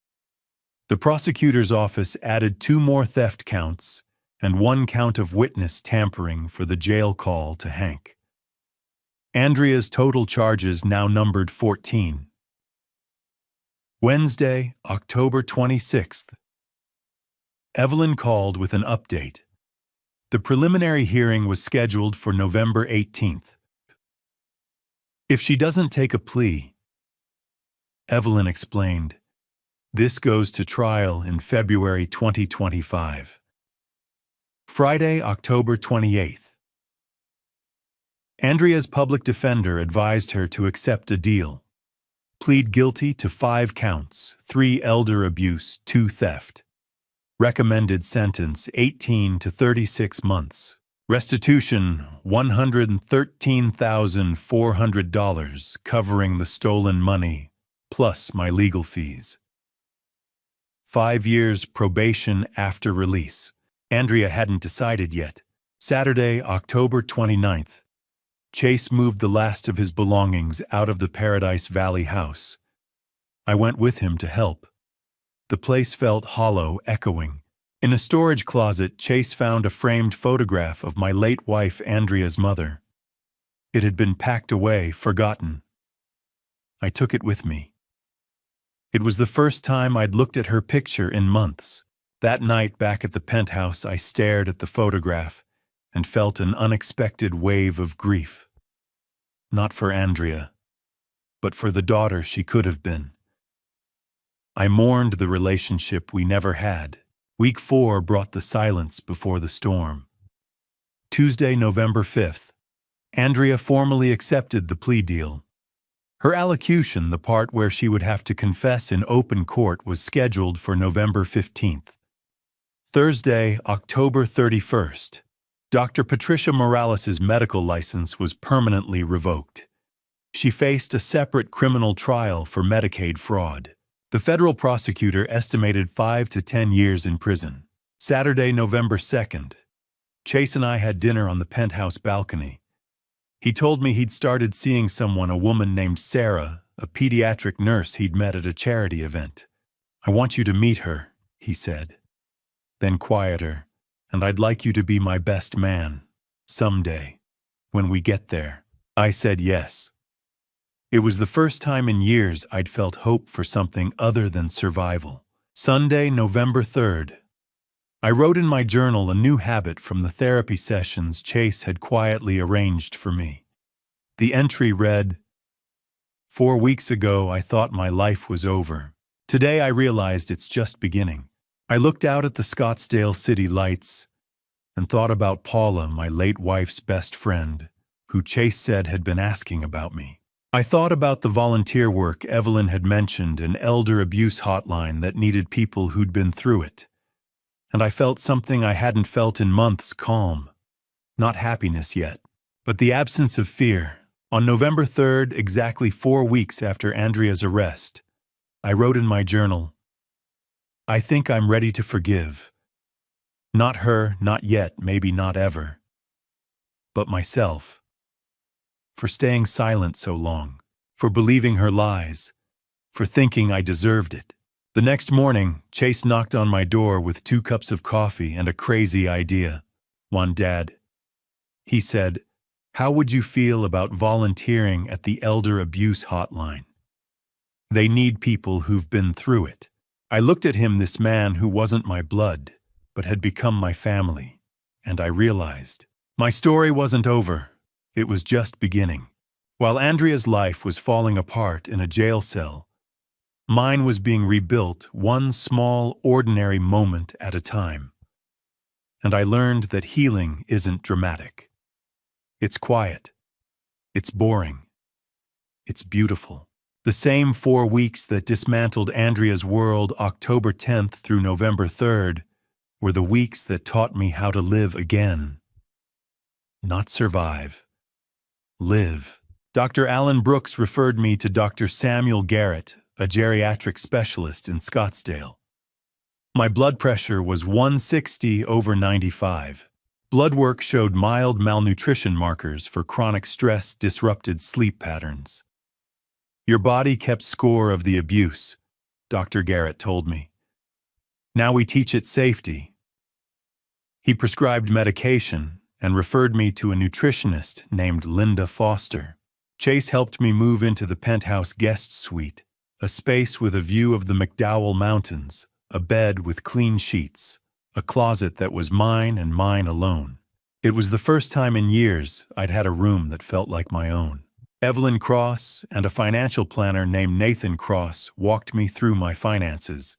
The prosecutor's office added 2 more theft counts and 1 count of witness tampering for the jail call to Hank. Andrea's total charges now numbered 14. Wednesday, October 26th. Evelyn called with an update. The preliminary hearing was scheduled for November 18th. If she doesn't take a plea, Evelyn explained, this goes to trial in February 2025. Friday, October 28th. Andrea's public defender advised her to accept a deal. Plead guilty to 5 counts, 3 elder abuse, 2 theft. Recommended sentence 18 to 36 months. Restitution $113,400 covering the stolen money, plus my legal fees. 5 years probation after release. Andrea hadn't decided yet. Saturday, October 29th. Chase moved the last of his belongings out of the Paradise Valley house. I went with him to help. The place felt hollow, echoing. In a storage closet, Chase found a framed photograph of my late wife Andrea's mother. It had been packed away, forgotten. I took it with me. It was the first time I'd looked at her picture in months. That night back at the penthouse, I stared at the photograph and felt an unexpected wave of grief. Not for Andrea, but for the daughter she could have been. I mourned the relationship we never had. Week 4 brought the silence before the storm. Tuesday, November 5th. Andrea formally accepted the plea deal. Her allocution, the part where she would have to confess in open court, was scheduled for November 15th. Thursday, October 31st. Dr. Patricia Morales' medical license was permanently revoked. She faced a separate criminal trial for Medicaid fraud. The federal prosecutor estimated 5 to 10 years in prison. Saturday, November 2nd. Chase and I had dinner on the penthouse balcony. He told me he'd started seeing someone, a woman named Sarah, a pediatric nurse he'd met at a charity event. I want you to meet her, he said. Then quieter, and I'd like you to be my best man, someday, when we get there. I said yes. It was the first time in years I'd felt hope for something other than survival. Sunday, November 3rd. I wrote in my journal a new habit from the therapy sessions Chase had quietly arranged for me. The entry read, 4 weeks ago I thought my life was over. Today I realized it's just beginning. I looked out at the Scottsdale city lights and thought about Paula, my late wife's best friend, who Chase said had been asking about me. I thought about the volunteer work Evelyn had mentioned, an elder abuse hotline that needed people who'd been through it. And I felt something I hadn't felt in months, calm. Not happiness yet, but the absence of fear. On November 3rd, exactly 4 weeks after Andrea's arrest, I wrote in my journal, I think I'm ready to forgive. Not her, not yet, maybe not ever. But myself. For staying silent so long, for believing her lies, for thinking I deserved it. The next morning, Chase knocked on my door with 2 cups of coffee and a crazy idea. One, Dad. He said, how would you feel about volunteering at the elder abuse hotline? They need people who've been through it. I looked at him, this man who wasn't my blood, but had become my family, and I realized my story wasn't over. It was just beginning. While Andrea's life was falling apart in a jail cell, mine was being rebuilt one small, ordinary moment at a time. And I learned that healing isn't dramatic. It's quiet. It's boring. It's beautiful. The same 4 weeks that dismantled Andrea's world, October 10th through November 3rd, were the weeks that taught me how to live again. Not survive. Live. Dr. Alan Brooks referred me to Dr. Samuel Garrett, a geriatric specialist in Scottsdale. My blood pressure was 160/95. Blood work showed mild malnutrition markers for chronic stress disrupted sleep patterns. Your body kept score of the abuse, Dr. Garrett told me. Now we teach it safety. He prescribed medication and referred me to a nutritionist named Linda Foster. Chase helped me move into the penthouse guest suite, a space with a view of the McDowell Mountains, a bed with clean sheets, a closet that was mine and mine alone. It was the first time in years I'd had a room that felt like my own. Evelyn Cross and a financial planner named Nathan Cross walked me through my finances.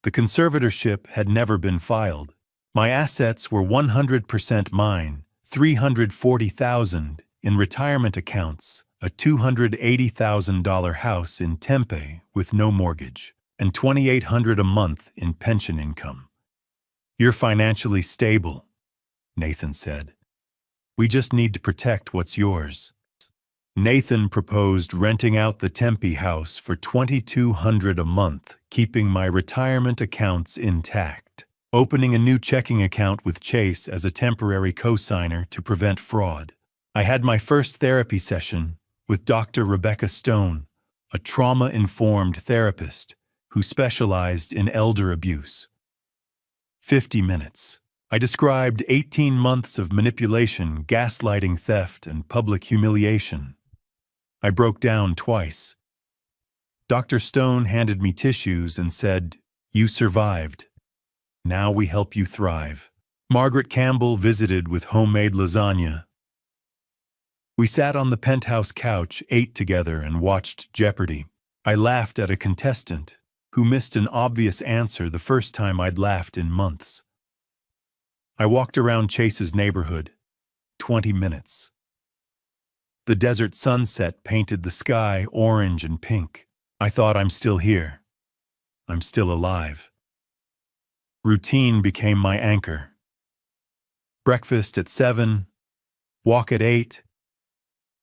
The conservatorship had never been filed. My assets were 100% mine, $340,000 in retirement accounts, a $280,000 house in Tempe with no mortgage, and $2,800 a month in pension income. You're financially stable, Nathan said. We just need to protect what's yours. Nathan proposed renting out the Tempe house for $2,200 a month, keeping my retirement accounts intact, opening a new checking account with Chase as a temporary co-signer to prevent fraud. I had my first therapy session with Dr. Rebecca Stone, a trauma-informed therapist who specialized in elder abuse. 50 minutes. I described 18 months of manipulation, gaslighting, theft, and public humiliation. I broke down twice. Dr. Stone handed me tissues and said, "You survived. Now we help you thrive." Margaret Campbell visited with homemade lasagna. We sat on the penthouse couch, ate together, and watched Jeopardy. I laughed at a contestant who missed an obvious answer the first time I'd laughed in months. I walked around Chase's neighborhood. 20 minutes. The desert sunset painted the sky orange and pink. I thought, I'm still here. I'm still alive. Routine became my anchor. Breakfast at 7, walk at 8,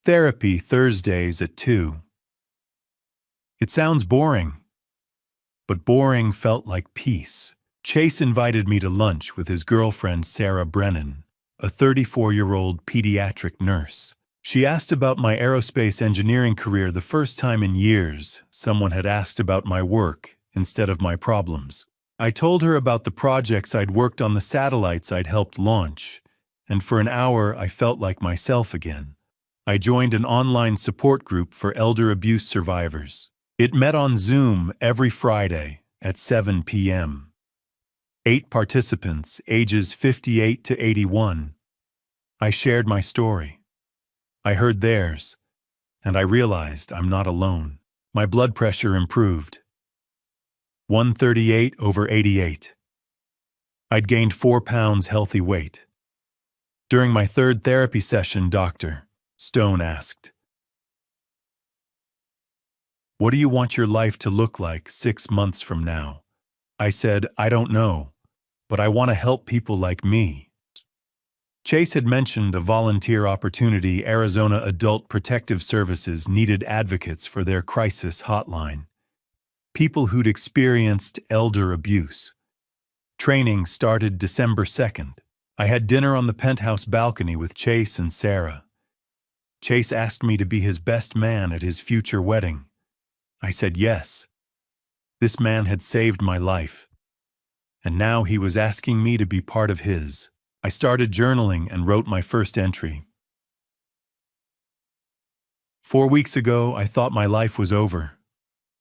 therapy Thursdays at 2. It sounds boring, but boring felt like peace. Chase invited me to lunch with his girlfriend Sarah Brennan, a 34-year-old pediatric nurse. She asked about my aerospace engineering career the first time in years someone had asked about my work instead of my problems. I told her about the projects I'd worked on, the satellites I'd helped launch, and for an hour I felt like myself again. I joined an online support group for elder abuse survivors. It met on Zoom every Friday at 7 p.m. 8 participants, ages 58 to 81. I shared my story. I heard theirs, and I realized I'm not alone. My blood pressure improved. 138/88. I'd gained 4 pounds healthy weight. During my third therapy session, Dr. Stone asked, "What do you want your life to look like 6 months from now?" I said, "I don't know, but I want to help people like me." Chase had mentioned a volunteer opportunity. Arizona Adult Protective Services needed advocates for their crisis hotline. People who'd experienced elder abuse. Training started December 2nd. I had dinner on the penthouse balcony with Chase and Sarah. Chase asked me to be his best man at his future wedding. I said yes. This man had saved my life, and now he was asking me to be part of his. I started journaling and wrote my first entry. 4 weeks ago, I thought my life was over.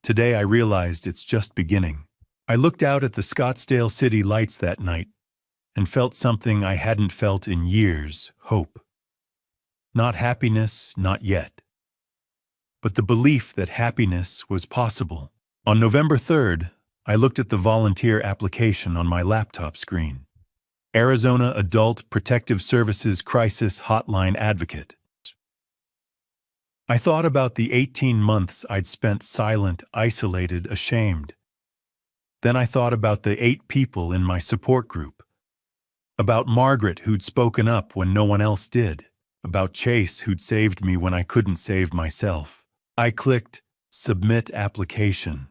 Today, I realized it's just beginning. I looked out at the Scottsdale city lights that night and felt something I hadn't felt in years: hope. Not happiness, not yet, but the belief that happiness was possible. On November 3rd, I looked at the volunteer application on my laptop screen. Arizona Adult Protective Services Crisis Hotline Advocate. I thought about the 18 months I'd spent silent, isolated, ashamed. Then I thought about the 8 people in my support group. About Margaret, who'd spoken up when no one else did. About Chase, who'd saved me when I couldn't save myself. I clicked Submit Application.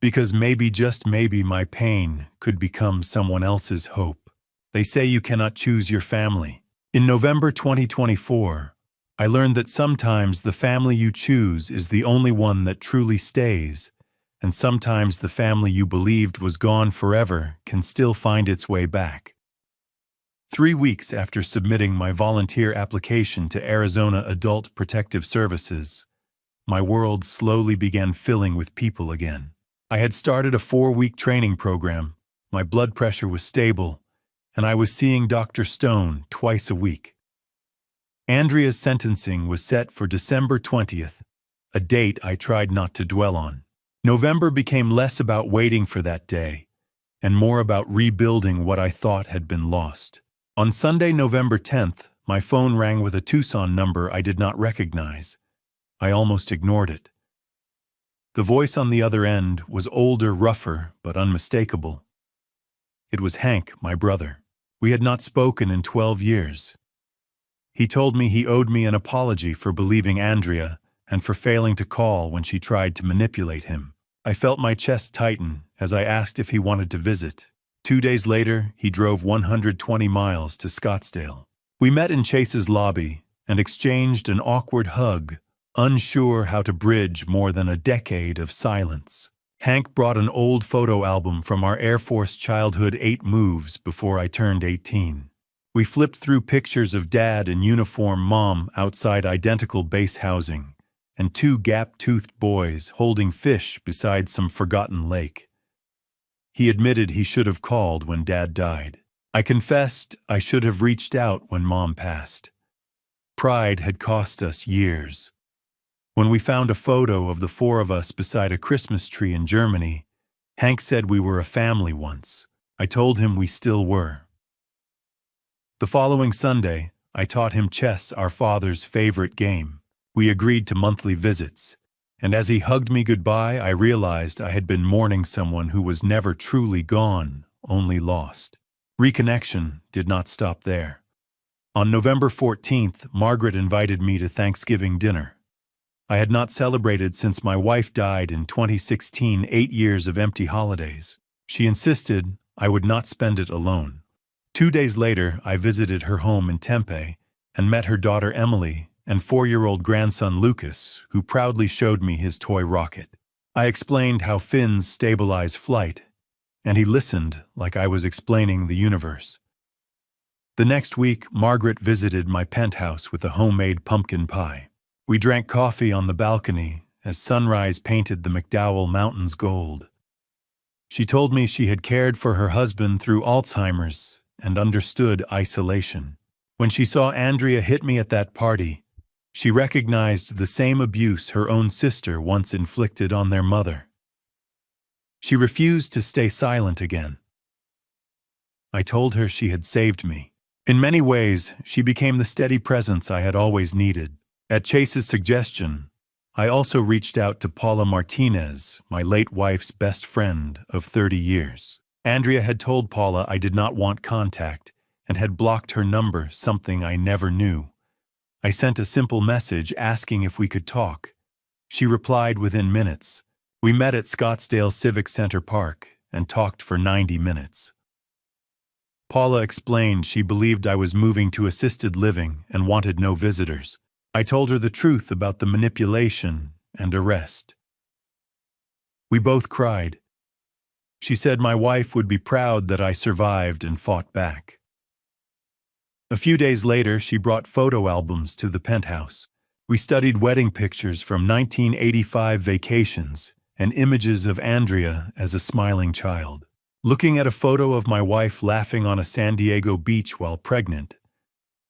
Because maybe, just maybe, my pain could become someone else's hope. They say you cannot choose your family. In November 2024, I learned that sometimes the family you choose is the only one that truly stays, and sometimes the family you believed was gone forever can still find its way back. 3 weeks after submitting my volunteer application to Arizona Adult Protective Services, my world slowly began filling with people again. I had started a 4-week training program, my blood pressure was stable, and I was seeing Dr. Stone twice a week. Andrea's sentencing was set for December 20th, a date I tried not to dwell on. November became less about waiting for that day, and more about rebuilding what I thought had been lost. On Sunday, November 10th, my phone rang with a Tucson number I did not recognize. I almost ignored it. The voice on the other end was older, rougher, but unmistakable. It was Hank, my brother. We had not spoken in 12 years. He told me he owed me an apology for believing Andrea and for failing to call when she tried to manipulate him. I felt my chest tighten as I asked if he wanted to visit. 2 days later, he drove 120 miles to Scottsdale. We met in Chase's lobby and exchanged an awkward hug, unsure how to bridge more than a decade of silence. Hank brought an old photo album from our Air Force childhood 8 moves before I turned 18. We flipped through pictures of Dad in uniform, Mom outside identical base housing, and 2 gap-toothed boys holding fish beside some forgotten lake. He admitted he should have called when Dad died. I confessed I should have reached out when Mom passed. Pride had cost us years. When we found a photo of the 4 of us beside a Christmas tree in Germany, Hank said we were a family once. I told him we still were. The following Sunday, I taught him chess, our father's favorite game. We agreed to monthly visits, and as he hugged me goodbye, I realized I had been mourning someone who was never truly gone, only lost. Reconnection did not stop there. On November 14th, Margaret invited me to Thanksgiving dinner. I had not celebrated since my wife died in 2016, 8 years of empty holidays. She insisted I would not spend it alone. 2 days later, I visited her home in Tempe and met her daughter Emily and 4-year-old grandson Lucas, who proudly showed me his toy rocket. I explained how fins stabilize flight, and he listened like I was explaining the universe. The next week, Margaret visited my penthouse with a homemade pumpkin pie. We drank coffee on the balcony as sunrise painted the McDowell Mountains gold. She told me she had cared for her husband through Alzheimer's and understood isolation. When she saw Andrea hit me at that party, she recognized the same abuse her own sister once inflicted on their mother. She refused to stay silent again. I told her she had saved me. In many ways, she became the steady presence I had always needed. At Chase's suggestion, I also reached out to Paula Martinez, my late wife's best friend of 30 years. Andrea had told Paula I did not want contact and had blocked her number, something I never knew. I sent a simple message asking if we could talk. She replied within minutes. We met at Scottsdale Civic Center Park and talked for 90 minutes. Paula explained she believed I was moving to assisted living and wanted no visitors. I told her the truth about the manipulation and arrest. We both cried. She said my wife would be proud that I survived and fought back. A few days later, she brought photo albums to the penthouse. We studied wedding pictures from 1985 vacations and images of Andrea as a smiling child. Looking at a photo of my wife laughing on a San Diego beach while pregnant,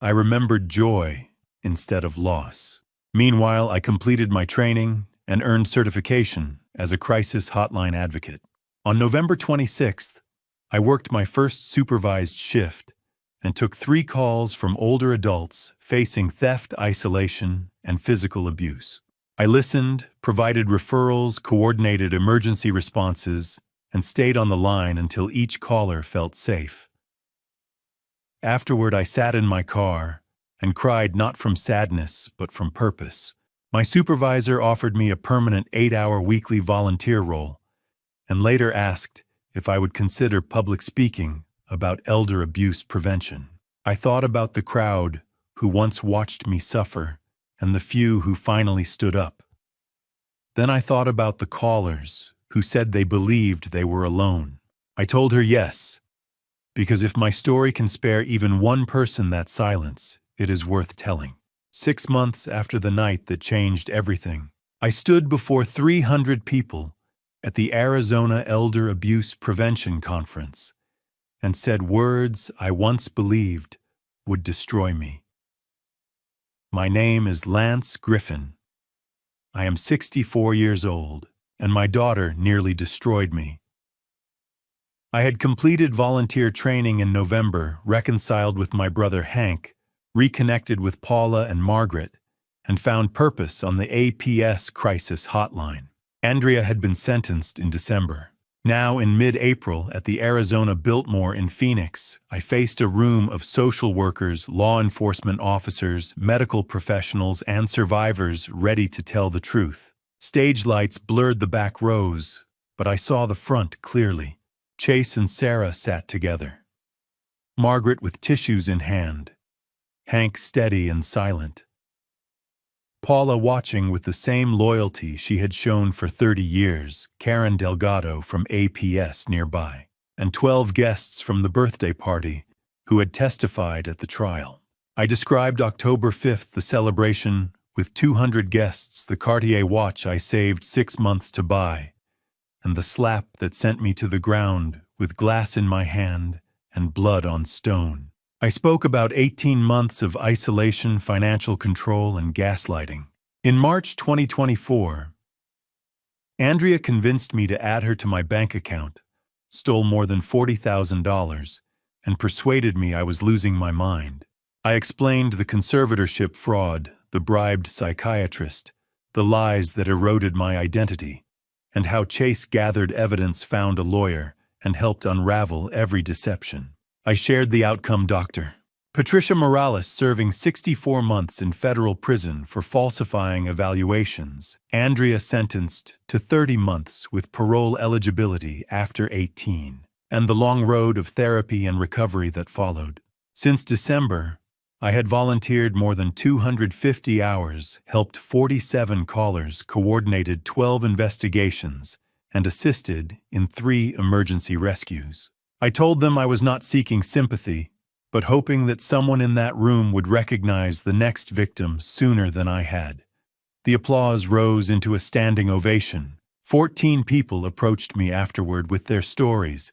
I remembered joy instead of loss. Meanwhile, I completed my training and earned certification as a crisis hotline advocate. On November 26th, I worked my first supervised shift and took 3 calls from older adults facing theft, isolation, and physical abuse. I listened, provided referrals, coordinated emergency responses, and stayed on the line until each caller felt safe. Afterward, I sat in my car and cried not from sadness, but from purpose. My supervisor offered me a permanent 8-hour weekly volunteer role and later asked if I would consider public speaking about elder abuse prevention. I thought about the crowd who once watched me suffer and the few who finally stood up. Then I thought about the callers who said they believed they were alone. I told her yes, because if my story can spare even one person that silence, it is worth telling. 6 months after the night that changed everything, I stood before 300 people at the Arizona Elder Abuse Prevention Conference and said words I once believed would destroy me. My name is Lance Griffin. I am 64 years old, and my daughter nearly destroyed me. I had completed volunteer training in November, reconciled with my brother Hank, reconnected with Paula and Margaret, and found purpose on the APS crisis hotline. Andrea had been sentenced in December. Now, in mid-April, at the Arizona Biltmore in Phoenix, I faced a room of social workers, law enforcement officers, medical professionals, and survivors ready to tell the truth. Stage lights blurred the back rows, but I saw the front clearly. Chase and Sarah sat together. Margaret with tissues in hand. Hank steady and silent. Paula watching with the same loyalty she had shown for 30 years, Karen Delgado from APS nearby, and 12 guests from the birthday party who had testified at the trial. I described October 5th, the celebration, with 200 guests, the Cartier watch I saved 6 months to buy, and the slap that sent me to the ground with glass in my hand and blood on stone. I spoke about 18 months of isolation, financial control, and gaslighting. In March 2024, Andrea convinced me to add her to my bank account, stole more than $40,000, and persuaded me I was losing my mind. I explained the conservatorship fraud, the bribed psychiatrist, the lies that eroded my identity, and how Chase gathered evidence, found a lawyer, and helped unravel every deception. I shared the outcome, Dr. Patricia Morales serving 64 months in federal prison for falsifying evaluations. Andrea sentenced to 30 months with parole eligibility after 18, and the long road of therapy and recovery that followed. Since December, I had volunteered more than 250 hours, helped 47 callers, coordinated 12 investigations, and assisted in 3 emergency rescues. I told them I was not seeking sympathy, but hoping that someone in that room would recognize the next victim sooner than I had. The applause rose into a standing ovation. 14 people approached me afterward with their stories,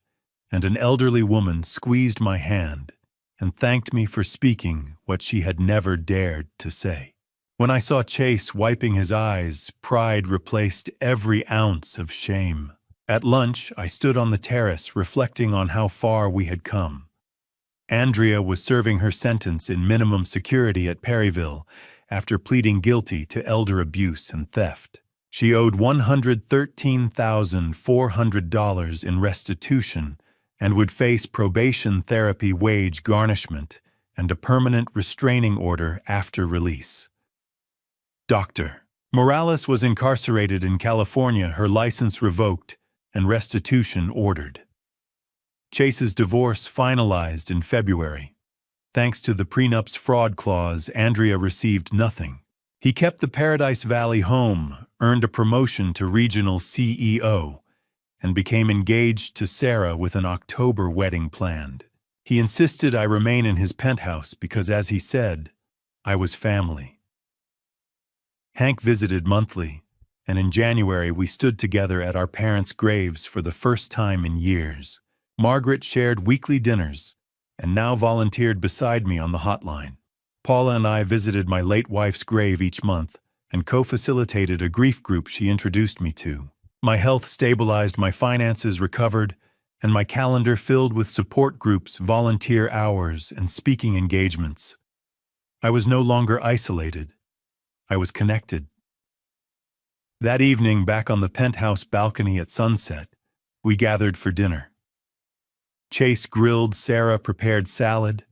and an elderly woman squeezed my hand and thanked me for speaking what she had never dared to say. When I saw Chase wiping his eyes, pride replaced every ounce of shame. At lunch, I stood on the terrace reflecting on how far we had come. Andrea was serving her sentence in minimum security at Perryville after pleading guilty to elder abuse and theft. She owed $113,400 in restitution and would face probation therapy, wage garnishment, and a permanent restraining order after release. Dr. Morales was incarcerated in California, her license revoked, and restitution ordered. Chase's divorce finalized in February. Thanks to the prenup's fraud clause, Andrea received nothing. He kept the Paradise Valley home, earned a promotion to regional CEO, and became engaged to Sarah with an October wedding planned. He insisted I remain in his penthouse because, as he said, I was family. Hank visited monthly, and in January we stood together at our parents' graves for the first time in years. Margaret shared weekly dinners, and now volunteered beside me on the hotline. Paula and I visited my late wife's grave each month and co-facilitated a grief group she introduced me to. My health stabilized, my finances recovered, and my calendar filled with support groups, volunteer hours, and speaking engagements. I was no longer isolated. I was connected. That evening, back on the penthouse balcony at sunset, we gathered for dinner. Chase grilled, Sarah prepared salad.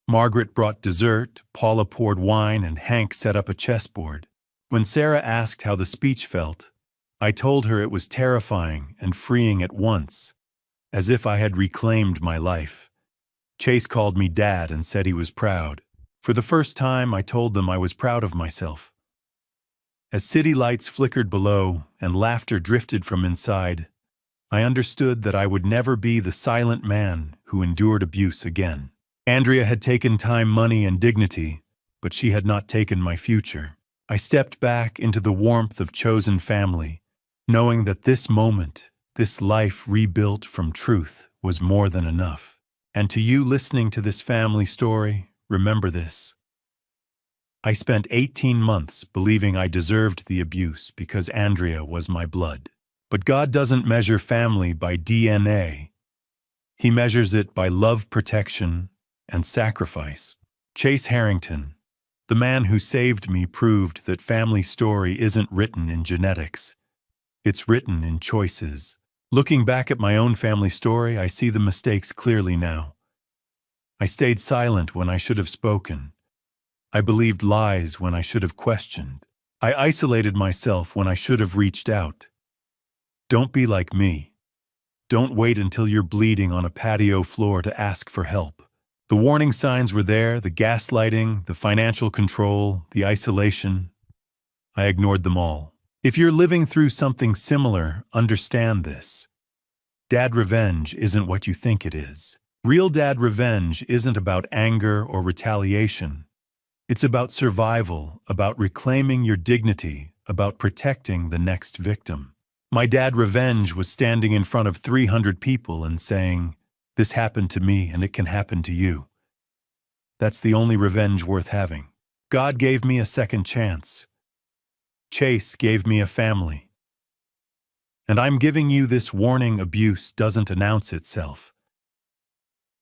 Margaret brought dessert, Paula poured wine, and Hank set up a chessboard. When Sarah asked how the speech felt, I told her it was terrifying and freeing at once, as if I had reclaimed my life. Chase called me Dad and said he was proud. For the first time, I told them I was proud of myself. As city lights flickered below and laughter drifted from inside, I understood that I would never be the silent man who endured abuse again. Andrea had taken time, money, and dignity, but she had not taken my future. I stepped back into the warmth of chosen family, knowing that this moment, this life rebuilt from truth, was more than enough. And to you listening to this family story, remember this. I spent 18 months believing I deserved the abuse because Andrea was my blood. But God doesn't measure family by DNA. He measures it by love, protection, and sacrifice. Chase Harrington, the man who saved me, proved that family story isn't written in genetics. It's written in choices. Looking back at my own family story, I see the mistakes clearly now. I stayed silent when I should have spoken. I believed lies when I should have questioned. I isolated myself when I should have reached out. Don't be like me. Don't wait until you're bleeding on a patio floor to ask for help. The warning signs were there, the gaslighting, the financial control, the isolation. I ignored them all. If you're living through something similar, understand this. Dad revenge isn't what you think it is. Real dad revenge isn't about anger or retaliation. It's about survival, about reclaiming your dignity, about protecting the next victim. My dad revenge was standing in front of 300 people and saying, "This happened to me and it can happen to you." That's the only revenge worth having. God gave me a second chance. Chase gave me a family. And I'm giving you this warning: abuse doesn't announce itself.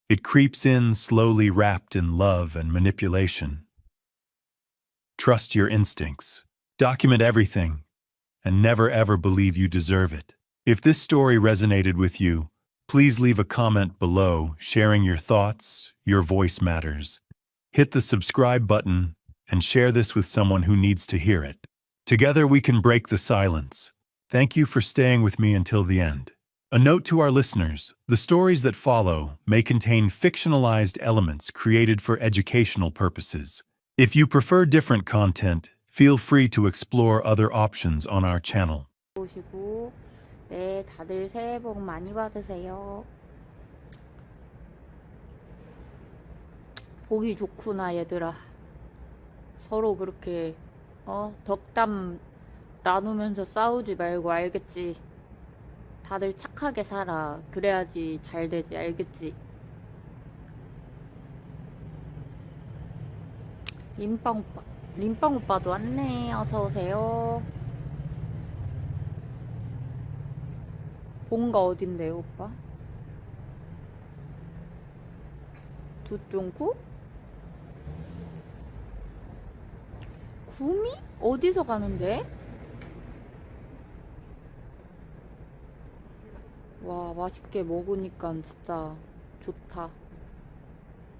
It creeps in slowly, wrapped in love and manipulation. Trust your instincts. Document everything, and never ever believe you deserve it. If this story resonated with you, please leave a comment below sharing your thoughts. Your voice matters. Hit the subscribe button and share this with someone who needs to hear it. Together we can break the silence. Thank you for staying with me until the end. A note to our listeners: the stories that follow may contain fictionalized elements created for educational purposes. If you prefer different content, feel free to explore other options on our channel. 보시고, 네, 다들 새해 복 많이 받으세요. 보기 좋구나, 얘들아. 서로 그렇게 덕담 나누면서 싸우지 말고, 알겠지? 다들 착하게 살아. 그래야지 잘 되지, 알겠지? 림빵 오빠도 왔네. 어서 오세요. 본가 어딘데요, 오빠? 두쫑구? 구미? 어디서 가는데? 와, 맛있게 먹으니까 진짜 좋다.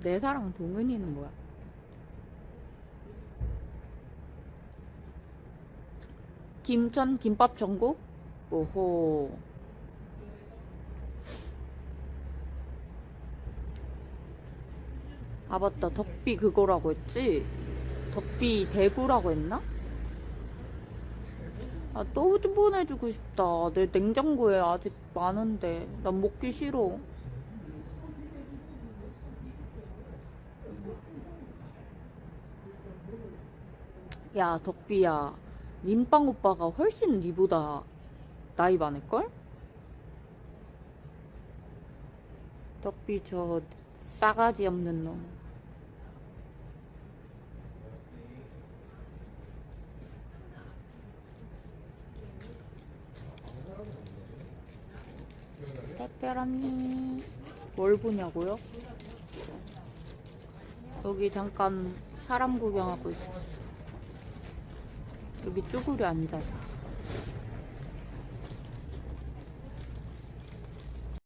내 사랑 동은이는 뭐야? 김천 김밥 전국? 오호. 아, 맞다. 덕비 그거라고 했지? 덕비 대구라고 했나? 아, 또 좀 보내주고 싶다. 내 냉장고에 아직 많은데. 난 먹기 싫어. 야, 덕비야. 림빵 오빠가 훨씬 니보다 나이 많을걸? 덕비 저 싸가지 없는 놈. 택별 언니 뭘 보냐고요? 여기 잠깐 사람 구경하고 있었어. 여기 쭈그려 앉아서.